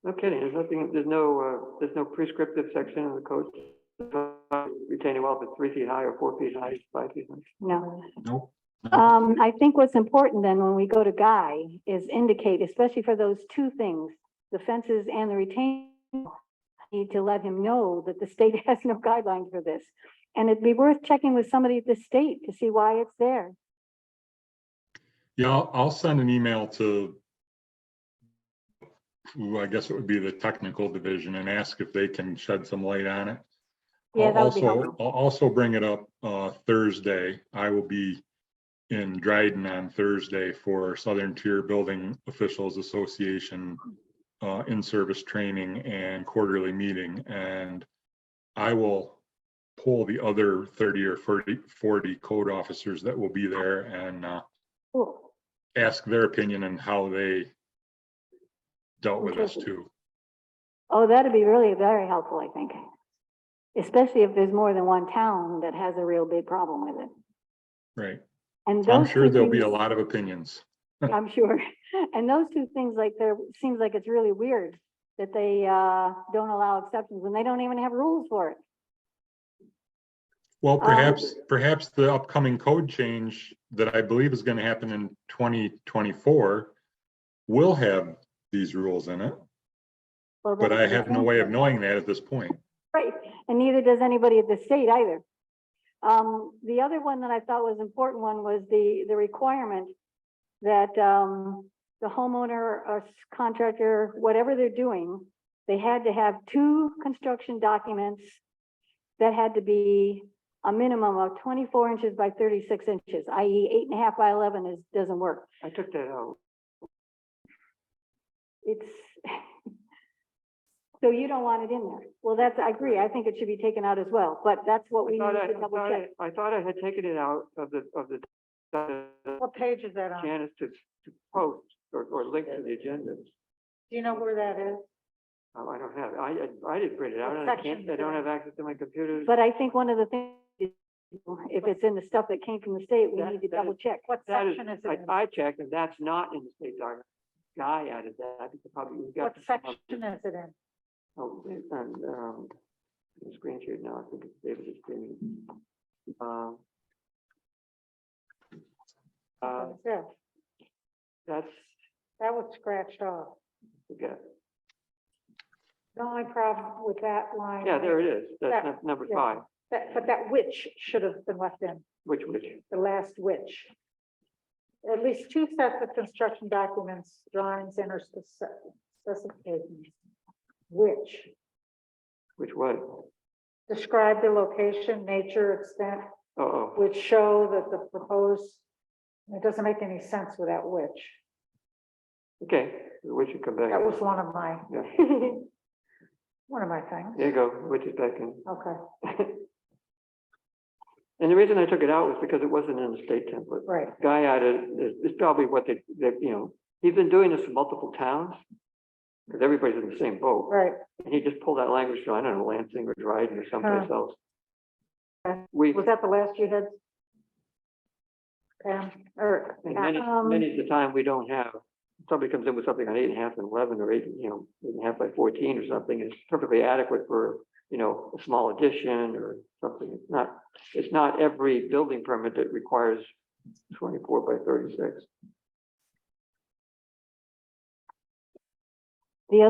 [SPEAKER 1] No kidding, there's no prescriptive section in the code. Retaining wall, if it's 3 feet high or 4 feet high, 5 feet high.
[SPEAKER 9] No.
[SPEAKER 12] Nope.
[SPEAKER 9] I think what's important then when we go to Guy is indicate, especially for those two things, the fences and the retaining, need to let him know that the state has no guidelines for this. And it'd be worth checking with somebody at the state to see why it's there.
[SPEAKER 12] Yeah, I'll send an email to who I guess it would be the technical division and ask if they can shed some light on it.
[SPEAKER 9] Yeah, that would be helpful.
[SPEAKER 12] I'll also bring it up Thursday. I will be in Dryden on Thursday for Southern Tier Building Officials Association in-service training and quarterly meeting. And I will pull the other 30 or 40 code officers that will be there and
[SPEAKER 9] Cool.
[SPEAKER 12] ask their opinion on how they dealt with this
[SPEAKER 9] Interesting.
[SPEAKER 12] too.
[SPEAKER 9] Oh, that'd be really very helpful, I think. Especially if there's more than one town that has a real big problem with it.
[SPEAKER 12] Right.
[SPEAKER 9] And
[SPEAKER 12] So I'm
[SPEAKER 9] those
[SPEAKER 12] sure
[SPEAKER 9] two
[SPEAKER 12] there'll be a
[SPEAKER 9] things-
[SPEAKER 12] lot of opinions.
[SPEAKER 9] I'm sure. And those two things, like, seems like it's really weird that they don't allow exceptions when they don't even have rules for it.
[SPEAKER 12] Well, perhaps the upcoming code change that I believe is going to happen in 2024 will have these rules in it,
[SPEAKER 9] Well,
[SPEAKER 12] but
[SPEAKER 9] then
[SPEAKER 12] I
[SPEAKER 9] it's
[SPEAKER 12] have no
[SPEAKER 9] exempt.
[SPEAKER 12] way of knowing that at this point.
[SPEAKER 9] Right, and neither does anybody at the state either. The other one that I thought was important one was the requirement that the homeowner or contractor, whatever they're doing, they had to have 2 construction documents that had to be a minimum of 24 inches by 36 inches, i.e. 8.5 by 11 doesn't work.
[SPEAKER 1] I took that out.
[SPEAKER 9] It's, so you don't want it in there. Well, I agree. I think it should be taken out as well, but that's what we need to double check.
[SPEAKER 1] I thought I had taken it out of the
[SPEAKER 8] What page is that on? Do
[SPEAKER 1] Janice to post or link to the agenda.
[SPEAKER 8] you know where that is?
[SPEAKER 1] I don't have, I didn't print it out,
[SPEAKER 8] What
[SPEAKER 1] and I
[SPEAKER 8] section
[SPEAKER 1] can't, I
[SPEAKER 8] is
[SPEAKER 1] don't
[SPEAKER 8] it?
[SPEAKER 1] have access to my computer.
[SPEAKER 9] But I think one of the things, is, if it's in the stuff that came from the state, we
[SPEAKER 1] That-
[SPEAKER 9] need to
[SPEAKER 1] that-
[SPEAKER 9] double check.
[SPEAKER 8] What
[SPEAKER 1] That is,
[SPEAKER 8] section is it in?
[SPEAKER 1] I checked, and that's not in the state document. Guy added that, because probably we got.
[SPEAKER 8] What section is it in?
[SPEAKER 1] Oh, it's on, the screen share now, I think it's David's screen.
[SPEAKER 8] What's that?
[SPEAKER 1] That's,
[SPEAKER 8] That was scratched off.
[SPEAKER 1] forget,
[SPEAKER 8] The only problem with that line.
[SPEAKER 1] yeah, there it is, that's
[SPEAKER 8] That-
[SPEAKER 1] number
[SPEAKER 8] yeah.
[SPEAKER 1] 5,
[SPEAKER 8] But that which should have been left in,
[SPEAKER 1] which,
[SPEAKER 8] the last which. At least 2 sets of construction documents, drawings, and or specifications. Which
[SPEAKER 1] what?
[SPEAKER 8] describe the location, nature, extent,
[SPEAKER 1] Oh,
[SPEAKER 8] which show that the proposed, it doesn't make any sense without which.
[SPEAKER 1] okay, we should come back.
[SPEAKER 8] That was one of my,
[SPEAKER 1] Yeah.
[SPEAKER 8] one of my things.
[SPEAKER 1] There you go, which is back in.
[SPEAKER 8] Okay,
[SPEAKER 1] And the reason I took it out was because it wasn't in the state template.
[SPEAKER 8] right.
[SPEAKER 1] Guy added, it's probably what they, you know, he's been doing this for multiple towns. Because everybody's in the same boat.
[SPEAKER 8] Right.
[SPEAKER 1] And he just pulled that language from, I don't know, Lansing or Dryden or someplace else.
[SPEAKER 8] Okay.
[SPEAKER 1] We,
[SPEAKER 8] Was that the last you had? Pam, or,
[SPEAKER 1] and many,
[SPEAKER 9] Um,
[SPEAKER 1] many of the time, we don't have, somebody comes in with something on 8.5 and 11 or 8, 8.5 by 14 or something, is perfectly adequate for, a small addition or something. It's not every building permit that requires 24 by 36.
[SPEAKER 9] The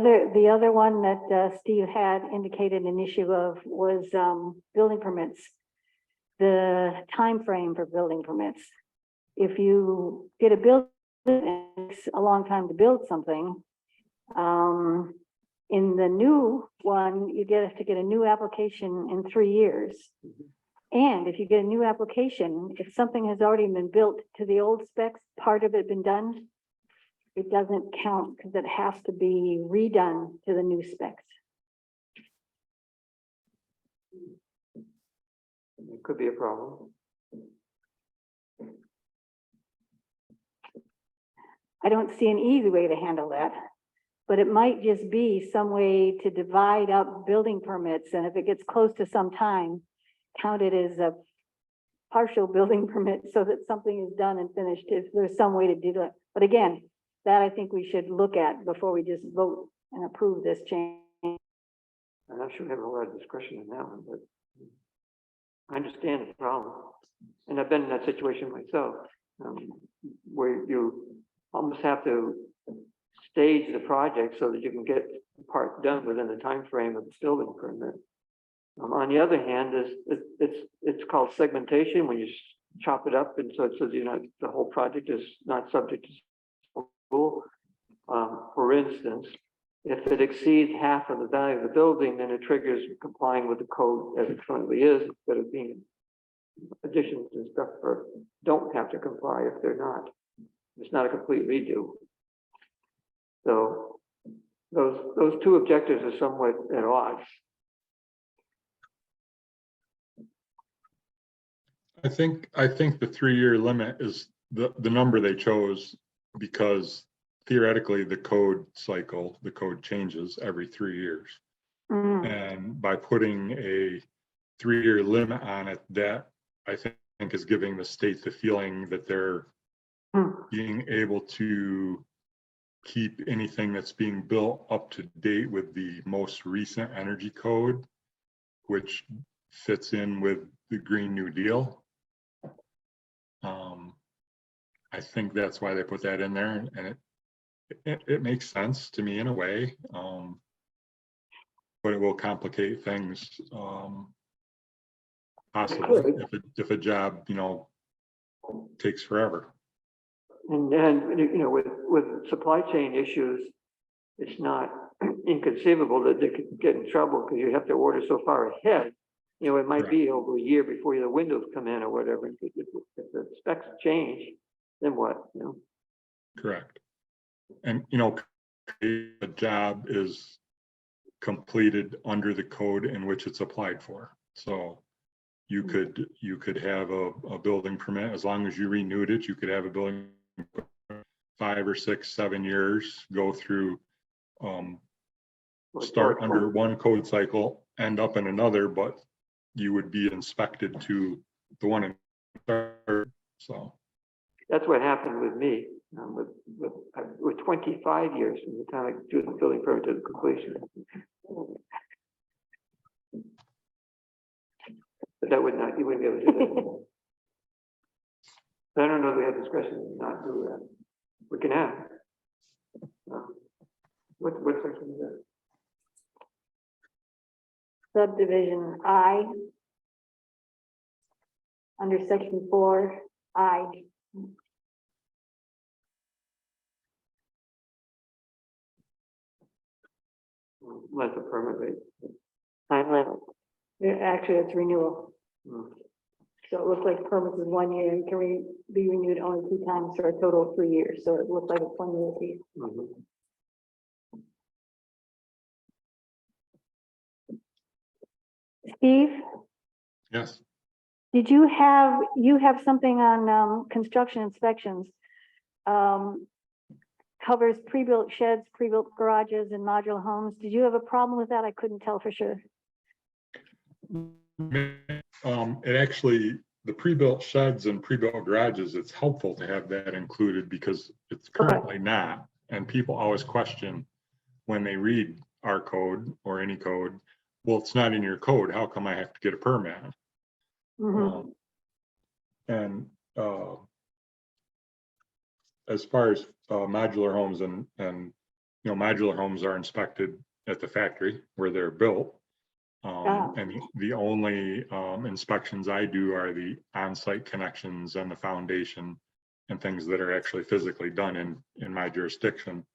[SPEAKER 9] other one that Steve had indicated an issue of was building permits. The time frame for building permits. If you get a building, it takes a long time to build something. In the new one, you have to get a new application in 3 years. And if you get a new application, if something has already been built to the old specs, part of it been done, it doesn't count because it has to be redone to the new specs.
[SPEAKER 1] It could be a problem.
[SPEAKER 9] I don't see an easy way to handle that, but it might just be some way to divide up building permits, and if it gets close to some time, count it as a partial building permit so that something is done and finished, if there's some way to do that. But again, that I think we should look at before we just vote and approve this change.
[SPEAKER 1] I'm not sure we have a lot of discretion in that one, but I understand the problem. And I've been in that situation myself, where you almost have to stage the project so that you can get the part done within the time frame of the building permit. On the other hand, it's called segmentation, when you chop it up, and so it says, the whole project is not subject to rule. For instance, if it exceeds half of the value of the building, then it triggers complying with the code as it currently is, instead of being additions and stuff don't have to comply if they're not. It's not a complete redo. So those two objectives are somewhat at odds.
[SPEAKER 12] I think the 3-year limit is the number they chose because theoretically the code changes every 3 years. And by putting a 3-year limit on it, that I think is giving the state the feeling that they're being able to keep anything that's being built up to date with the most recent energy code, which fits in with the Green New Deal. I think that's why they put that in there, and it makes sense to me in a way, but it will complicate things possibly if a job takes forever.
[SPEAKER 1] And with supply chain issues, it's not inconceivable that they could get in trouble because you have to order so far ahead You know, it might be over a year before the windows come in or whatever. If the specs change, then what, you know?
[SPEAKER 12] Correct. And, you know, a job is completed under the code in which it's applied for. So you could have a building permit, as long as you renewed it, you could have a building 5 or 6, 7 years, go through, start under one code cycle, end up in another, but you would be inspected to the one in third. So
[SPEAKER 1] That's what happened with me, with 25 years from the time I do the building permit to the completion. But that would not, you wouldn't be able to do that. I don't know if we have discretion to not do that. We can have. What section is that?
[SPEAKER 9] Subdivision I. Under section 4I.
[SPEAKER 1] Length of permit rate.
[SPEAKER 11] Time limit.
[SPEAKER 9] Actually, it's renewal.
[SPEAKER 1] Hmm.
[SPEAKER 9] So it looks like permits is 1 year and can be renewed only 2 times for a total of 3 years. So it looks like it's 1 year piece.
[SPEAKER 1] Mhm.
[SPEAKER 9] Steve,
[SPEAKER 12] yes,
[SPEAKER 9] did you have something on construction inspections? Covers pre-built sheds, pre-built garages and modular homes. Did you have a problem with that? I couldn't tell for sure.
[SPEAKER 12] it actually, the pre-built sheds and pre-built garages, it's helpful to have that included because it's currently not. And people always question when they read our code or any code, well, it's not in your code. How come I have to get a permit?
[SPEAKER 9] Mhm.
[SPEAKER 12] As far as modular homes and you know, modular homes are inspected at the factory where they're built. And the only inspections I do are the on-site connections and the foundation and things that are actually physically done in my jurisdiction.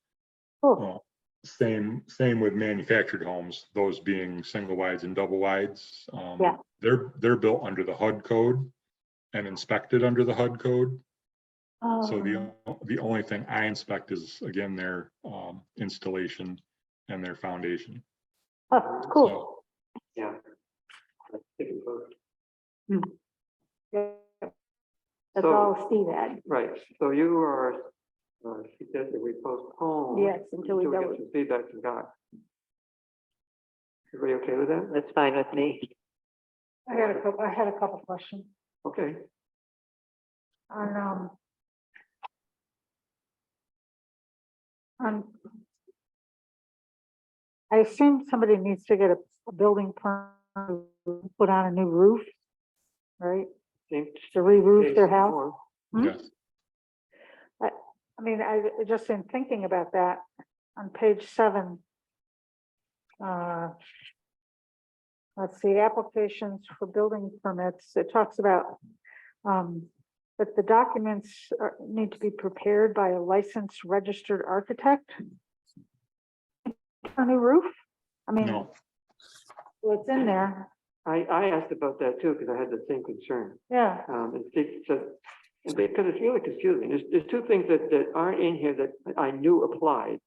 [SPEAKER 9] Cool.
[SPEAKER 12] Same with manufactured homes, those being single wides and double wides.
[SPEAKER 9] Yeah.
[SPEAKER 12] They're built under the HUD code and inspected under the HUD code. So the only thing I inspect is, again, their installation and their foundation.
[SPEAKER 9] Oh, cool.
[SPEAKER 12] So,
[SPEAKER 1] Yeah.
[SPEAKER 9] That's all Steve had.
[SPEAKER 1] Right, so you are, suggesting we postpone.
[SPEAKER 9] Yes, until we
[SPEAKER 1] get
[SPEAKER 9] go.
[SPEAKER 1] some feedback from Doc. Everybody okay with that?
[SPEAKER 11] That's fine with me.
[SPEAKER 8] I had a couple questions
[SPEAKER 1] Okay.
[SPEAKER 8] on, I assume somebody needs to get a building permit, to put on a new roof, right? To re-roof their house. Hmm?
[SPEAKER 12] yes,
[SPEAKER 8] I mean, I just in thinking about that, on page 7. Let's see, applications for building permits, it talks about that the documents need to be prepared by a licensed registered architect. A new roof? I mean,
[SPEAKER 12] no,
[SPEAKER 8] well, it's in there,
[SPEAKER 1] I asked about that too, because I had the same concern.
[SPEAKER 8] yeah.
[SPEAKER 1] And Steve said, because it's really confusing. There's 2 things that aren't in here that I knew applied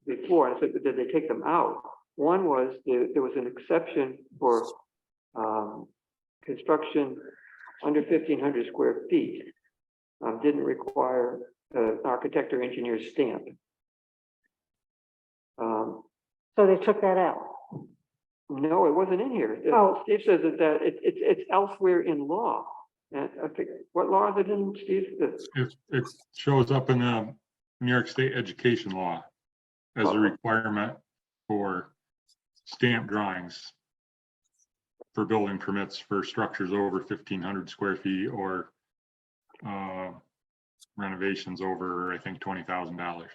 [SPEAKER 1] before. I said, did they take them out? One was there was an exception for construction under 1,500 square feet. Didn't require an architect or engineer stamp.
[SPEAKER 8] So they took that out.
[SPEAKER 1] No, it wasn't in here.
[SPEAKER 8] Oh.
[SPEAKER 1] Steve says that it's elsewhere in law. And I think, what law is it in, Steve?
[SPEAKER 12] it shows up in the New York State education law as a requirement for stamp drawings for building permits for structures over 1,500 square feet or renovations over, I think, $20,000.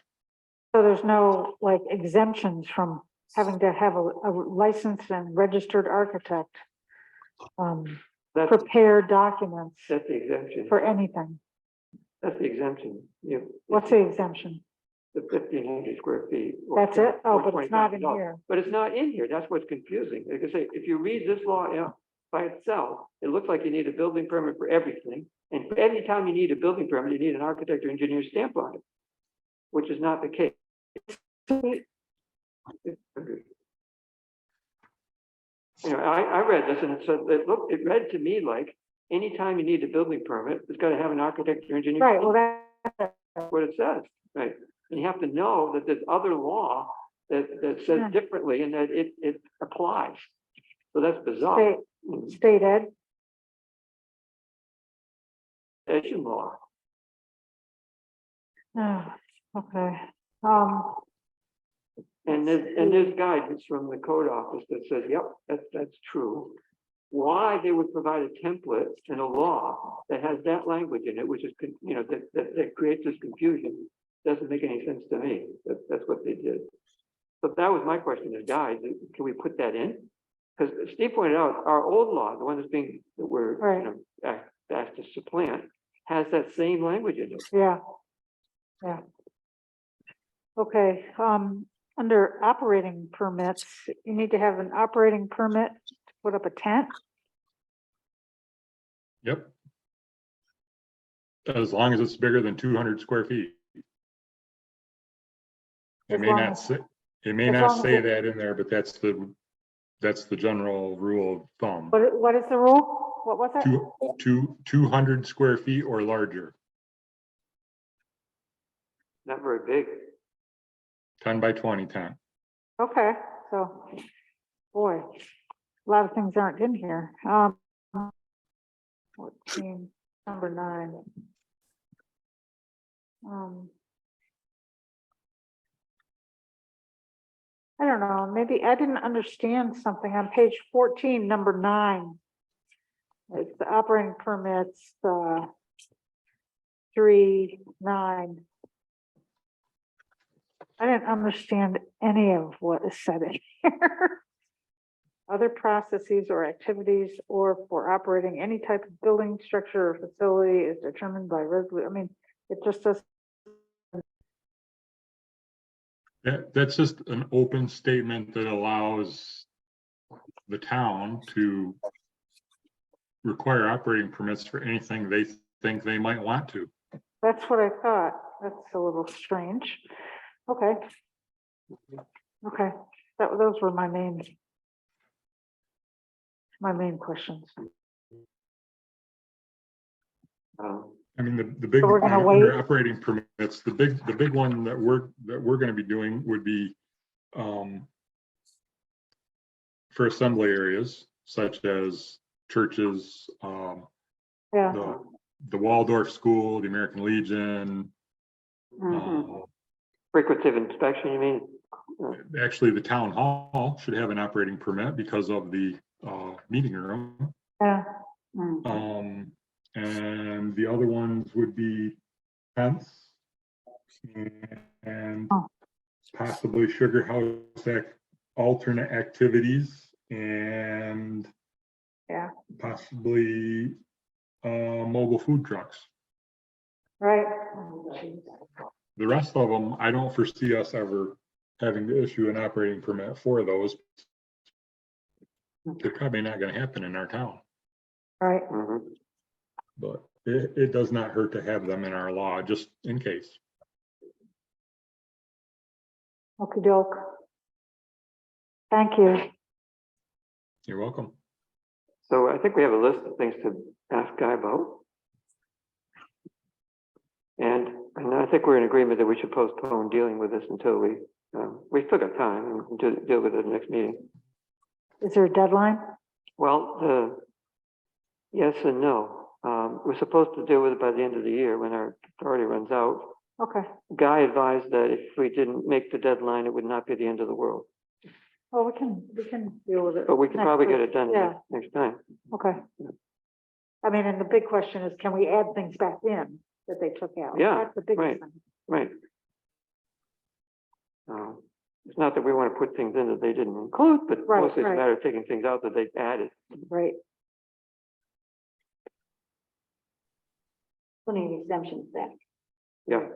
[SPEAKER 8] So there's no like exemptions from having to have a licensed and registered architect prepare documents
[SPEAKER 1] That's the exemption.
[SPEAKER 8] for anything.
[SPEAKER 1] That's the exemption.
[SPEAKER 8] What's the exemption?
[SPEAKER 1] The 1,500 square feet.
[SPEAKER 8] That's it? Oh,
[SPEAKER 1] or
[SPEAKER 8] but it's not in
[SPEAKER 1] $20,000.
[SPEAKER 8] here.
[SPEAKER 1] But it's not in here. That's what's confusing. Like I say, if you read this law by itself, it looks like you need a building permit for everything. And for any time you need a building permit, you need an architect or engineer stamp on it, which is not the case. You know, I read this and it said, it read to me like, anytime you need a building permit, it's got to have an architect or engineer.
[SPEAKER 8] Right, well,
[SPEAKER 1] That's what it says, right? And you have to know that there's other law that says
[SPEAKER 8] Yeah.
[SPEAKER 1] differently and that it applies. So that's bizarre.
[SPEAKER 8] state ed,
[SPEAKER 1] Education law.
[SPEAKER 8] okay.
[SPEAKER 1] And there's guidance from the code office that says, yep, that's true. Why they would provide a template in a law that has that language in it, which is, you know, that creates this confusion, doesn't make any sense to me. That's what they did. But that was my question to guys, can we put that in? Because Steve pointed out, our old law, the one that we're,
[SPEAKER 8] Right.
[SPEAKER 1] you know, asked to supplant, has that same language in it.
[SPEAKER 8] Yeah. Yeah. Okay, under operating permits, you need to have an operating permit to put up a tent.
[SPEAKER 12] Yep. As long as it's bigger than 200 square feet. It
[SPEAKER 8] As
[SPEAKER 12] may
[SPEAKER 8] long
[SPEAKER 12] not
[SPEAKER 8] as-
[SPEAKER 12] say, it may
[SPEAKER 8] as
[SPEAKER 12] not
[SPEAKER 8] long as
[SPEAKER 12] say
[SPEAKER 8] it-
[SPEAKER 12] that in there, but that's the general rule of thumb.
[SPEAKER 8] What is the rule? What was it?
[SPEAKER 12] 200 square feet or larger,
[SPEAKER 1] Not very big.
[SPEAKER 12] 10 by 20 tent.
[SPEAKER 8] Okay, so, boy, a lot of things aren't in here. 14, number 9. I don't know, maybe I didn't understand something on page 14, number 9. It's the operating permits, 3(9). I didn't understand any of what is said in here. Other processes or activities or for operating any type of building, structure, or facility is determined by resolution. I mean, it just does.
[SPEAKER 12] That's just an open statement that allows the town to require operating permits for anything they think they might want to.
[SPEAKER 8] That's what I thought. That's a little strange. Okay. Okay, those were my main questions.
[SPEAKER 12] I mean, the big,
[SPEAKER 8] So we're gonna
[SPEAKER 12] under
[SPEAKER 8] wait?
[SPEAKER 12] operating permits, the big one that we're gonna be doing would be for assembly areas such as churches,
[SPEAKER 8] Yeah.
[SPEAKER 12] the Waldorf School, the American Legion.
[SPEAKER 1] Frequency inspection, you mean?
[SPEAKER 12] Actually, the town hall should have an operating permit because of the meeting room.
[SPEAKER 8] Yeah.
[SPEAKER 12] And the other ones would be tents and possibly sugar house alternate activities and
[SPEAKER 8] Yeah.
[SPEAKER 12] possibly mobile food trucks.
[SPEAKER 8] Right.
[SPEAKER 12] The rest of them, I don't foresee us ever having to issue an operating permit for those. They're probably not going to happen in our town,
[SPEAKER 8] Right.
[SPEAKER 12] but it does not hurt to have them in our law just in case.
[SPEAKER 8] Okey doke. Thank you.
[SPEAKER 12] You're welcome.
[SPEAKER 1] So I think we have a list of things to ask Guy about. And I think we're in agreement that we should postpone dealing with this until we still got time and to deal with it at the next meeting.
[SPEAKER 8] Is there a deadline?
[SPEAKER 1] Well, yes and no. We're supposed to deal with it by the end of the year when our authority runs out.
[SPEAKER 8] Okay.
[SPEAKER 1] Guy advised that if we didn't make the deadline, it would not be the end of the world.
[SPEAKER 8] Well, we can deal with it.
[SPEAKER 1] But we can
[SPEAKER 8] next
[SPEAKER 1] probably get
[SPEAKER 8] week.
[SPEAKER 1] it done
[SPEAKER 8] Yeah,
[SPEAKER 1] next time.
[SPEAKER 8] okay. I mean, and the big question is, can we add things back in that they took out?
[SPEAKER 1] Yeah,
[SPEAKER 8] That's the big
[SPEAKER 1] right.
[SPEAKER 8] thing.
[SPEAKER 1] Right. It's not that we want to put things in that they didn't include, but
[SPEAKER 8] Right,
[SPEAKER 1] mostly it's a
[SPEAKER 8] right.
[SPEAKER 1] matter of taking things out that they added.
[SPEAKER 8] Right.
[SPEAKER 9] Putting exemptions back.
[SPEAKER 1] Yeah.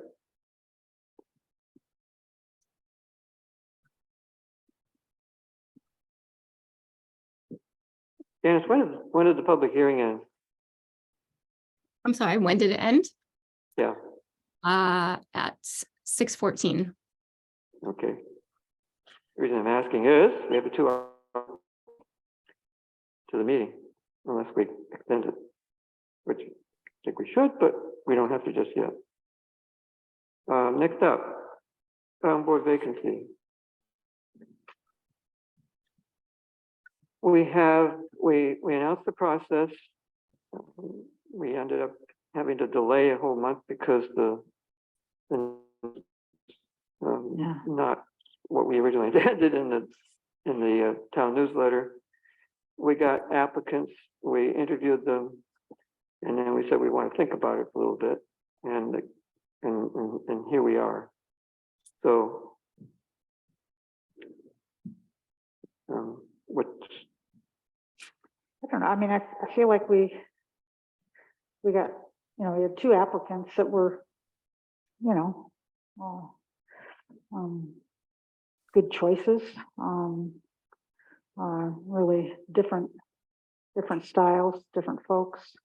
[SPEAKER 1] Janice, when did the public hearing end?
[SPEAKER 4] I'm sorry, when did it end?
[SPEAKER 1] Yeah,
[SPEAKER 4] At 6:14.
[SPEAKER 1] okay. The reason I'm asking is, we have a 2 hour to the meeting, unless we extend it, which I think we should, but we don't have to just yet. Next up, town board vacancy. We announced the process. We ended up having to delay a whole month because
[SPEAKER 8] Yeah.
[SPEAKER 1] not what we originally intended in the town newsletter. We got applicants, we interviewed them, and then we said we want to think about it a little bit, and here we are. So, what?
[SPEAKER 8] I don't know, I mean, I feel like we got, we had 2 applicants that were, good choices, really different styles, different folks.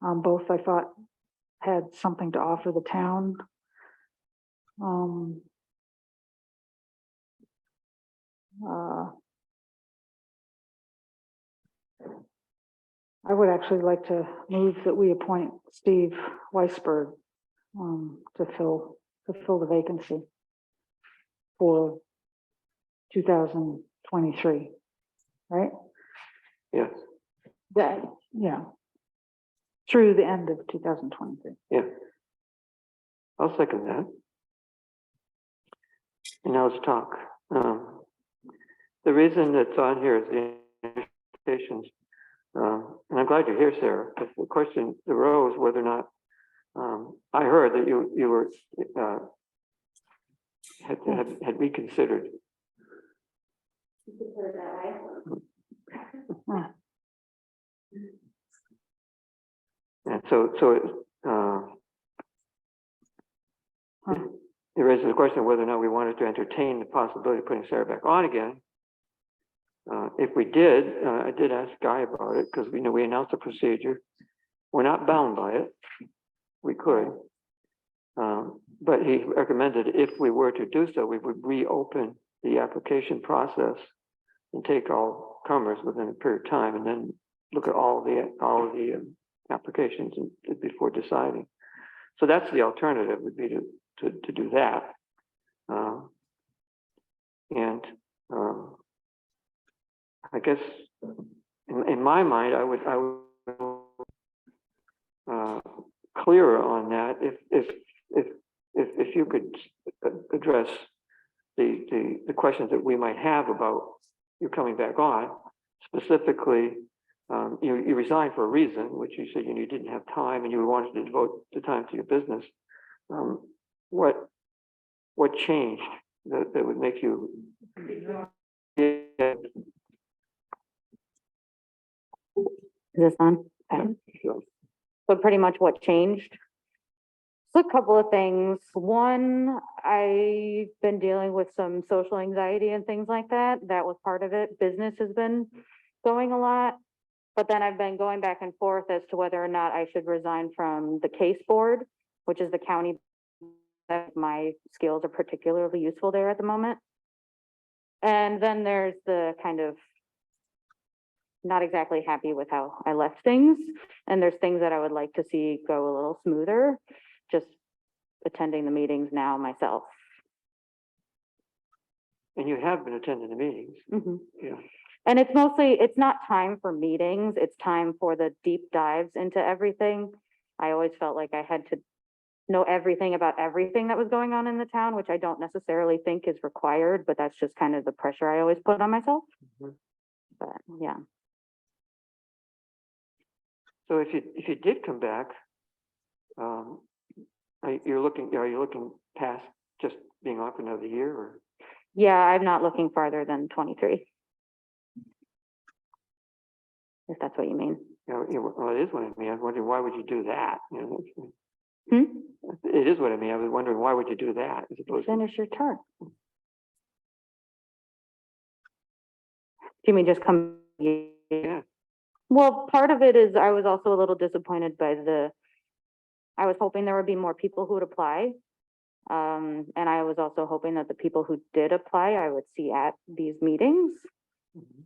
[SPEAKER 8] Both I thought had something to offer the town. I would actually like to move that we appoint Steve Weisberg to fill the vacancy for 2023, right?
[SPEAKER 1] Yes,
[SPEAKER 8] That, yeah. Through the end of 2023.
[SPEAKER 1] yeah. I'll second that. And now let's talk. The reason that's on here is the invitations. And I'm glad you're here, Sarah, but the question arose whether or not, I heard that you were, had reconsidered. And so it raises the question of whether or not we wanted to entertain the possibility of putting Sarah back on again. If we did, I did ask Guy about it because we know we announced the procedure. We're not bound by it. We could. But he recommended if we were to do so, we would reopen the application process and take all comers within a period of time and then look at all of the applications before deciding. So that's the alternative, would be to do that. I guess in my mind, I would clearer on that if you could address the questions that we might have about you coming back on. Specifically, you resigned for a reason, which you said you didn't have time and you wanted to devote the time to your business. What changed that would make you?
[SPEAKER 9] Is this on? Okay. So pretty much what changed? So a couple of things. One, I've been dealing with some social anxiety and things like that. That was part of it. Business has been going a lot. But then I've been going back and forth as to whether or not I should resign from the case board, which is the county that my skills are particularly useful there at the moment. And then there's the kind of not exactly happy with how I left things. And there's things that I would like to see go a little smoother, just attending the meetings now myself.
[SPEAKER 1] And you have been attending the meetings.
[SPEAKER 9] Mm-hmm.
[SPEAKER 1] Yeah.
[SPEAKER 9] And it's mostly, it's not time for meetings, it's time for the deep dives into everything. I always felt like I had to know everything about everything that was going on in the town, which I don't necessarily think is required, but that's just kind of the pressure I always put on myself.
[SPEAKER 1] Mm-hmm.
[SPEAKER 9] But yeah.
[SPEAKER 1] So if you did come back, are you looking past just being off another year, or?
[SPEAKER 9] Yeah, I'm not looking farther than 23. If that's what you mean.
[SPEAKER 1] Well, it is what I mean. I was wondering, why would you do that?
[SPEAKER 9] Hmm?
[SPEAKER 1] It is what I mean. I was wondering, why would you do that as opposed to?
[SPEAKER 9] Finish your term. Do you mean just come?
[SPEAKER 1] Yeah.
[SPEAKER 13] Well, part of it is I was also a little disappointed by I was hoping there would be more people who would apply. And I was also hoping that the people who did apply, I would see at these meetings,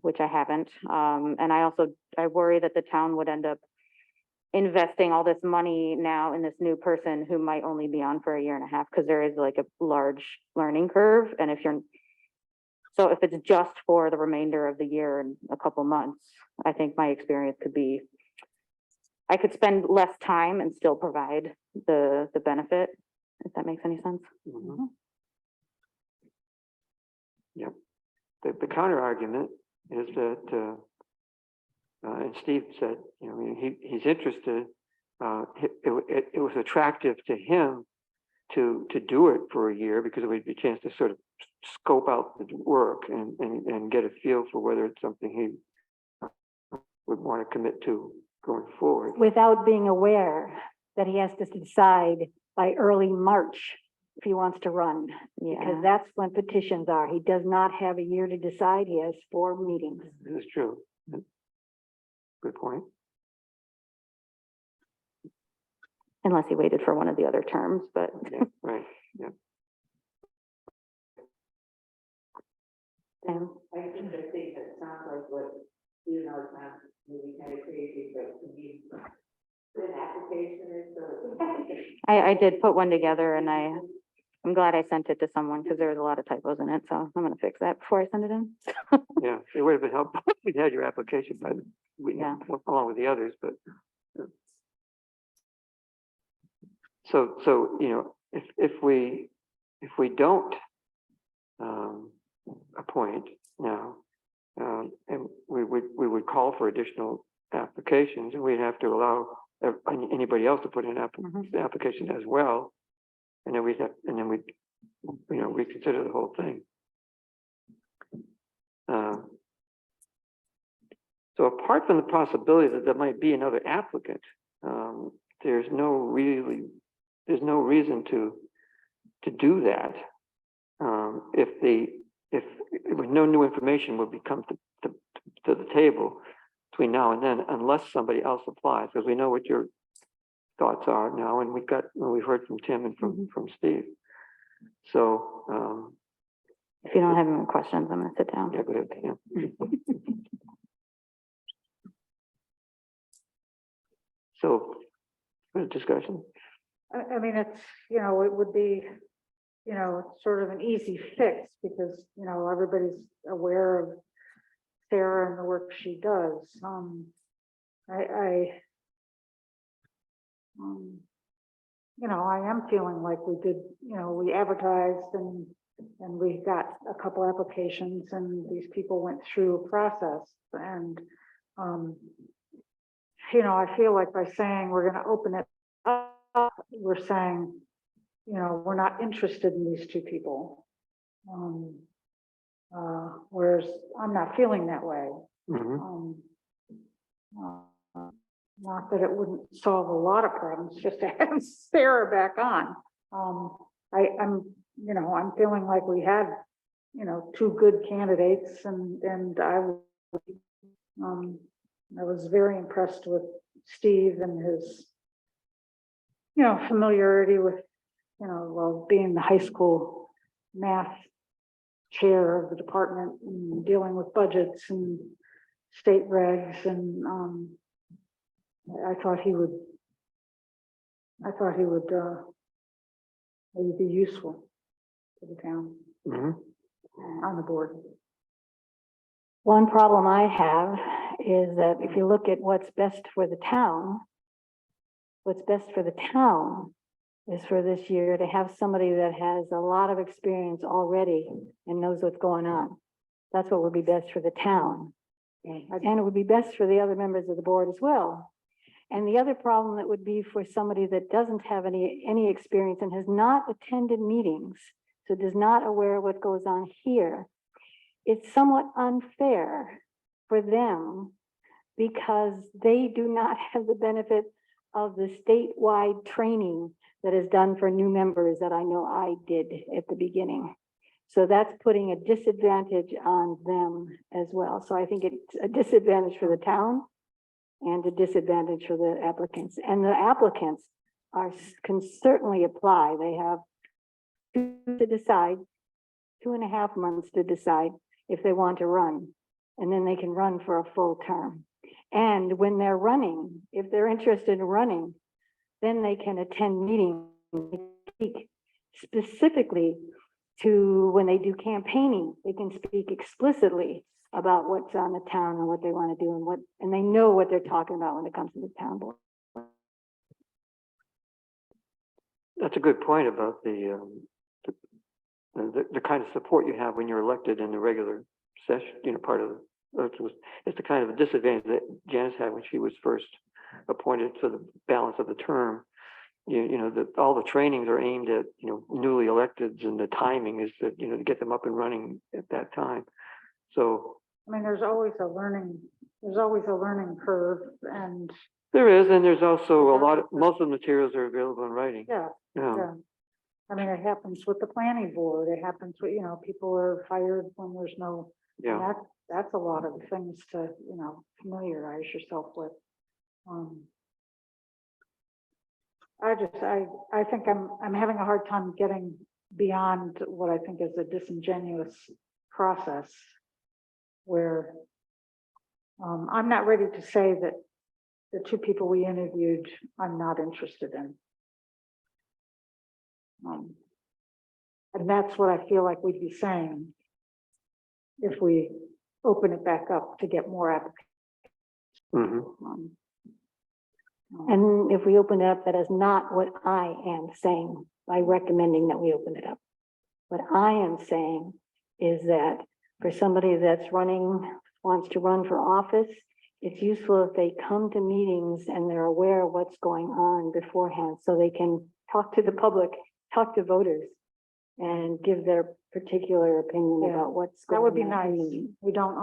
[SPEAKER 13] which I haven't. And I worry that the town would end up investing all this money now in this new person who might only be on for a year and a half, because there is like a large learning curve. And if it's just for the remainder of the year and a couple months, I think my experience could be, I could spend less time and still provide the benefit, if that makes any sense.
[SPEAKER 1] Mhm. Yep. The counter argument is that, and Steve said, you know, he's interested. It was attractive to him to do it for a year because it would be a chance to sort of scope out the work and get a feel for whether it's something he would want to commit to going forward.
[SPEAKER 9] Without being aware that he has to decide by early March if he wants to run, because
[SPEAKER 13] Yeah,
[SPEAKER 9] that's when petitions are. He does not have a year to decide. He has 4 meetings.
[SPEAKER 1] This is true. Good point.
[SPEAKER 13] unless he waited for one of the other terms, but.
[SPEAKER 1] Yeah, right, yeah.
[SPEAKER 13] Sam?
[SPEAKER 11] I think that sounds like what, you know, it's not really kind of crazy, but you put an application in, so.
[SPEAKER 13] I did put one together and I'm glad I sent it to someone because there was a lot of typos in it, so I'm gonna fix that before I send it in.
[SPEAKER 1] Yeah, it would have been helpful if we'd had your application by,
[SPEAKER 13] Yeah.
[SPEAKER 1] along with the others, but. So, you know, if we don't appoint now, and we would call for additional applications, and we'd have to allow anybody else to put in application as well. And then we'd, you know, reconsider the whole thing. So apart from the possibility that there might be another applicant, there's no reason to do that. If no new information will become to the table between now and then, unless somebody else applies, because we know what your thoughts are now, and we've heard from Tim and from Steve. So
[SPEAKER 13] If you don't have any questions, I'm gonna sit down.
[SPEAKER 1] yeah, go ahead. Yeah. So, good discussion.
[SPEAKER 8] I mean, it's, you know, it would be, you know, sort of an easy fix because, you know, everybody's aware of Sarah and the work she does. You know, I am feeling like we did, you know, we advertised and we got a couple applications and these people went through a process and, you know, I feel like by saying we're going to open it up, we're saying, you know, we're not interested in these two people. Whereas I'm not feeling that way.
[SPEAKER 1] Mhm.
[SPEAKER 8] Not that it wouldn't solve a lot of problems just to have Sarah back on. I'm, you know, I'm feeling like we had, you know, two good candidates and I was very impressed with Steve and his, you know, familiarity with, you know, well, being the high school math chair of the department and dealing with budgets and state regs and I thought he would maybe be useful to the town on the board.
[SPEAKER 9] One problem I have is that if you look at what's best for the town, is for this year to have somebody that has a lot of experience already and knows what's going on. That's what would be best for the town. And it would be best for the other members of the board as well. And the other problem that would be for somebody that doesn't have any experience and has not attended meetings, so does not aware of what goes on here, it's somewhat unfair for them because they do not have the benefit of the statewide training that is done for new members that I know I did at the beginning. So that's putting a disadvantage on them as well. So I think it's a disadvantage for the town and a disadvantage for the applicants. And the applicants can certainly apply. They have to decide, 2.5 months to decide if they want to run. And then they can run for a full term. And when they're running, if they're interested in running, then they can attend meetings, speak specifically to when they do campaigning, they can speak explicitly about what's on the town and what they want to do and they know what they're talking about when it comes to the town board.
[SPEAKER 1] That's a good point about the kind of support you have when you're elected in the regular session, part of it's the kind of a disadvantage that Janice had when she was first appointed to the balance of the term. All the trainings are aimed at, newly electeds, and the timing is to get them up and running at that time. So
[SPEAKER 8] I mean, there's always a learning curve, and
[SPEAKER 1] there is, and there's also most of the materials are available in writing.
[SPEAKER 8] yeah. I mean, it happens with the planning board. It happens with, people are fired when there's no,
[SPEAKER 1] Yeah.
[SPEAKER 8] that's a lot of things to, familiarize yourself with. I think I'm having a hard time getting beyond what I think is a disingenuous process where I'm not ready to say that the 2 people we interviewed, I'm not interested in. And that's what I feel like we'd be saying if we open it back up to get more applications.
[SPEAKER 1] Mm-hmm.
[SPEAKER 9] And if we open it up, that is not what I am saying by recommending that we open it up. What I am saying is that for somebody that's wants to run for office, it's useful if they come to meetings and they're aware of what's going on beforehand, so they can talk to the public, talk to voters, and give their particular opinion
[SPEAKER 8] Yeah,
[SPEAKER 9] about what's going
[SPEAKER 8] That
[SPEAKER 9] on.
[SPEAKER 8] would be nice. We don't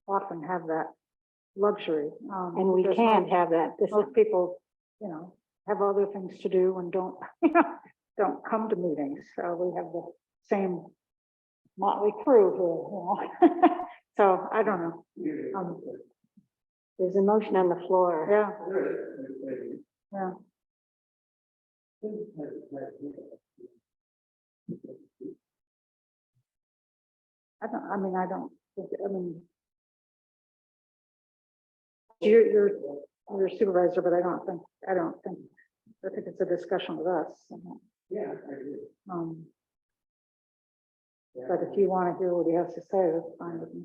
[SPEAKER 8] often have that luxury.
[SPEAKER 9] And we
[SPEAKER 8] because
[SPEAKER 9] can't have that.
[SPEAKER 8] most people, have other things to do and don't, don't come to meetings. So we have the same motley crew here, So I don't know.
[SPEAKER 9] There's a motion on the floor.
[SPEAKER 8] Yeah. Yeah. You're a supervisor, but I think it's a discussion with us.
[SPEAKER 1] Yeah, I agree.
[SPEAKER 8] But if you want to hear what he has to say, that's fine with me.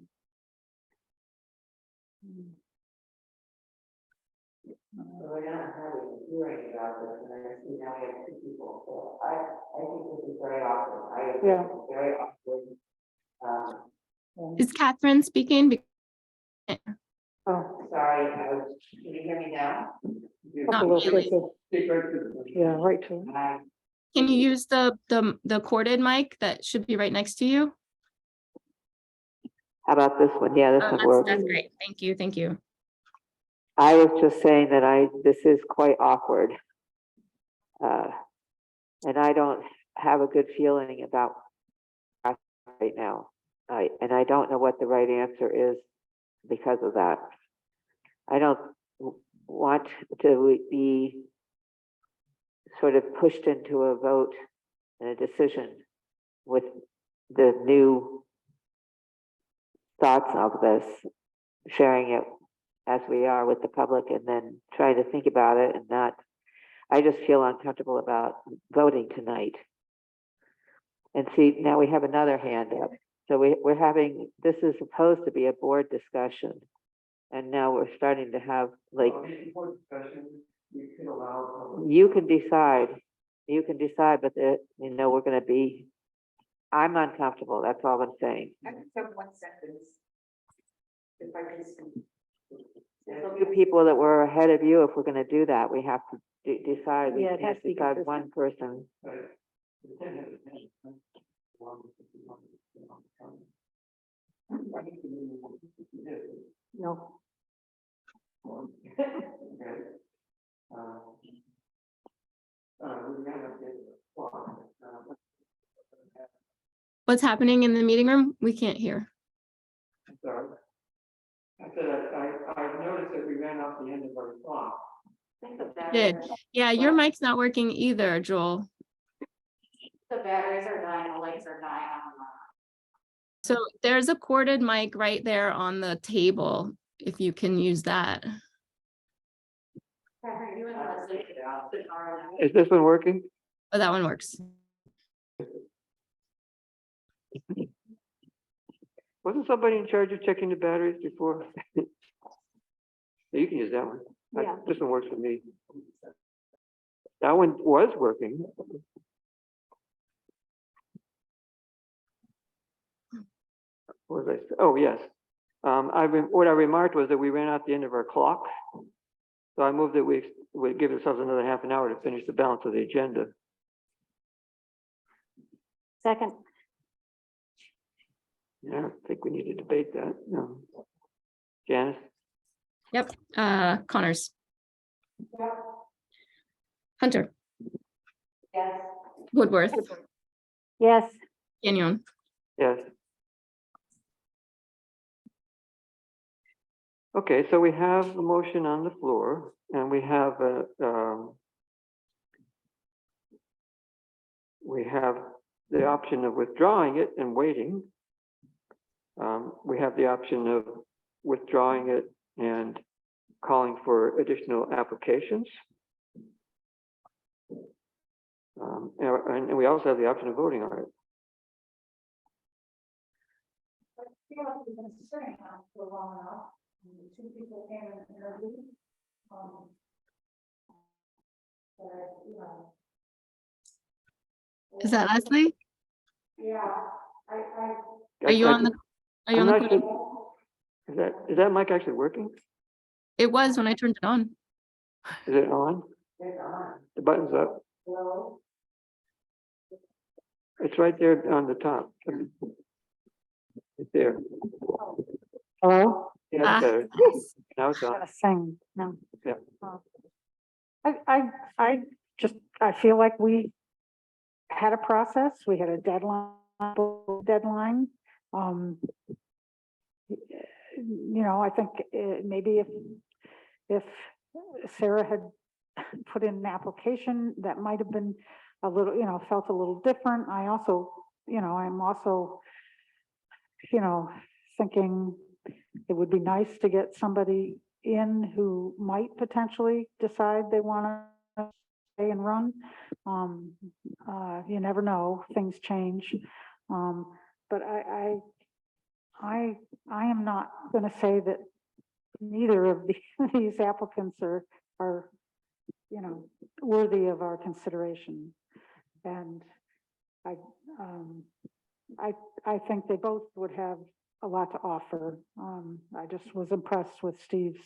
[SPEAKER 11] We're not having a hearing about this, and I see now we have 2 people, so I think this is very awkward.
[SPEAKER 8] Yeah.
[SPEAKER 11] Very awkward.
[SPEAKER 4] Is Catherine speaking?
[SPEAKER 8] Oh,
[SPEAKER 11] Sorry, can you hear me now?
[SPEAKER 4] Not really.
[SPEAKER 8] Yeah, right to.
[SPEAKER 4] Can you use the corded mic that should be right next to you?
[SPEAKER 11] How about this one? Yeah, this would work.
[SPEAKER 4] That's great. Thank you. Thank you.
[SPEAKER 11] I was just saying that this is quite awkward. And I don't have a good feeling about right now. And I don't know what the right answer is because of that. I don't want to be sort of pushed into a vote and a decision with the new thoughts of this, sharing it as we are with the public, and then trying to think about it and not, I just feel uncomfortable about voting tonight. And see, now we have another hand up. So we're having, this is supposed to be a board discussion. And now we're starting to have like, you can decide, but we're gonna be, I'm uncomfortable, that's all I'm saying.
[SPEAKER 6] I just have 1 sentence. If I can speak.
[SPEAKER 11] There's a few people that were ahead of you. If we're gonna do that, we have to decide. We
[SPEAKER 9] Yeah, it has
[SPEAKER 11] can't
[SPEAKER 9] to be
[SPEAKER 11] decide
[SPEAKER 9] consistent.
[SPEAKER 11] one person.
[SPEAKER 9] No.
[SPEAKER 4] What's happening in the meeting room? We can't hear.
[SPEAKER 1] Sorry. I said, I noticed that we ran off the end of our clock.
[SPEAKER 4] Did. Yeah, your mic's not working either, Joel.
[SPEAKER 13] The batteries are dying, the lights are dying on the.
[SPEAKER 4] So there's a corded mic right there on the table, if you can use that.
[SPEAKER 1] Is this one working?
[SPEAKER 4] Oh, that one works.
[SPEAKER 1] Wasn't somebody in charge of checking the batteries before? You can use that one.
[SPEAKER 8] Yeah.
[SPEAKER 1] This one works for me. That one was working. What was I, oh, yes. What I remarked was that we ran out the end of our clock. So I moved that we give ourselves another half an hour to finish the balance of the agenda.
[SPEAKER 9] Second,
[SPEAKER 1] Yeah, I don't think we need to debate that, no. Janice?
[SPEAKER 4] Yep, Connors. Hunter.
[SPEAKER 11] Yes.
[SPEAKER 4] Woodworth.
[SPEAKER 9] yes,
[SPEAKER 4] Kenyon.
[SPEAKER 1] Yes. Okay, so we have a motion on the floor and we have the option of withdrawing it and waiting. We have the option of withdrawing it and calling for additional applications. And we also have the option of voting on it.
[SPEAKER 4] Is that Leslie? Are you
[SPEAKER 1] I-
[SPEAKER 4] on the, are you
[SPEAKER 1] I'm
[SPEAKER 4] on the?
[SPEAKER 1] not sure. Is that mic actually working?
[SPEAKER 4] It was when I turned it on.
[SPEAKER 1] Is it on? The button's up. It's right there on the top. It's there.
[SPEAKER 8] Hello?
[SPEAKER 1] Yeah, that's
[SPEAKER 4] Ah.
[SPEAKER 1] better. Now it's on.
[SPEAKER 8] Gotta sing, no.
[SPEAKER 1] Yeah.
[SPEAKER 8] I feel like we had a process, we had a deadline. I think maybe if Sarah had put in an application, that might have been a little, felt a little different. I'm also, thinking it would be nice to get somebody in who might potentially decide they want to stay and run. You never know, things change. But I am not going to say that neither of these applicants are worthy of our consideration. And I think they both would have a lot to offer. I just was impressed with Steve's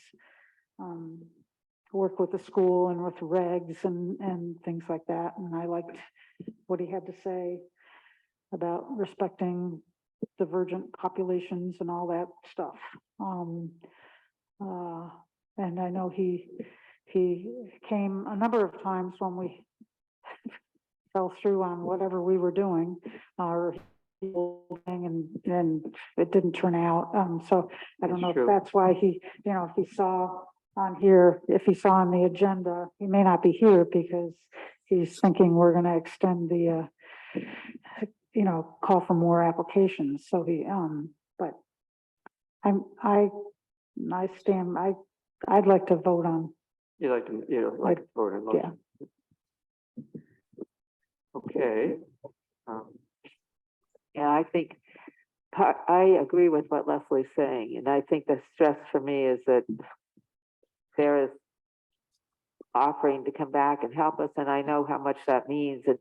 [SPEAKER 8] work with the school and with regs and things like that. And I liked what he had to say about respecting divergent populations and all that stuff. And I know he came a number of times when we fell through on whatever we were doing, or and it didn't turn out. So I don't know if that's why he, if he saw on here, if he saw on the agenda, he may not be here because he's thinking we're going to extend the, call for more applications. So he, but I'd like to vote on.
[SPEAKER 1] You like to, like to vote on motion.
[SPEAKER 8] Yeah.
[SPEAKER 1] Okay.
[SPEAKER 11] Yeah, I think, I agree with what Leslie's saying, and I think the stress for me is that Sarah's offering to come back and help us, and I know how much that means, and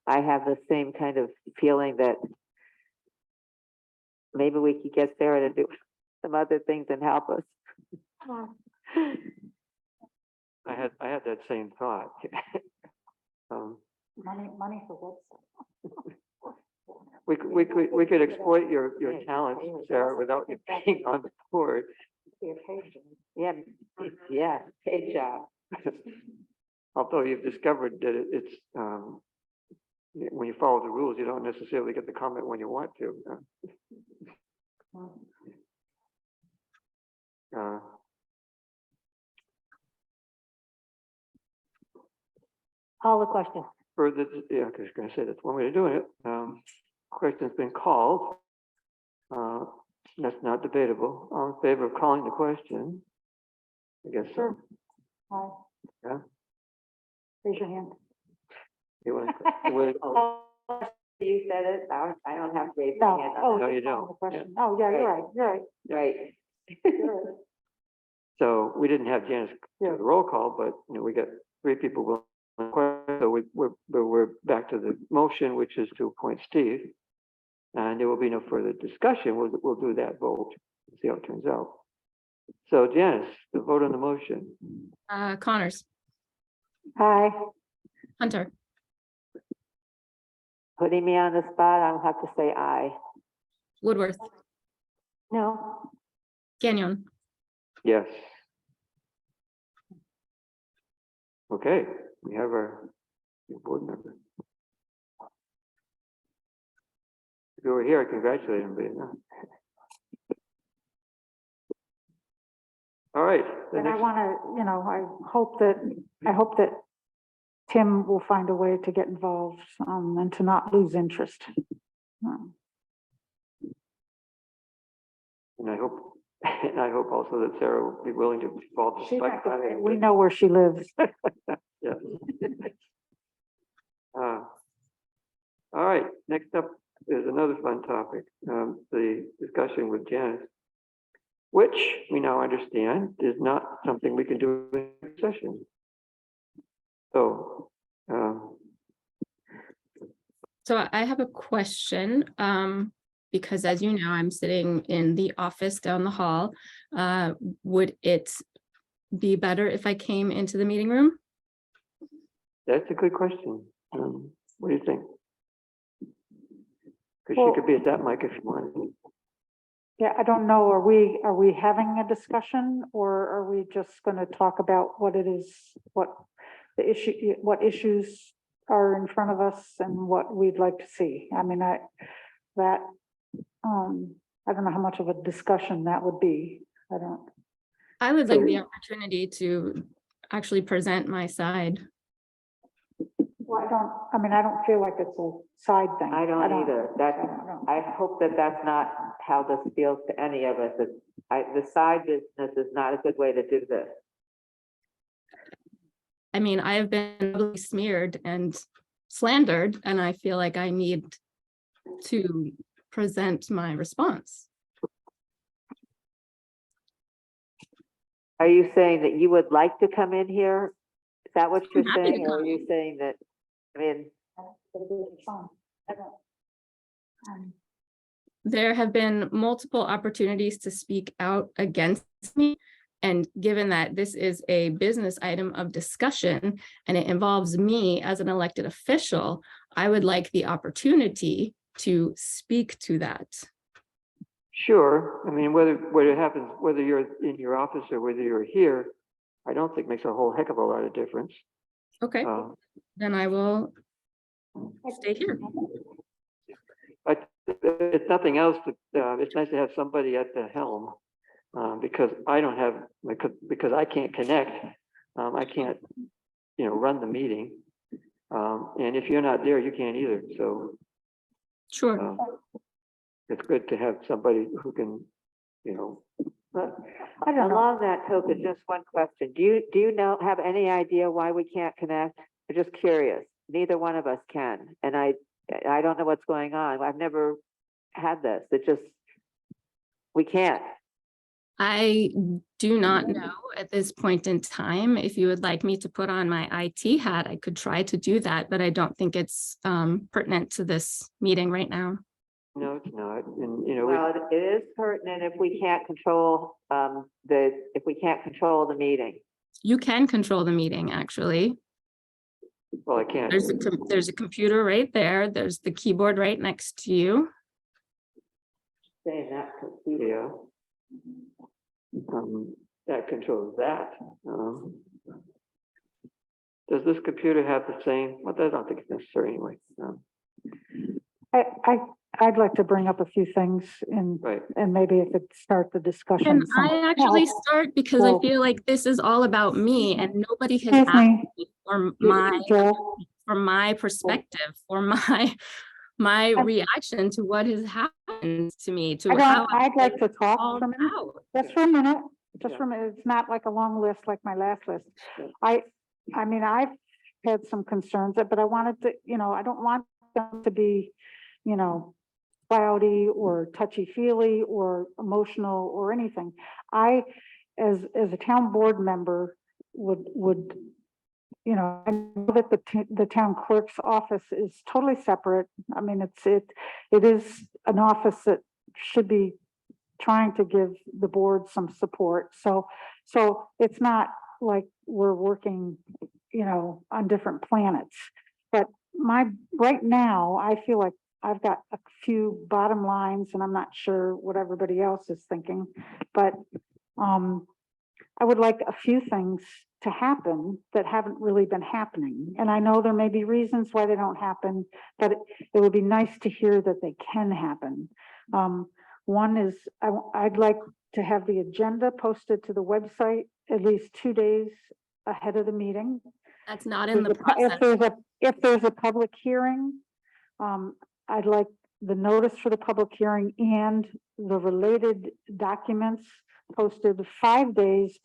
[SPEAKER 11] I have the same kind of feeling that maybe we could get Sarah to do some other things and help us.
[SPEAKER 1] I had that same thought.
[SPEAKER 8] Money for what?
[SPEAKER 1] We could exploit your talents, Sarah, without you being on the board.
[SPEAKER 11] Yeah, paid job.
[SPEAKER 1] Although you've discovered that it's when you follow the rules, you don't necessarily get the comment when you want to.
[SPEAKER 9] Call the question.
[SPEAKER 1] further, yeah, because I was going to say that's one way of doing it. Question's been called. That's not debatable. All in favor of calling the question? I guess so.
[SPEAKER 8] Aye.
[SPEAKER 1] Yeah.
[SPEAKER 8] Raise your hand.
[SPEAKER 1] You want to-
[SPEAKER 11] You said it, I don't have to raise
[SPEAKER 8] No,
[SPEAKER 11] my hand.
[SPEAKER 8] oh,
[SPEAKER 1] No, you
[SPEAKER 8] just calling
[SPEAKER 1] don't.
[SPEAKER 8] the question. Oh, yeah, you're right, you're right.
[SPEAKER 11] Right.
[SPEAKER 8] You're right.
[SPEAKER 1] So we didn't have Janice do the roll call, but we got 3 people willing to question. So we're back to the motion, which is to appoint Steve. And there will be no further discussion. We'll do that vote, see how it turns out. So Janice, the vote on the motion.
[SPEAKER 4] Connors,
[SPEAKER 8] Aye.
[SPEAKER 4] Hunter,
[SPEAKER 11] Putting me on the spot, I'll have to say aye.
[SPEAKER 4] Woodworth,
[SPEAKER 9] No,
[SPEAKER 4] Gagnon,
[SPEAKER 1] Yes. Okay, we have our new board member. If you were here, I congratulate him, but no. All right. the
[SPEAKER 8] And I
[SPEAKER 1] next-
[SPEAKER 8] want to, I hope that Tim will find a way to get involved, and to not lose interest.
[SPEAKER 1] And I hope also that Sarah will be willing to be involved.
[SPEAKER 8] She's
[SPEAKER 1] despite
[SPEAKER 8] not gonna-
[SPEAKER 1] having
[SPEAKER 8] We
[SPEAKER 1] to-
[SPEAKER 8] know where she lives.
[SPEAKER 1] Yeah. All right, next up is another fun topic, the discussion with Janice, which we now understand is not something we can do in session. So,
[SPEAKER 4] So I have a question, because as you know, I'm sitting in the office down the hall. Would it be better if I came into the meeting room?
[SPEAKER 1] that's a good question. What do you think? Because
[SPEAKER 8] Well-
[SPEAKER 1] she could be at that mic if you wanted.
[SPEAKER 8] Yeah, I don't know, are we having a discussion, or are we just gonna talk about what it is, what issues are in front of us and what we'd like to see? I mean, I don't know how much of a discussion that would be. I don't,
[SPEAKER 4] I would like the opportunity to actually present my side.
[SPEAKER 8] well, I don't feel like it's a side thing.
[SPEAKER 11] I don't either. That's,
[SPEAKER 8] I don't.
[SPEAKER 11] I hope that that's not how this feels to any of us. The side business is not a good way to do this.
[SPEAKER 4] I mean, I have been publicly smeared and slandered, and I feel like I need to present my response.
[SPEAKER 11] Are you saying that you would like to come in here? Is that what you're
[SPEAKER 4] happy to
[SPEAKER 11] saying? Or are
[SPEAKER 4] come.
[SPEAKER 11] you saying that, I mean,
[SPEAKER 4] There have been multiple opportunities to speak out against me. And given that this is a business item of discussion and it involves me as an elected official, I would like the opportunity to speak to that.
[SPEAKER 1] Sure, I mean, whether it happens, whether you're in your office or whether you're here, I don't think makes a whole heck of a lot of difference.
[SPEAKER 4] Okay, then I will stay here.
[SPEAKER 1] But it's nothing else, it's nice to have somebody at the helm, because I don't have, because I can't connect, I can't, run the meeting. And if you're not there, you can't either, so
[SPEAKER 4] Sure.
[SPEAKER 1] it's good to have somebody who can,
[SPEAKER 11] but
[SPEAKER 8] I don't know.
[SPEAKER 11] along that token, just one question. Do you have any idea why we can't connect? I'm just curious. Neither one of us can. And I don't know what's going on. I've never had this. We can't.
[SPEAKER 4] I do not know at this point in time. If you would like me to put on my IT hat, I could try to do that, but I don't think it's pertinent to this meeting right now.
[SPEAKER 1] No, it's not, and,
[SPEAKER 11] Well, it is pertinent if we can't control the meeting.
[SPEAKER 4] You can control the meeting, actually.
[SPEAKER 1] well, I can't.
[SPEAKER 4] There's a computer right there. There's the keyboard right next to you.
[SPEAKER 11] Saying that computer.
[SPEAKER 1] Yeah. That controls that. Does this computer have the same, well, I don't think it's necessary anyway.
[SPEAKER 8] I'd like to bring up a few things and,
[SPEAKER 1] Right.
[SPEAKER 8] and maybe if it start the discussion.
[SPEAKER 4] Can
[SPEAKER 8] some-
[SPEAKER 4] I actually start? Because I
[SPEAKER 8] Well-
[SPEAKER 4] feel like this is all about me and nobody has
[SPEAKER 8] Excuse
[SPEAKER 4] asked
[SPEAKER 8] me,
[SPEAKER 4] me for
[SPEAKER 8] Joel,
[SPEAKER 4] my perspective, for my reaction to what has happened to me, to how.
[SPEAKER 8] I'd like to talk
[SPEAKER 4] all
[SPEAKER 8] for a minute.
[SPEAKER 4] out.
[SPEAKER 8] Just for a minute, just
[SPEAKER 1] Yeah.
[SPEAKER 8] for a minute. It's not like a long list like my last list.
[SPEAKER 1] Yeah.
[SPEAKER 8] I mean, I've had some concerns, but I wanted to, I don't want them to be, cloudy or touchy-feely or emotional or anything. I, as a town board member, would, I know that the town clerk's office is totally separate. I mean, it is an office that should be trying to give the board some support. So it's not like we're working, on different planets. But right now, I feel like I've got a few bottom lines and I'm not sure what everybody else is thinking, but I would like a few things to happen that haven't really been happening. And I know there may be reasons why they don't happen, but it would be nice to hear that they can happen. One is I'd like to have the agenda posted to the website at least 2 days ahead of the meeting.
[SPEAKER 4] That's not in the process.
[SPEAKER 8] If there's a public hearing, I'd like the notice for the public hearing and the related documents posted 5 days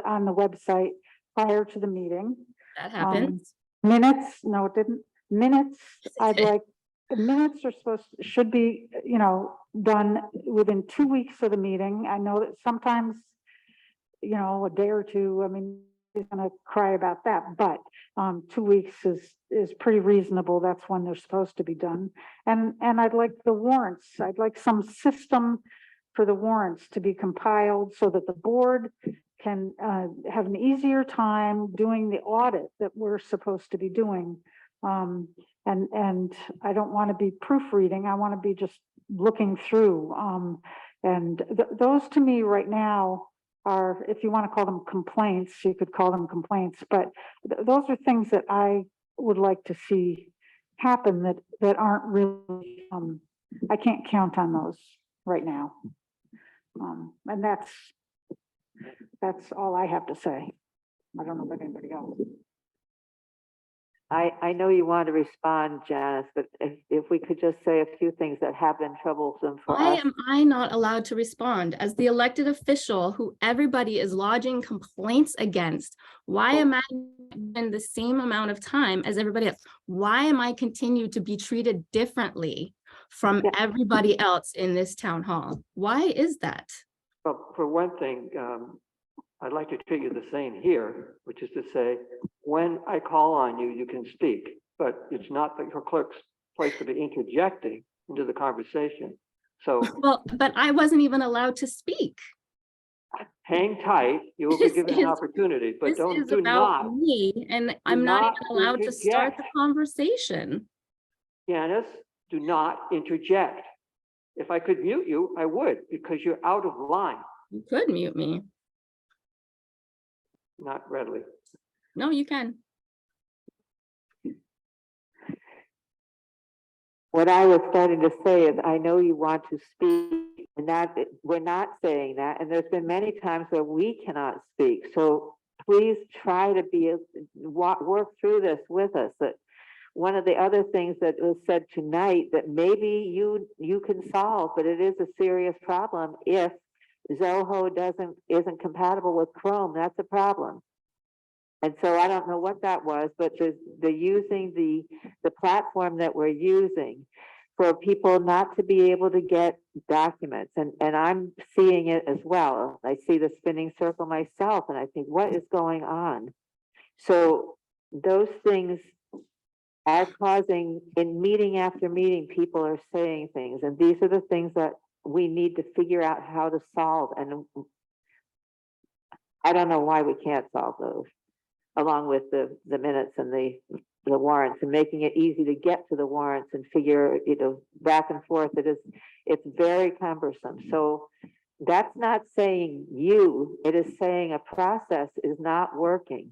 [SPEAKER 8] on the website prior to the meeting.
[SPEAKER 4] That happens.
[SPEAKER 8] Minutes, no, it didn't. Minutes, I'd
[SPEAKER 4] Okay.
[SPEAKER 8] like, the minutes should be, done within 2 weeks of the meeting. I know that sometimes, a day or two, I mean, he's gonna cry about that, but 2 weeks is pretty reasonable. That's when they're supposed to be done. And I'd like the warrants. I'd like some system for the warrants to be compiled so that the board can have an easier time doing the audit that we're supposed to be doing. And I don't want to be proofreading. I want to be just looking through. And those to me right now are, if you want to call them complaints, you could call them complaints, but those are things that I would like to see happen that aren't really, I can't count on those right now. And that's all I have to say. I don't know about anybody else.
[SPEAKER 11] I know you want to respond, Janice, but if we could just say a few things that have been troublesome for
[SPEAKER 4] Why
[SPEAKER 11] us.
[SPEAKER 4] am I not allowed to respond as the elected official who everybody is lodging complaints against? Why am I given the same amount of time as everybody else? Why am I continued to be treated differently from everybody else in this town hall? Why is that?
[SPEAKER 1] Well, for one thing, I'd like to treat you the same here, which is to say, when I call on you, you can speak, but it's not the clerk's place to be interjecting into the conversation. So
[SPEAKER 4] Well, but I wasn't even allowed to speak.
[SPEAKER 1] hang tight, you will be
[SPEAKER 4] This
[SPEAKER 1] given an
[SPEAKER 4] is-
[SPEAKER 1] opportunity, but
[SPEAKER 4] This is
[SPEAKER 1] do
[SPEAKER 4] about
[SPEAKER 1] not,
[SPEAKER 4] me, and I'm not
[SPEAKER 1] not
[SPEAKER 4] even allowed to start the
[SPEAKER 1] interject.
[SPEAKER 4] conversation.
[SPEAKER 1] Janice, do not interject. If I could mute you, I would, because you're out of line,
[SPEAKER 4] You could mute me.
[SPEAKER 1] not readily.
[SPEAKER 4] No, you can.
[SPEAKER 11] What I was starting to say is, I know you want to speak, and that we're not saying that, and there's been many times where we cannot speak. So please try to work through this with us. That one of the other things that was said tonight that maybe you can solve, but it is a serious problem if Zoho isn't compatible with Chrome. That's a problem. And so I don't know what that was, but the using the platform that we're using for people not to be able to get documents. And I'm seeing it as well. I see the spinning circle myself and I think, what is going on? So those things are causing, in meeting after meeting, people are saying things. And these are the things that we need to figure out how to solve. And I don't know why we can't solve those, along with the minutes and the warrants, and making it easy to get to the warrants and figure, back and forth. It's very cumbersome. So that's not saying you, it is saying a process is not working.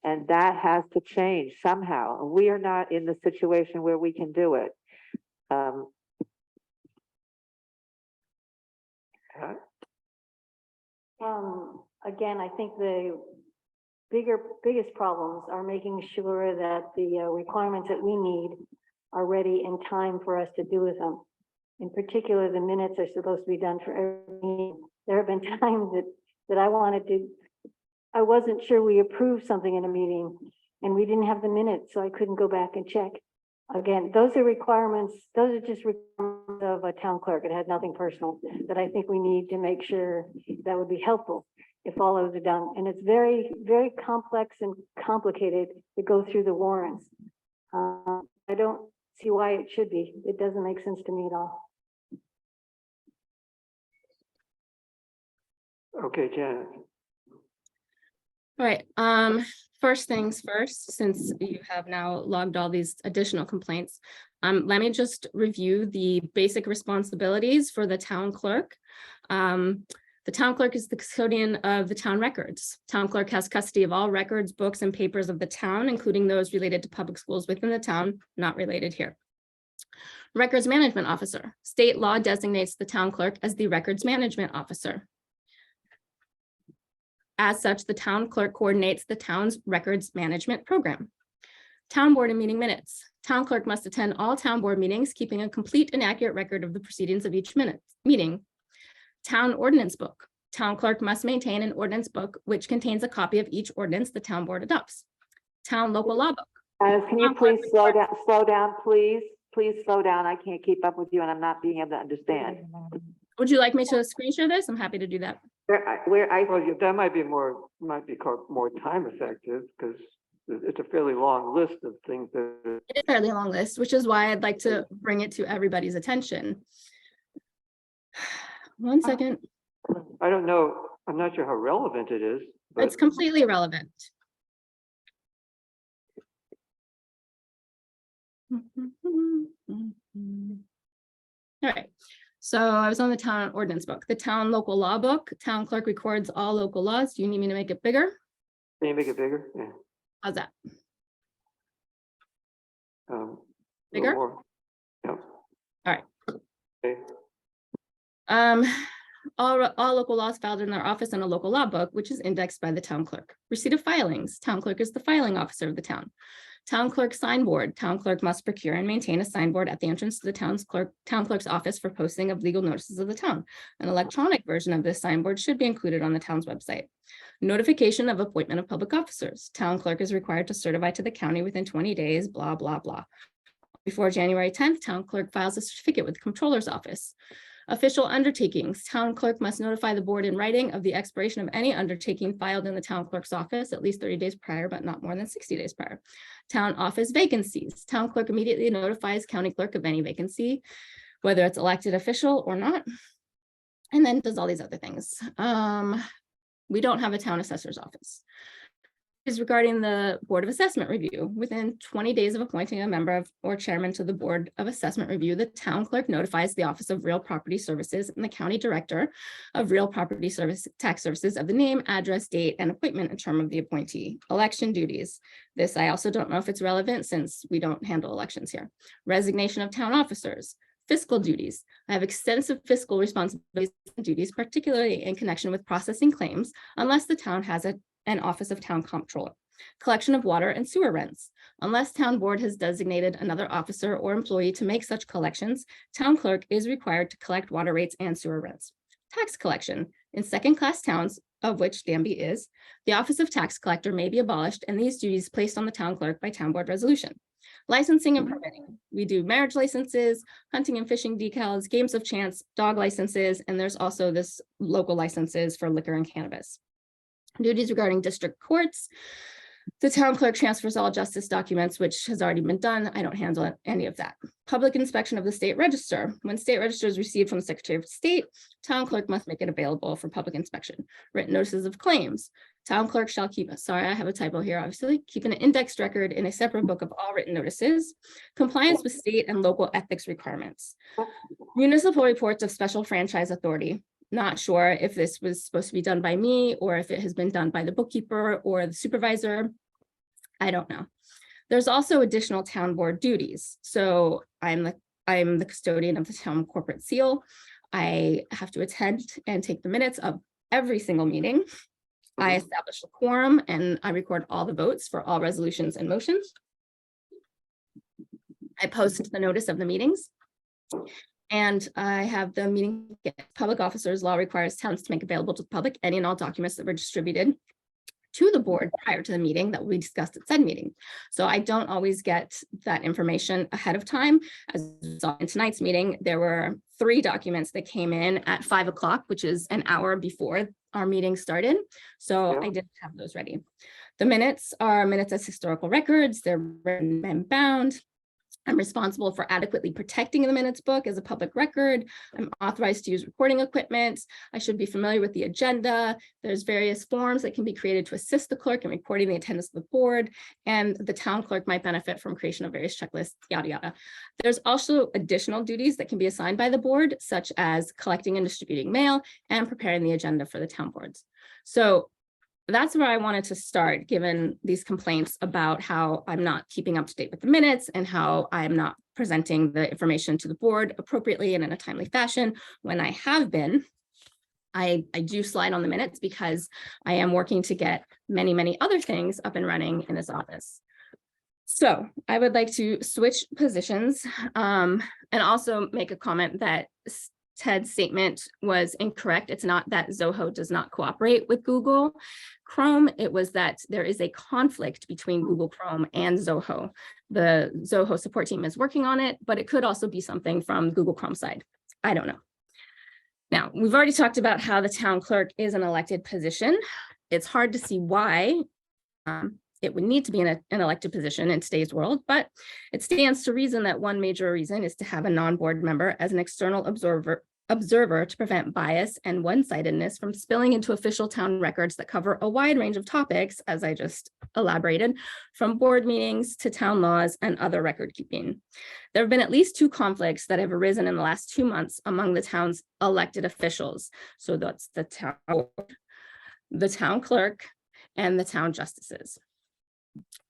[SPEAKER 11] And that has to change somehow. We are not in the situation where we can do it.
[SPEAKER 1] Pat?
[SPEAKER 9] Again, I think the biggest problems are making sure that the requirements that we need are ready in time for us to do with them. In particular, the minutes are supposed to be done for every meeting. There have been times that I wasn't sure we approved something in a meeting and we didn't have the minutes, so I couldn't go back and check. Again, those are requirements, those are just requirements of a town clerk. It had nothing personal that I think we need to make sure that would be helpful if all those are done. And it's very, very complex and complicated to go through the warrants. I don't see why it should be. It doesn't make sense to me at all.
[SPEAKER 1] Okay, Janet.
[SPEAKER 4] All right, first things first, since you have now logged all these additional complaints, let me just review the basic responsibilities for the town clerk. The town clerk is the custodian of the town records. Town clerk has custody of all records, books, and papers of the town, including those related to public schools within the town, not related here. Records management officer. State law designates the town clerk as the records management officer. As such, the town clerk coordinates the town's records management program. Town board and meeting minutes. Town clerk must attend all town board meetings, keeping a complete and accurate record of the proceedings of each meeting. Town ordinance book. Town clerk must maintain an ordinance book which contains a copy of each ordinance the town board adopts. Town local law book.
[SPEAKER 11] Can you please slow down, please? Please slow down. I can't keep up with you and I'm not being able to understand.
[SPEAKER 4] Would you like me to screen share this? I'm happy to do that.
[SPEAKER 1] Well, yeah, that might be called more time effective because it's a fairly long list of things that.
[SPEAKER 4] It's a fairly long list, which is why I'd like to bring it to everybody's attention. One second.
[SPEAKER 1] I don't know. I'm not sure how relevant it is. But
[SPEAKER 4] It's completely irrelevant. All right. So I was on the town ordinance book, the town local law book. Town clerk records all local laws. Do you need me to make it bigger?
[SPEAKER 1] Can you make it bigger? Yeah.
[SPEAKER 4] How's that?
[SPEAKER 1] A little
[SPEAKER 4] Bigger?
[SPEAKER 1] more. Yep.
[SPEAKER 4] All right.
[SPEAKER 1] Okay.
[SPEAKER 4] All local laws filed in their office in a local law book, which is indexed by the town clerk. Receipt of filings. Town clerk is the filing officer of the town. Town clerk signboard. Town clerk must procure and maintain a signboard at the entrance to the town clerk's office for posting of legal notices of the town. An electronic version of this signboard should be included on the town's website. Notification of appointment of public officers. Town clerk is required to certify to the county within 20 days, blah, blah, blah. Before January 10th, town clerk files a certificate with the comptroller's office. Official undertakings. Town clerk must notify the board in writing of the expiration of any undertaking filed in the town clerk's office at least 30 days prior, but not more than 60 days prior. Town office vacancies. Town clerk immediately notifies county clerk of any vacancy, whether it's elected official or not, and then does all these other things. We don't have a town assessor's office. Is regarding the Board of Assessment Review. Within 20 days of appointing a member of or chairman to the Board of Assessment Review, the town clerk notifies the Office of Real Property Services and the County Director of Real Property Tax Services of the name, address, date, and appointment and term of the appointee. Election duties. This I also don't know if it's relevant since we don't handle elections here. Resignation of town officers. Fiscal duties. I have extensive fiscal responsibilities and duties, particularly in connection with processing claims, unless the town has an office of town comptroller. Collection of water and sewer rents. Unless town board has designated another officer or employee to make such collections, town clerk is required to collect water rates and sewer rents. Tax collection. In second-class towns, of which Danby is, the office of tax collector may be abolished and these duties placed on the town clerk by town board resolution. Licensing and permitting. We do marriage licenses, hunting and fishing decals, games of chance, dog licenses, and there's also this local licenses for liquor and cannabis. Duties regarding district courts. The town clerk transfers all justice documents, which has already been done. I don't handle any of that. Public inspection of the state register. When state register is received from the Secretary of State, town clerk must make it available for public inspection. Written notices of claims. Town clerk shall keep, sorry, I have a typo here, obviously, keep an indexed record in a separate book of all written notices. Compliance with state and local ethics requirements. Municipal reports of special franchise authority. Not sure if this was supposed to be done by me or if it has been done by the bookkeeper or the supervisor. I don't know. There's also additional town board duties. So I'm the custodian of the town corporate seal. I have to attend and take the minutes of every single meeting. I establish a quorum and I record all the votes for all resolutions and motions. I post the notice of the meetings. And I have the meeting, public officers law requires towns to make available to the public any and all documents that were distributed to the board prior to the meeting that we discussed at said meeting. So I don't always get that information ahead of time. As we saw in tonight's meeting, there were 3 documents that came in at 5 o'clock, which is an hour before our meeting started. So I didn't have those ready. The minutes are minutes as historical records. They're written and bound. I'm responsible for adequately protecting the minutes book as a public record. I'm authorized to use recording equipment. I should be familiar with the agenda. There's various forms that can be created to assist the clerk in recording the attendance of the board, and the town clerk might benefit from creation of various checklists, yada, yada. There's also additional duties that can be assigned by the board, such as collecting and distributing mail and preparing the agenda for the town boards. So that's where I wanted to start, given these complaints about how I'm not keeping up to date with the minutes and how I'm not presenting the information to the board appropriately and in a timely fashion. When I have been, I do slide on the minutes because I am working to get many, many other things up and running in this office. So I would like to switch positions and also make a comment that Ted's statement was incorrect. It's not that Zoho does not cooperate with Google Chrome. It was that there is a conflict between Google Chrome and Zoho. The Zoho support team is working on it, but it could also be something from Google Chrome side. I don't know. Now, we've already talked about how the town clerk is an elected position. It's hard to see why it would need to be an elected position in today's world, but it stands to reason that one major reason is to have a non-board member as an external observer to prevent bias and one-sidedness from spilling into official town records that cover a wide range of topics, as I just elaborated, from board meetings to town laws and other record keeping. There have been at least 2 conflicts that have arisen in the last 2 months among the town's elected officials. So that's the town clerk and the town justices.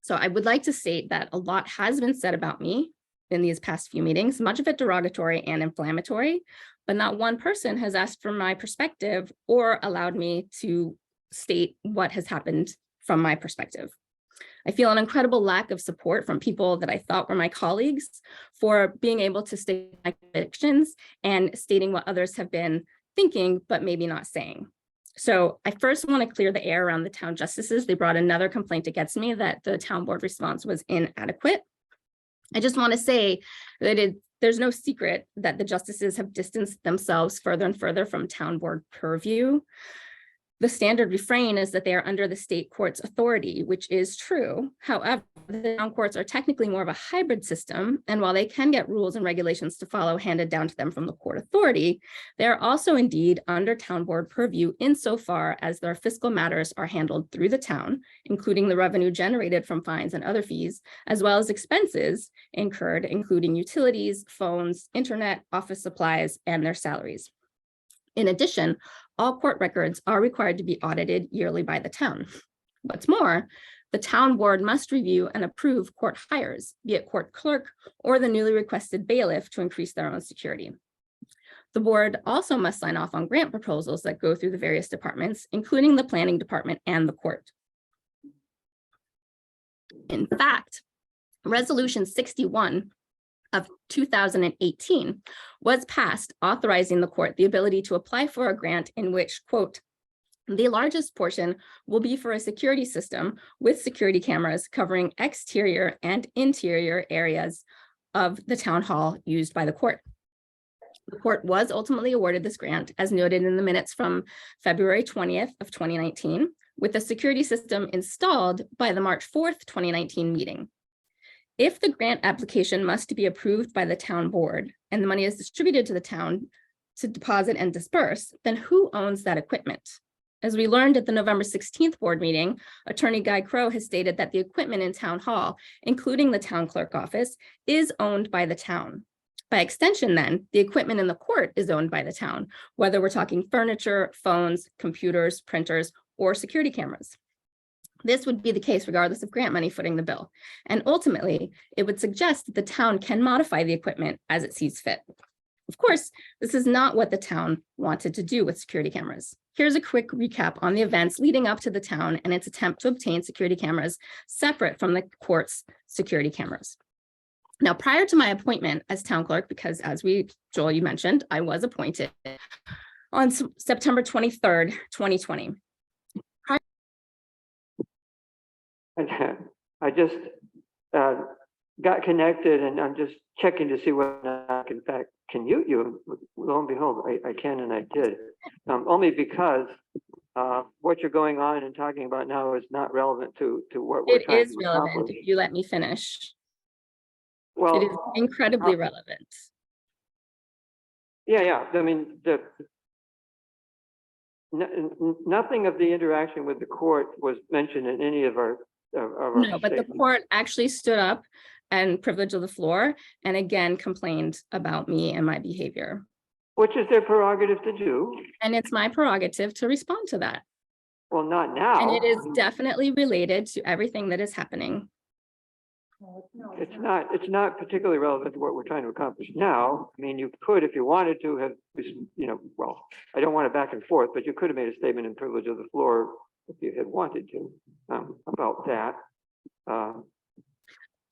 [SPEAKER 4] So I would like to state that a lot has been said about me in these past few meetings, much of it derogatory and inflammatory, but not one person has asked for my perspective or allowed me to state what has happened from my perspective. I feel an incredible lack of support from people that I thought were my colleagues for being able to state my convictions and stating what others have been thinking, but maybe not saying. So I first want to clear the air around the town justices. They brought another complaint against me that the town board response was inadequate. I just want to say that there's no secret that the justices have distanced themselves further and further from town board purview. The standard refrain is that they are under the state court's authority, which is true. However, the town courts are technically more of a hybrid system, and while they can get rules and regulations to follow handed down to them from the court authority, they are also indeed under town board purview insofar as their fiscal matters are handled through the town, including the revenue generated from fines and other fees, as well as expenses incurred, including utilities, phones, internet, office supplies, and their salaries. In addition, all court records are required to be audited yearly by the town. What's more, the town board must review and approve court hires, be it court clerk or the newly requested bailiff, to increase their own security. The board also must sign off on grant proposals that go through the various departments, including the planning department and the court. In fact, Resolution 61 of 2018 was passed authorizing the court the ability to apply for a grant in which, quote, the largest portion will be for a security system with security cameras covering exterior and interior areas of the town hall used by the court. The court was ultimately awarded this grant, as noted in the minutes from February 20th of 2019, with the security system installed by the March 4th, 2019 meeting. If the grant application must be approved by the town board and the money is distributed to the town to deposit and disperse, then who owns that equipment? As we learned at the November 16th board meeting, Attorney Guy Crow has stated that the equipment in town hall, including the town clerk office, is owned by the town. By extension, then, the equipment in the court is owned by the town, whether we're talking furniture, phones, computers, printers, or security cameras. This would be the case regardless of grant money footing the bill. And ultimately, it would suggest that the town can modify the equipment as it sees fit. Of course, this is not what the town wanted to do with security cameras. Here's a quick recap on the events leading up to the town and its attempt to obtain security cameras separate from the court's security cameras. Now, prior to my appointment as town clerk, because as Joel, you mentioned, I was appointed on September 23rd, 2020.
[SPEAKER 1] I just got connected and I'm just checking to see whether I can, in fact, can mute you. Lo and behold, I can and I did. Only because what you're going on and talking about now is not relevant to what we're
[SPEAKER 4] It
[SPEAKER 1] trying
[SPEAKER 4] is
[SPEAKER 1] to
[SPEAKER 4] relevant
[SPEAKER 1] accomplish.
[SPEAKER 4] if you let me finish.
[SPEAKER 1] Well,
[SPEAKER 4] It is incredibly relevant.
[SPEAKER 1] yeah. I mean, nothing of the interaction with the court was mentioned in any of our
[SPEAKER 4] No, but the
[SPEAKER 1] statements.
[SPEAKER 4] court actually stood up and privilege of the floor and again complained about me and my behavior.
[SPEAKER 1] Which is their prerogative to do.
[SPEAKER 4] And it's my prerogative to respond to that.
[SPEAKER 1] Well, not now.
[SPEAKER 4] And it is definitely related to everything that is happening.
[SPEAKER 1] It's not particularly relevant to what we're trying to accomplish now. I mean, you could, if you wanted to have, well, I don't want it back and forth, but you could have made a statement in privilege of the floor if you had wanted to, about that.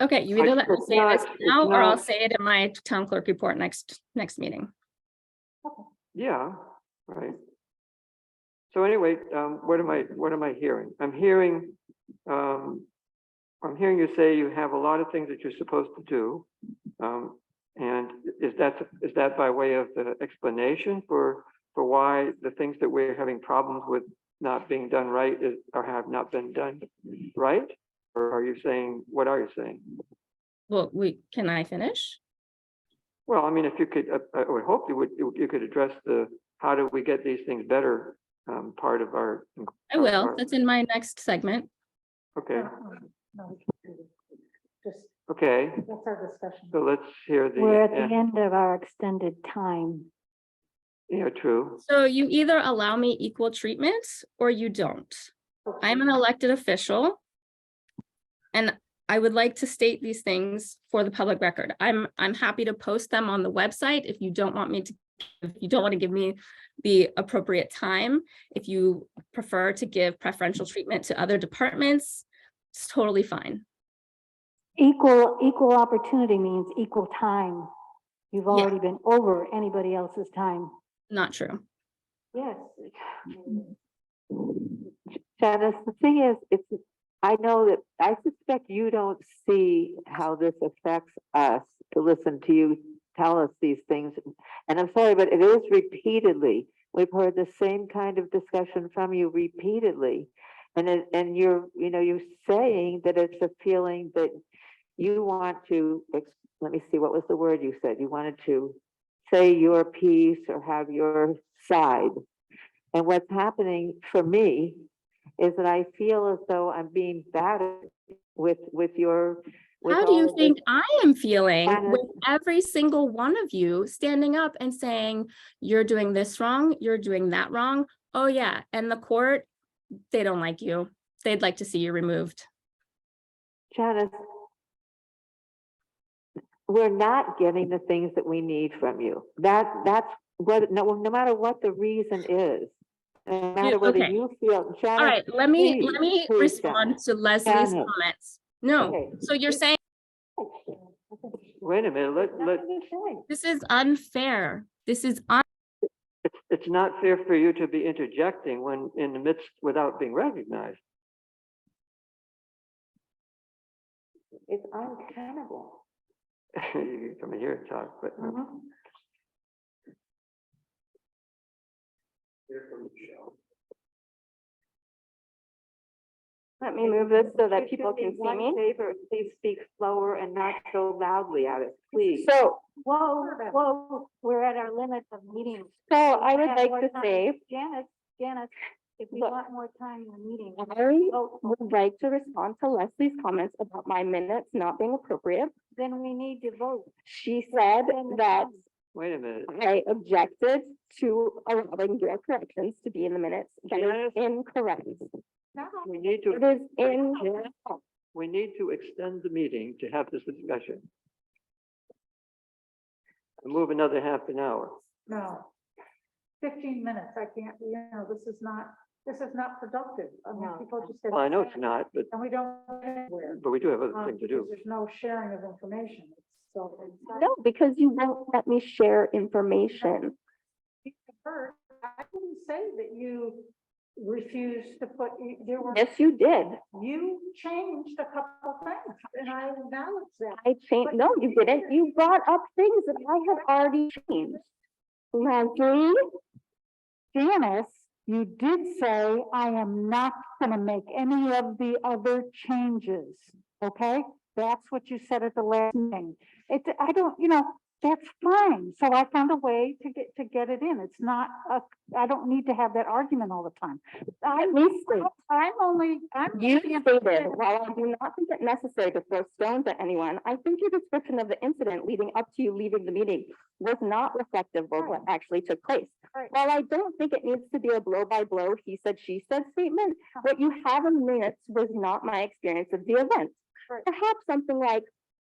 [SPEAKER 4] Okay, you either let me
[SPEAKER 1] It's
[SPEAKER 4] say
[SPEAKER 1] not-
[SPEAKER 4] this
[SPEAKER 1] it's
[SPEAKER 4] now or I'll
[SPEAKER 1] not-
[SPEAKER 4] say it in my town clerk report next meeting.
[SPEAKER 1] Yeah, right. So anyway, what am I hearing? I'm hearing you say you have a lot of things that you're supposed to do. And is that by way of the explanation for why the things that we're having problems with not being done right or have not been done right? Or are you saying, what are you saying?
[SPEAKER 4] Well, can I finish?
[SPEAKER 1] Well, I mean, if you could, I would hope you could address how do we get these things better, part of our.
[SPEAKER 4] I will. That's in my next segment.
[SPEAKER 1] Okay,
[SPEAKER 8] Just,
[SPEAKER 1] okay,
[SPEAKER 8] that's our discussion.
[SPEAKER 1] so let's hear the.
[SPEAKER 9] We're at the end of our extended time.
[SPEAKER 1] Yeah, true.
[SPEAKER 4] So you either allow me equal treatment or you don't. I'm an elected official. And I would like to state these things for the public record. I'm happy to post them on the website if you don't want to give me the appropriate time. If you prefer to give preferential treatment to other departments, it's totally fine.
[SPEAKER 9] Equal opportunity means equal time. You've
[SPEAKER 4] Yeah.
[SPEAKER 9] already been over anybody else's time.
[SPEAKER 4] Not true.
[SPEAKER 11] Yes. Janice, the thing is, I know that, I suspect you don't see how this affects us to listen to you tell us these things. And I'm sorry, but it is repeatedly. We've heard the same kind of discussion from you repeatedly. And you're saying that it's a feeling that you want to, let me see, what was the word you said? You wanted to say your piece or have your side. And what's happening for me is that I feel as though I'm being battered with your.
[SPEAKER 4] How do you think
[SPEAKER 11] this.
[SPEAKER 4] I am feeling
[SPEAKER 11] Janice.
[SPEAKER 4] with every single one of you standing up and saying, you're doing this wrong, you're doing that wrong? Oh yeah, and the court, they don't like you. They'd like to see you removed.
[SPEAKER 11] Janice, we're not getting the things that we need from you. That's what, no matter what the reason is. No matter whether
[SPEAKER 4] okay.
[SPEAKER 11] you feel, Janice.
[SPEAKER 4] All right, let me
[SPEAKER 11] please,
[SPEAKER 4] respond
[SPEAKER 11] Janice.
[SPEAKER 4] to Leslie's
[SPEAKER 11] Janice.
[SPEAKER 4] comments. No,
[SPEAKER 11] Okay.
[SPEAKER 4] so you're saying
[SPEAKER 1] Wait a minute,
[SPEAKER 4] this is unfair. This is
[SPEAKER 1] it's not fair for you to be interjecting when in the midst without being recognized.
[SPEAKER 11] It's untenable.
[SPEAKER 1] You come in here and talk, but.
[SPEAKER 13] Let me move this so that
[SPEAKER 11] If
[SPEAKER 13] people
[SPEAKER 11] you
[SPEAKER 13] can
[SPEAKER 11] do
[SPEAKER 13] see
[SPEAKER 11] one
[SPEAKER 13] me.
[SPEAKER 11] favor, please speak slower and not so loudly at it, please.
[SPEAKER 13] So, whoa, we're at our limit of meetings. So I would
[SPEAKER 9] Have
[SPEAKER 13] like
[SPEAKER 9] more
[SPEAKER 13] to
[SPEAKER 9] time.
[SPEAKER 13] say,
[SPEAKER 9] Janice, if we
[SPEAKER 13] Look.
[SPEAKER 9] want more time in the meeting.
[SPEAKER 13] I would like to respond to Leslie's comments about my minutes not being appropriate.
[SPEAKER 9] Then we need to vote.
[SPEAKER 13] She said that
[SPEAKER 1] Wait a minute.
[SPEAKER 13] I objected to allowing your corrections to be in the minutes. That
[SPEAKER 1] Janice?
[SPEAKER 13] is incorrect.
[SPEAKER 1] We need
[SPEAKER 13] It is in.
[SPEAKER 1] we need to extend the meeting to have this discussion. Move another half an hour.
[SPEAKER 8] No. 15 minutes, I can't, this is not productive. I mean, people just. get
[SPEAKER 1] Well, I know it's
[SPEAKER 8] upset,
[SPEAKER 1] not, but,
[SPEAKER 8] And we don't get anywhere.
[SPEAKER 1] but we do have other things to
[SPEAKER 8] Because
[SPEAKER 1] do.
[SPEAKER 8] there's no sharing of information. So.
[SPEAKER 13] No, because you won't let me share information.
[SPEAKER 8] I didn't say that you refused to put, there were,
[SPEAKER 13] Yes, you did.
[SPEAKER 8] you changed a couple things and I acknowledge that.
[SPEAKER 13] I changed, no, you didn't. You brought up things that I had already changed. Leslie,
[SPEAKER 8] Janice, you did say, I am not gonna make any of the other changes, okay? That's what you said at the last meeting. I don't, that's fine. So I found a way to get it in. It's not, I don't need to have that argument all the time.
[SPEAKER 13] you stated, while I do not think it necessary to throw stones at anyone, I think your description of the incident leading up to you leaving the meeting was not reflective of what actually took place.
[SPEAKER 8] Right.
[SPEAKER 13] While I don't think it needs to be a blow by blow, he said, she said statement, what you have in minutes was not my experience of the event.
[SPEAKER 8] Right.
[SPEAKER 13] Perhaps something like,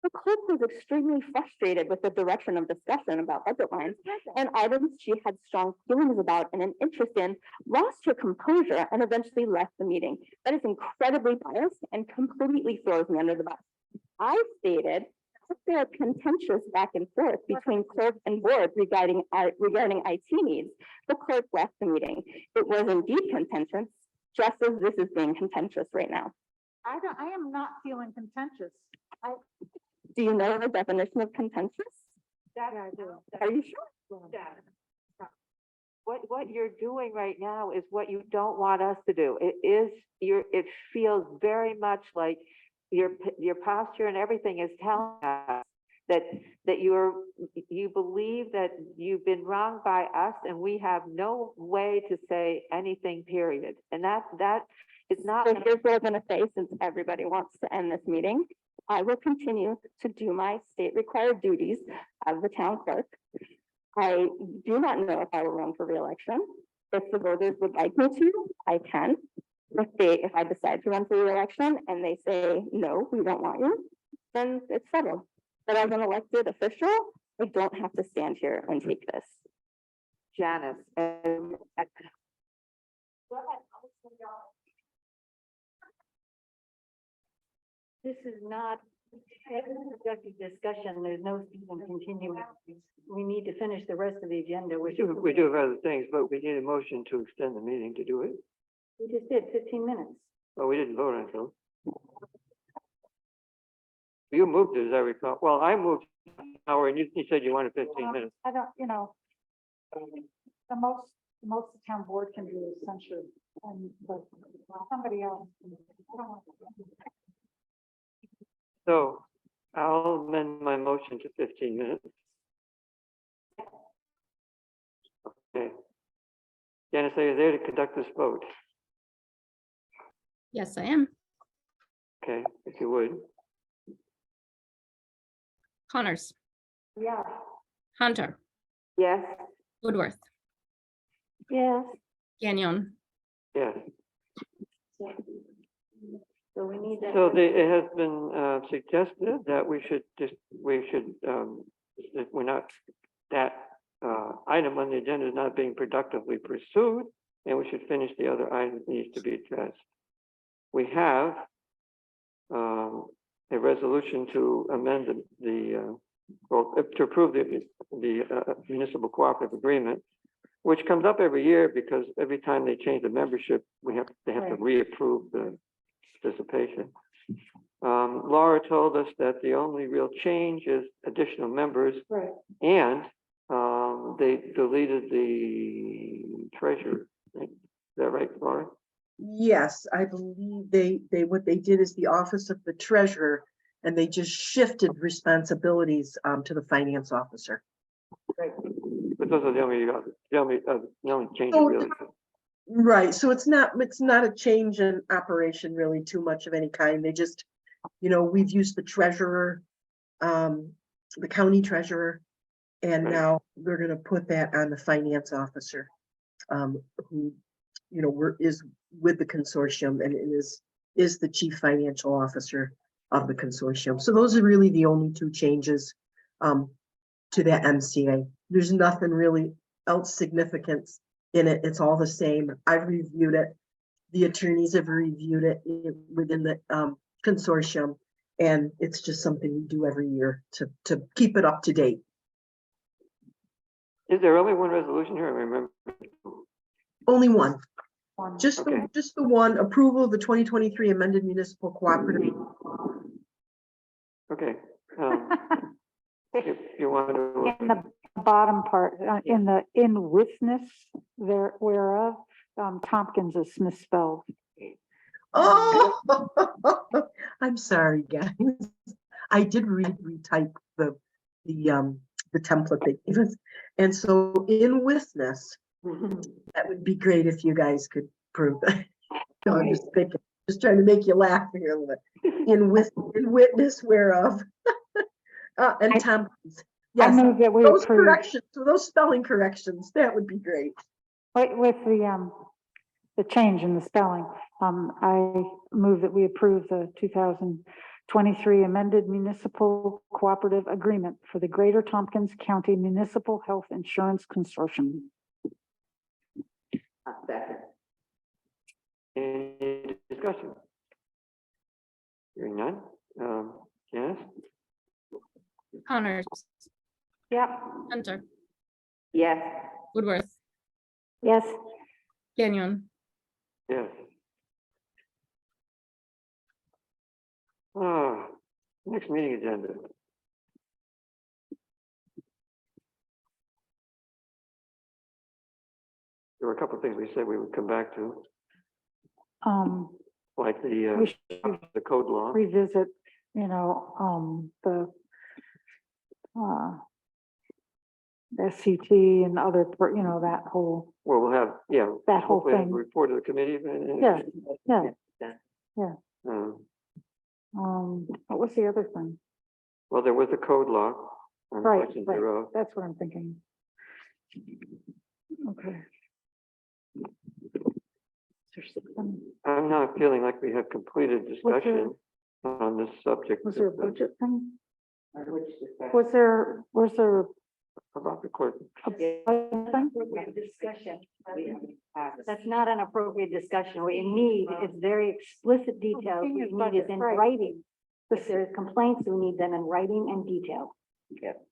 [SPEAKER 13] the clerk was extremely frustrated with the direction of discussion about budget lines and items she had strong feelings about and an interest in, lost her composure and eventually left the meeting. That is incredibly biased and completely throws me under the bus. I stated if there are contentious back and forth between clerk and board regarding IT needs, the clerk left the meeting. It was indeed contentious, just as this is being contentious right now.
[SPEAKER 8] I am not feeling contentious.
[SPEAKER 13] Do you know the definition of contentious?
[SPEAKER 8] Yeah, I do.
[SPEAKER 13] Are you sure?
[SPEAKER 11] What you're doing right now is what you don't want us to do. It feels very much like your posture and everything is telling us that you believe that you've been wronged by us and we have no way to say anything, period. And that is not.
[SPEAKER 13] So here's what I'm gonna say, since everybody wants to end this meeting. I will continue to do my state required duties as the town clerk. I do not know if I will run for reelection. If the voters would like me to, I can. If I decide to run for reelection and they say, no, we don't want you, then it's settled. But as an elected official, I don't have to stand here and take this.
[SPEAKER 11] Janice,
[SPEAKER 9] This is not a productive discussion. There's no even continuing. We need to finish the rest of the agenda.
[SPEAKER 1] We do have other things, but we need a motion to extend the meeting to do it.
[SPEAKER 9] We just did 15 minutes.
[SPEAKER 1] Well, we didn't vote on it, though. You moved it, as I recall. Well, I moved an hour and you said you wanted 15 minutes.
[SPEAKER 8] I don't, the most the town board can do is censure, but somebody else. I don't want to.
[SPEAKER 1] So I'll amend my motion to 15 minutes. Okay. Janice, are you there to conduct this vote?
[SPEAKER 4] Yes, I am.
[SPEAKER 1] Okay, if you would.
[SPEAKER 4] Connors,
[SPEAKER 8] Yeah.
[SPEAKER 4] Hunter,
[SPEAKER 11] yes,
[SPEAKER 4] Woodworth,
[SPEAKER 13] Yes.
[SPEAKER 4] Gagnon,
[SPEAKER 1] Yes.
[SPEAKER 9] So we need that.
[SPEAKER 1] So it has been suggested that we should if we're not, that item on the agenda is not being productively pursued, and we should finish the other items that needs to be addressed. We have a resolution to amend to approve the municipal cooperative agreement, which comes up every year because every time they change the membership, they have to reapprove the participation. Laura told us that the only real change is additional members,
[SPEAKER 8] Right.
[SPEAKER 1] and they deleted the treasurer. Is that right, Laura?
[SPEAKER 10] Yes, I believe what they did is the office of the treasurer, and they just shifted responsibilities to the finance officer.
[SPEAKER 1] But those are the only changes
[SPEAKER 10] So-
[SPEAKER 1] really.
[SPEAKER 10] Right, so it's not a change in operation really too much of any kind. They just, we've used the treasurer, the county treasurer, and
[SPEAKER 1] Right.
[SPEAKER 10] now we're gonna put that on the finance officer, who, is with the consortium and is the chief financial officer of the consortium. So those are really the only two changes. to that MCA. There's nothing really else significant in it. It's all the same. I've reviewed it. The attorneys have reviewed it within the consortium. And it's just something we do every year to keep it up to date.
[SPEAKER 1] Is there only one resolution here? I remember.
[SPEAKER 10] Only one. Just
[SPEAKER 1] Okay.
[SPEAKER 10] the one, approval of the 2023 amended municipal cooperative.
[SPEAKER 1] Okay. If you want to.
[SPEAKER 8] In the bottom part, in the in witness there whereof, Tompkins is misspelled.
[SPEAKER 10] Oh, I'm sorry, guys. I did retype the template they gave us. And so in witness, that would be great if you guys could prove that. No, I'm just thinking, just trying to make you laugh here a little bit. In witness whereof. And Tompkins.
[SPEAKER 8] I
[SPEAKER 10] Yes,
[SPEAKER 8] move that we
[SPEAKER 10] those
[SPEAKER 8] approve,
[SPEAKER 10] corrections, those spelling corrections, that would be great.
[SPEAKER 8] with the change in the spelling. I move that we approve the 2023 amended municipal cooperative agreement for the Greater Tompkins County Municipal Health Insurance Consortium.
[SPEAKER 1] Any discussion? Hearing none. Janice?
[SPEAKER 4] Connors,
[SPEAKER 8] Yep.
[SPEAKER 4] Hunter,
[SPEAKER 11] Yes.
[SPEAKER 4] Woodworth,
[SPEAKER 8] Yes.
[SPEAKER 4] Gagnon,
[SPEAKER 1] Yes. Next meeting agenda. There were a couple of things we said we would come back to, like
[SPEAKER 8] We should
[SPEAKER 1] the code law.
[SPEAKER 8] revisit, the SCT and other, that whole,
[SPEAKER 1] Well, we'll have, yeah.
[SPEAKER 8] That whole
[SPEAKER 1] hopefully have a
[SPEAKER 8] thing.
[SPEAKER 1] report of the committee. And-
[SPEAKER 8] yeah, yeah.
[SPEAKER 1] Um,
[SPEAKER 8] What was the other thing?
[SPEAKER 1] Well, there was a code law. on
[SPEAKER 8] Right,
[SPEAKER 1] Section
[SPEAKER 8] right.
[SPEAKER 1] 0.
[SPEAKER 8] That's what I'm thinking. Okay.
[SPEAKER 1] I'm not feeling like we have completed
[SPEAKER 8] there-
[SPEAKER 1] discussion on this subject.
[SPEAKER 8] Was there a budget thing?
[SPEAKER 11] Which discussion?
[SPEAKER 8] Was there
[SPEAKER 1] About the clerk.
[SPEAKER 8] a budget thing?
[SPEAKER 13] Discussion. That's not an appropriate discussion. What you need is very explicit details. What you need is in
[SPEAKER 8] Right.
[SPEAKER 13] writing. If there's complaints, we need them in writing and detail.
[SPEAKER 11] Yep.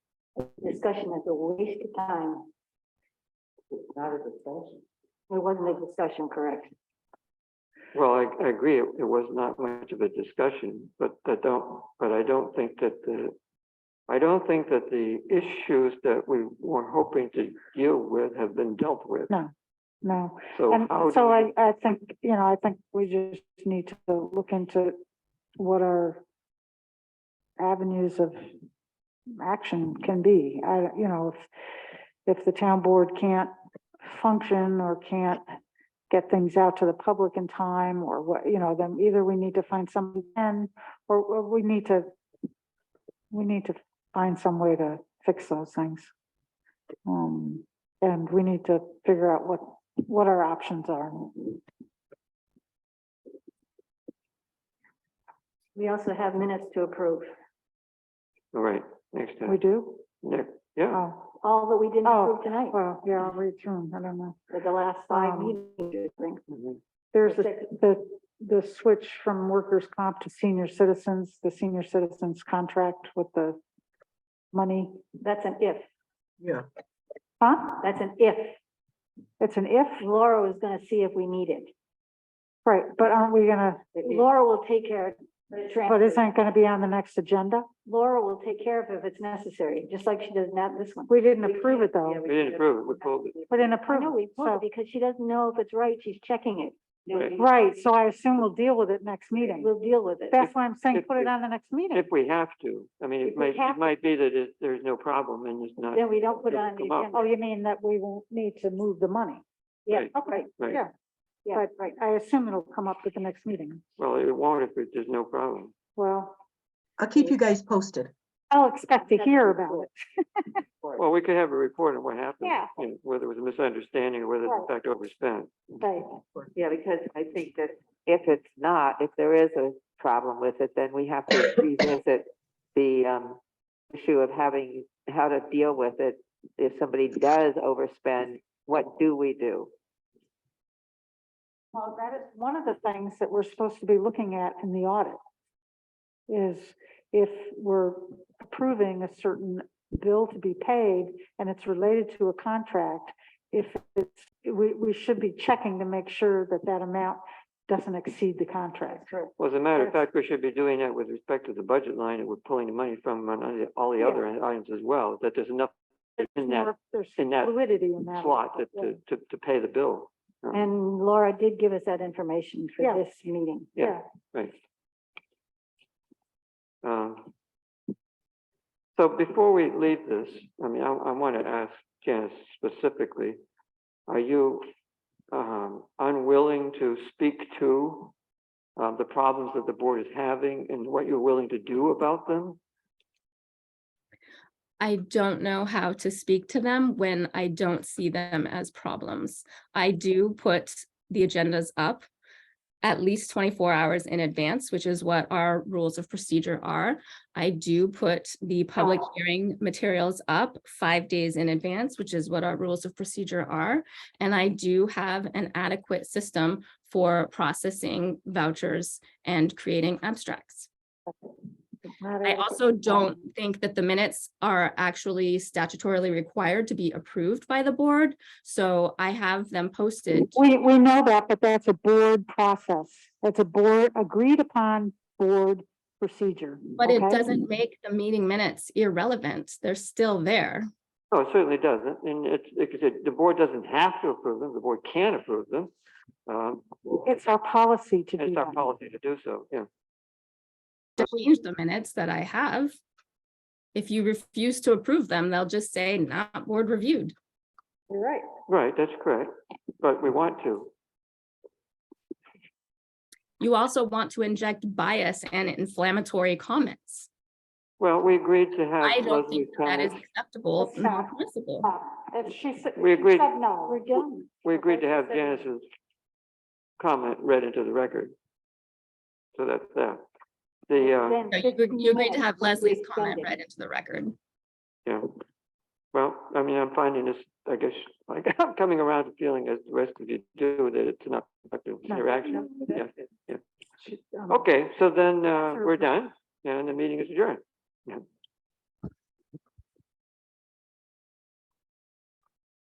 [SPEAKER 13] Discussion is a waste of time.
[SPEAKER 11] It's not a discussion.
[SPEAKER 13] It wasn't a discussion, correct?
[SPEAKER 1] Well, I agree, it was not much of a discussion, but I don't think that the issues that we were hoping to deal with have been dealt with.
[SPEAKER 8] No.
[SPEAKER 1] So
[SPEAKER 8] And
[SPEAKER 1] how
[SPEAKER 8] so
[SPEAKER 1] do we-
[SPEAKER 8] I think, I think we just need to look into what our avenues of action can be. If the town board can't function or can't get things out to the public in time or what, then either we need to find something then, or we need to find some way to fix those things. And we need to figure out what our options are.
[SPEAKER 13] We also have minutes to approve.
[SPEAKER 1] All right, next
[SPEAKER 8] We
[SPEAKER 1] time.
[SPEAKER 8] do?
[SPEAKER 1] Yeah,
[SPEAKER 8] Oh,
[SPEAKER 13] All that we didn't
[SPEAKER 8] Oh,
[SPEAKER 13] approve tonight,
[SPEAKER 8] well, yeah, I'll read through them. I don't know.
[SPEAKER 13] for the last 5
[SPEAKER 8] Um,
[SPEAKER 13] meetings, I think.
[SPEAKER 1] mhm.
[SPEAKER 8] There's the switch from workers' comp to senior citizens, the senior citizens contract with the money.
[SPEAKER 13] That's an if.
[SPEAKER 10] Yeah.
[SPEAKER 8] Huh?
[SPEAKER 13] That's an if.
[SPEAKER 8] It's an if,
[SPEAKER 13] Laura was gonna see if we need it.
[SPEAKER 8] right, but aren't we gonna,
[SPEAKER 13] Laura will take care of the
[SPEAKER 8] but
[SPEAKER 13] transfer.
[SPEAKER 8] isn't it gonna be on the next agenda?
[SPEAKER 13] Laura will take care of it if it's necessary, just like she does not this one.
[SPEAKER 8] We didn't approve it though.
[SPEAKER 1] We didn't approve it, we pulled it.
[SPEAKER 8] We didn't
[SPEAKER 13] I
[SPEAKER 8] approve
[SPEAKER 13] know we
[SPEAKER 8] it,
[SPEAKER 13] pulled it
[SPEAKER 8] so,
[SPEAKER 13] because she doesn't know if it's right. She's checking it.
[SPEAKER 1] Right.
[SPEAKER 8] right, so I assume we'll deal with it next meeting.
[SPEAKER 13] We'll deal with it.
[SPEAKER 8] That's why I'm saying
[SPEAKER 1] if-
[SPEAKER 8] put it on the next meeting.
[SPEAKER 1] If we have to, I mean,
[SPEAKER 13] If we have
[SPEAKER 1] it might be that there's no problem and it's not.
[SPEAKER 13] Then we don't put it on the
[SPEAKER 1] Come up.
[SPEAKER 13] agenda.
[SPEAKER 8] Oh, you mean that we won't need to move the money?
[SPEAKER 13] Yeah,
[SPEAKER 1] Right.
[SPEAKER 8] Okay,
[SPEAKER 1] Right.
[SPEAKER 8] yeah,
[SPEAKER 13] yeah,
[SPEAKER 8] but
[SPEAKER 13] right.
[SPEAKER 8] I assume it'll come up at the next meeting.
[SPEAKER 1] Well, it won't if there's no problem.
[SPEAKER 8] Well,
[SPEAKER 10] I'll keep you guys posted.
[SPEAKER 8] I'll expect to hear about it.
[SPEAKER 1] Well, we could have a report on what happened.
[SPEAKER 8] Yeah.
[SPEAKER 1] Whether it was a misunderstanding or whether it's in
[SPEAKER 8] Right.
[SPEAKER 1] fact overspent.
[SPEAKER 8] Right.
[SPEAKER 11] Yeah, because I think that if it's not, if there is a problem with it, then we have to revisit the issue of having how to deal with it. If somebody does overspend, what do we do?
[SPEAKER 8] Well, that is one of the things that we're supposed to be looking at in the audit. Is if we're approving a certain bill to be paid and it's related to a contract, if it's, we should be checking to make sure that that amount doesn't exceed the contract.
[SPEAKER 1] Well, as a matter of fact, we should be doing that with respect to the budget line that we're pulling the money from on all the other items as well, that there's enough in that,
[SPEAKER 8] There's
[SPEAKER 1] in that
[SPEAKER 8] fluidity in that.
[SPEAKER 1] slot
[SPEAKER 8] Yeah.
[SPEAKER 1] to pay the bill.
[SPEAKER 9] And Laura did give us that information for
[SPEAKER 8] Yeah.
[SPEAKER 9] this meeting.
[SPEAKER 1] Yeah. Right. So before we leave this, I mean, I want to ask Janice specifically, are you unwilling to speak to the problems that the board is having and what you're willing to do about them?
[SPEAKER 4] I don't know how to speak to them when I don't see them as problems. I do put the agendas up at least 24 hours in advance, which is what our rules of procedure are. I do put the public hearing materials up 5 days in advance, which is what our rules of procedure are. And I do have an adequate system for processing vouchers and creating abstracts. I also don't think that the minutes are actually statutorily required to be approved by the board. So I have them posted.
[SPEAKER 8] We know that, but that's a board process. That's a board agreed upon board procedure.
[SPEAKER 4] But it
[SPEAKER 8] okay?
[SPEAKER 4] doesn't make the meeting minutes irrelevant. They're still there.
[SPEAKER 1] No, it certainly doesn't. And the board doesn't have to approve them. The board can approve them.
[SPEAKER 8] It's our policy to do
[SPEAKER 1] It's our
[SPEAKER 8] that.
[SPEAKER 1] policy to do so, yeah.
[SPEAKER 4] To change the minutes that I have. If you refuse to approve them, they'll just say not board reviewed.
[SPEAKER 8] You're right.
[SPEAKER 1] Right, that's correct. But we want to.
[SPEAKER 4] You also want to inject bias and inflammatory comments.
[SPEAKER 1] Well, we agreed to have
[SPEAKER 4] I don't
[SPEAKER 1] Leslie's
[SPEAKER 4] think that is
[SPEAKER 1] comments.
[SPEAKER 4] acceptable
[SPEAKER 8] That's
[SPEAKER 4] nor
[SPEAKER 8] not-
[SPEAKER 4] permissible.
[SPEAKER 8] If she said,
[SPEAKER 1] We agreed,
[SPEAKER 8] no, we're done.
[SPEAKER 1] we agreed to have Janice's comment read into the record. So that's that. The,
[SPEAKER 4] So you agreed to have Leslie's comment read into the record.
[SPEAKER 1] yeah. Well, I mean, I'm finding this, I guess, like, I'm coming around to feeling as the rest of you do, that it's not productive interaction. Yeah, yeah. Okay, so then, we're done and the meeting is adjourned. Yeah.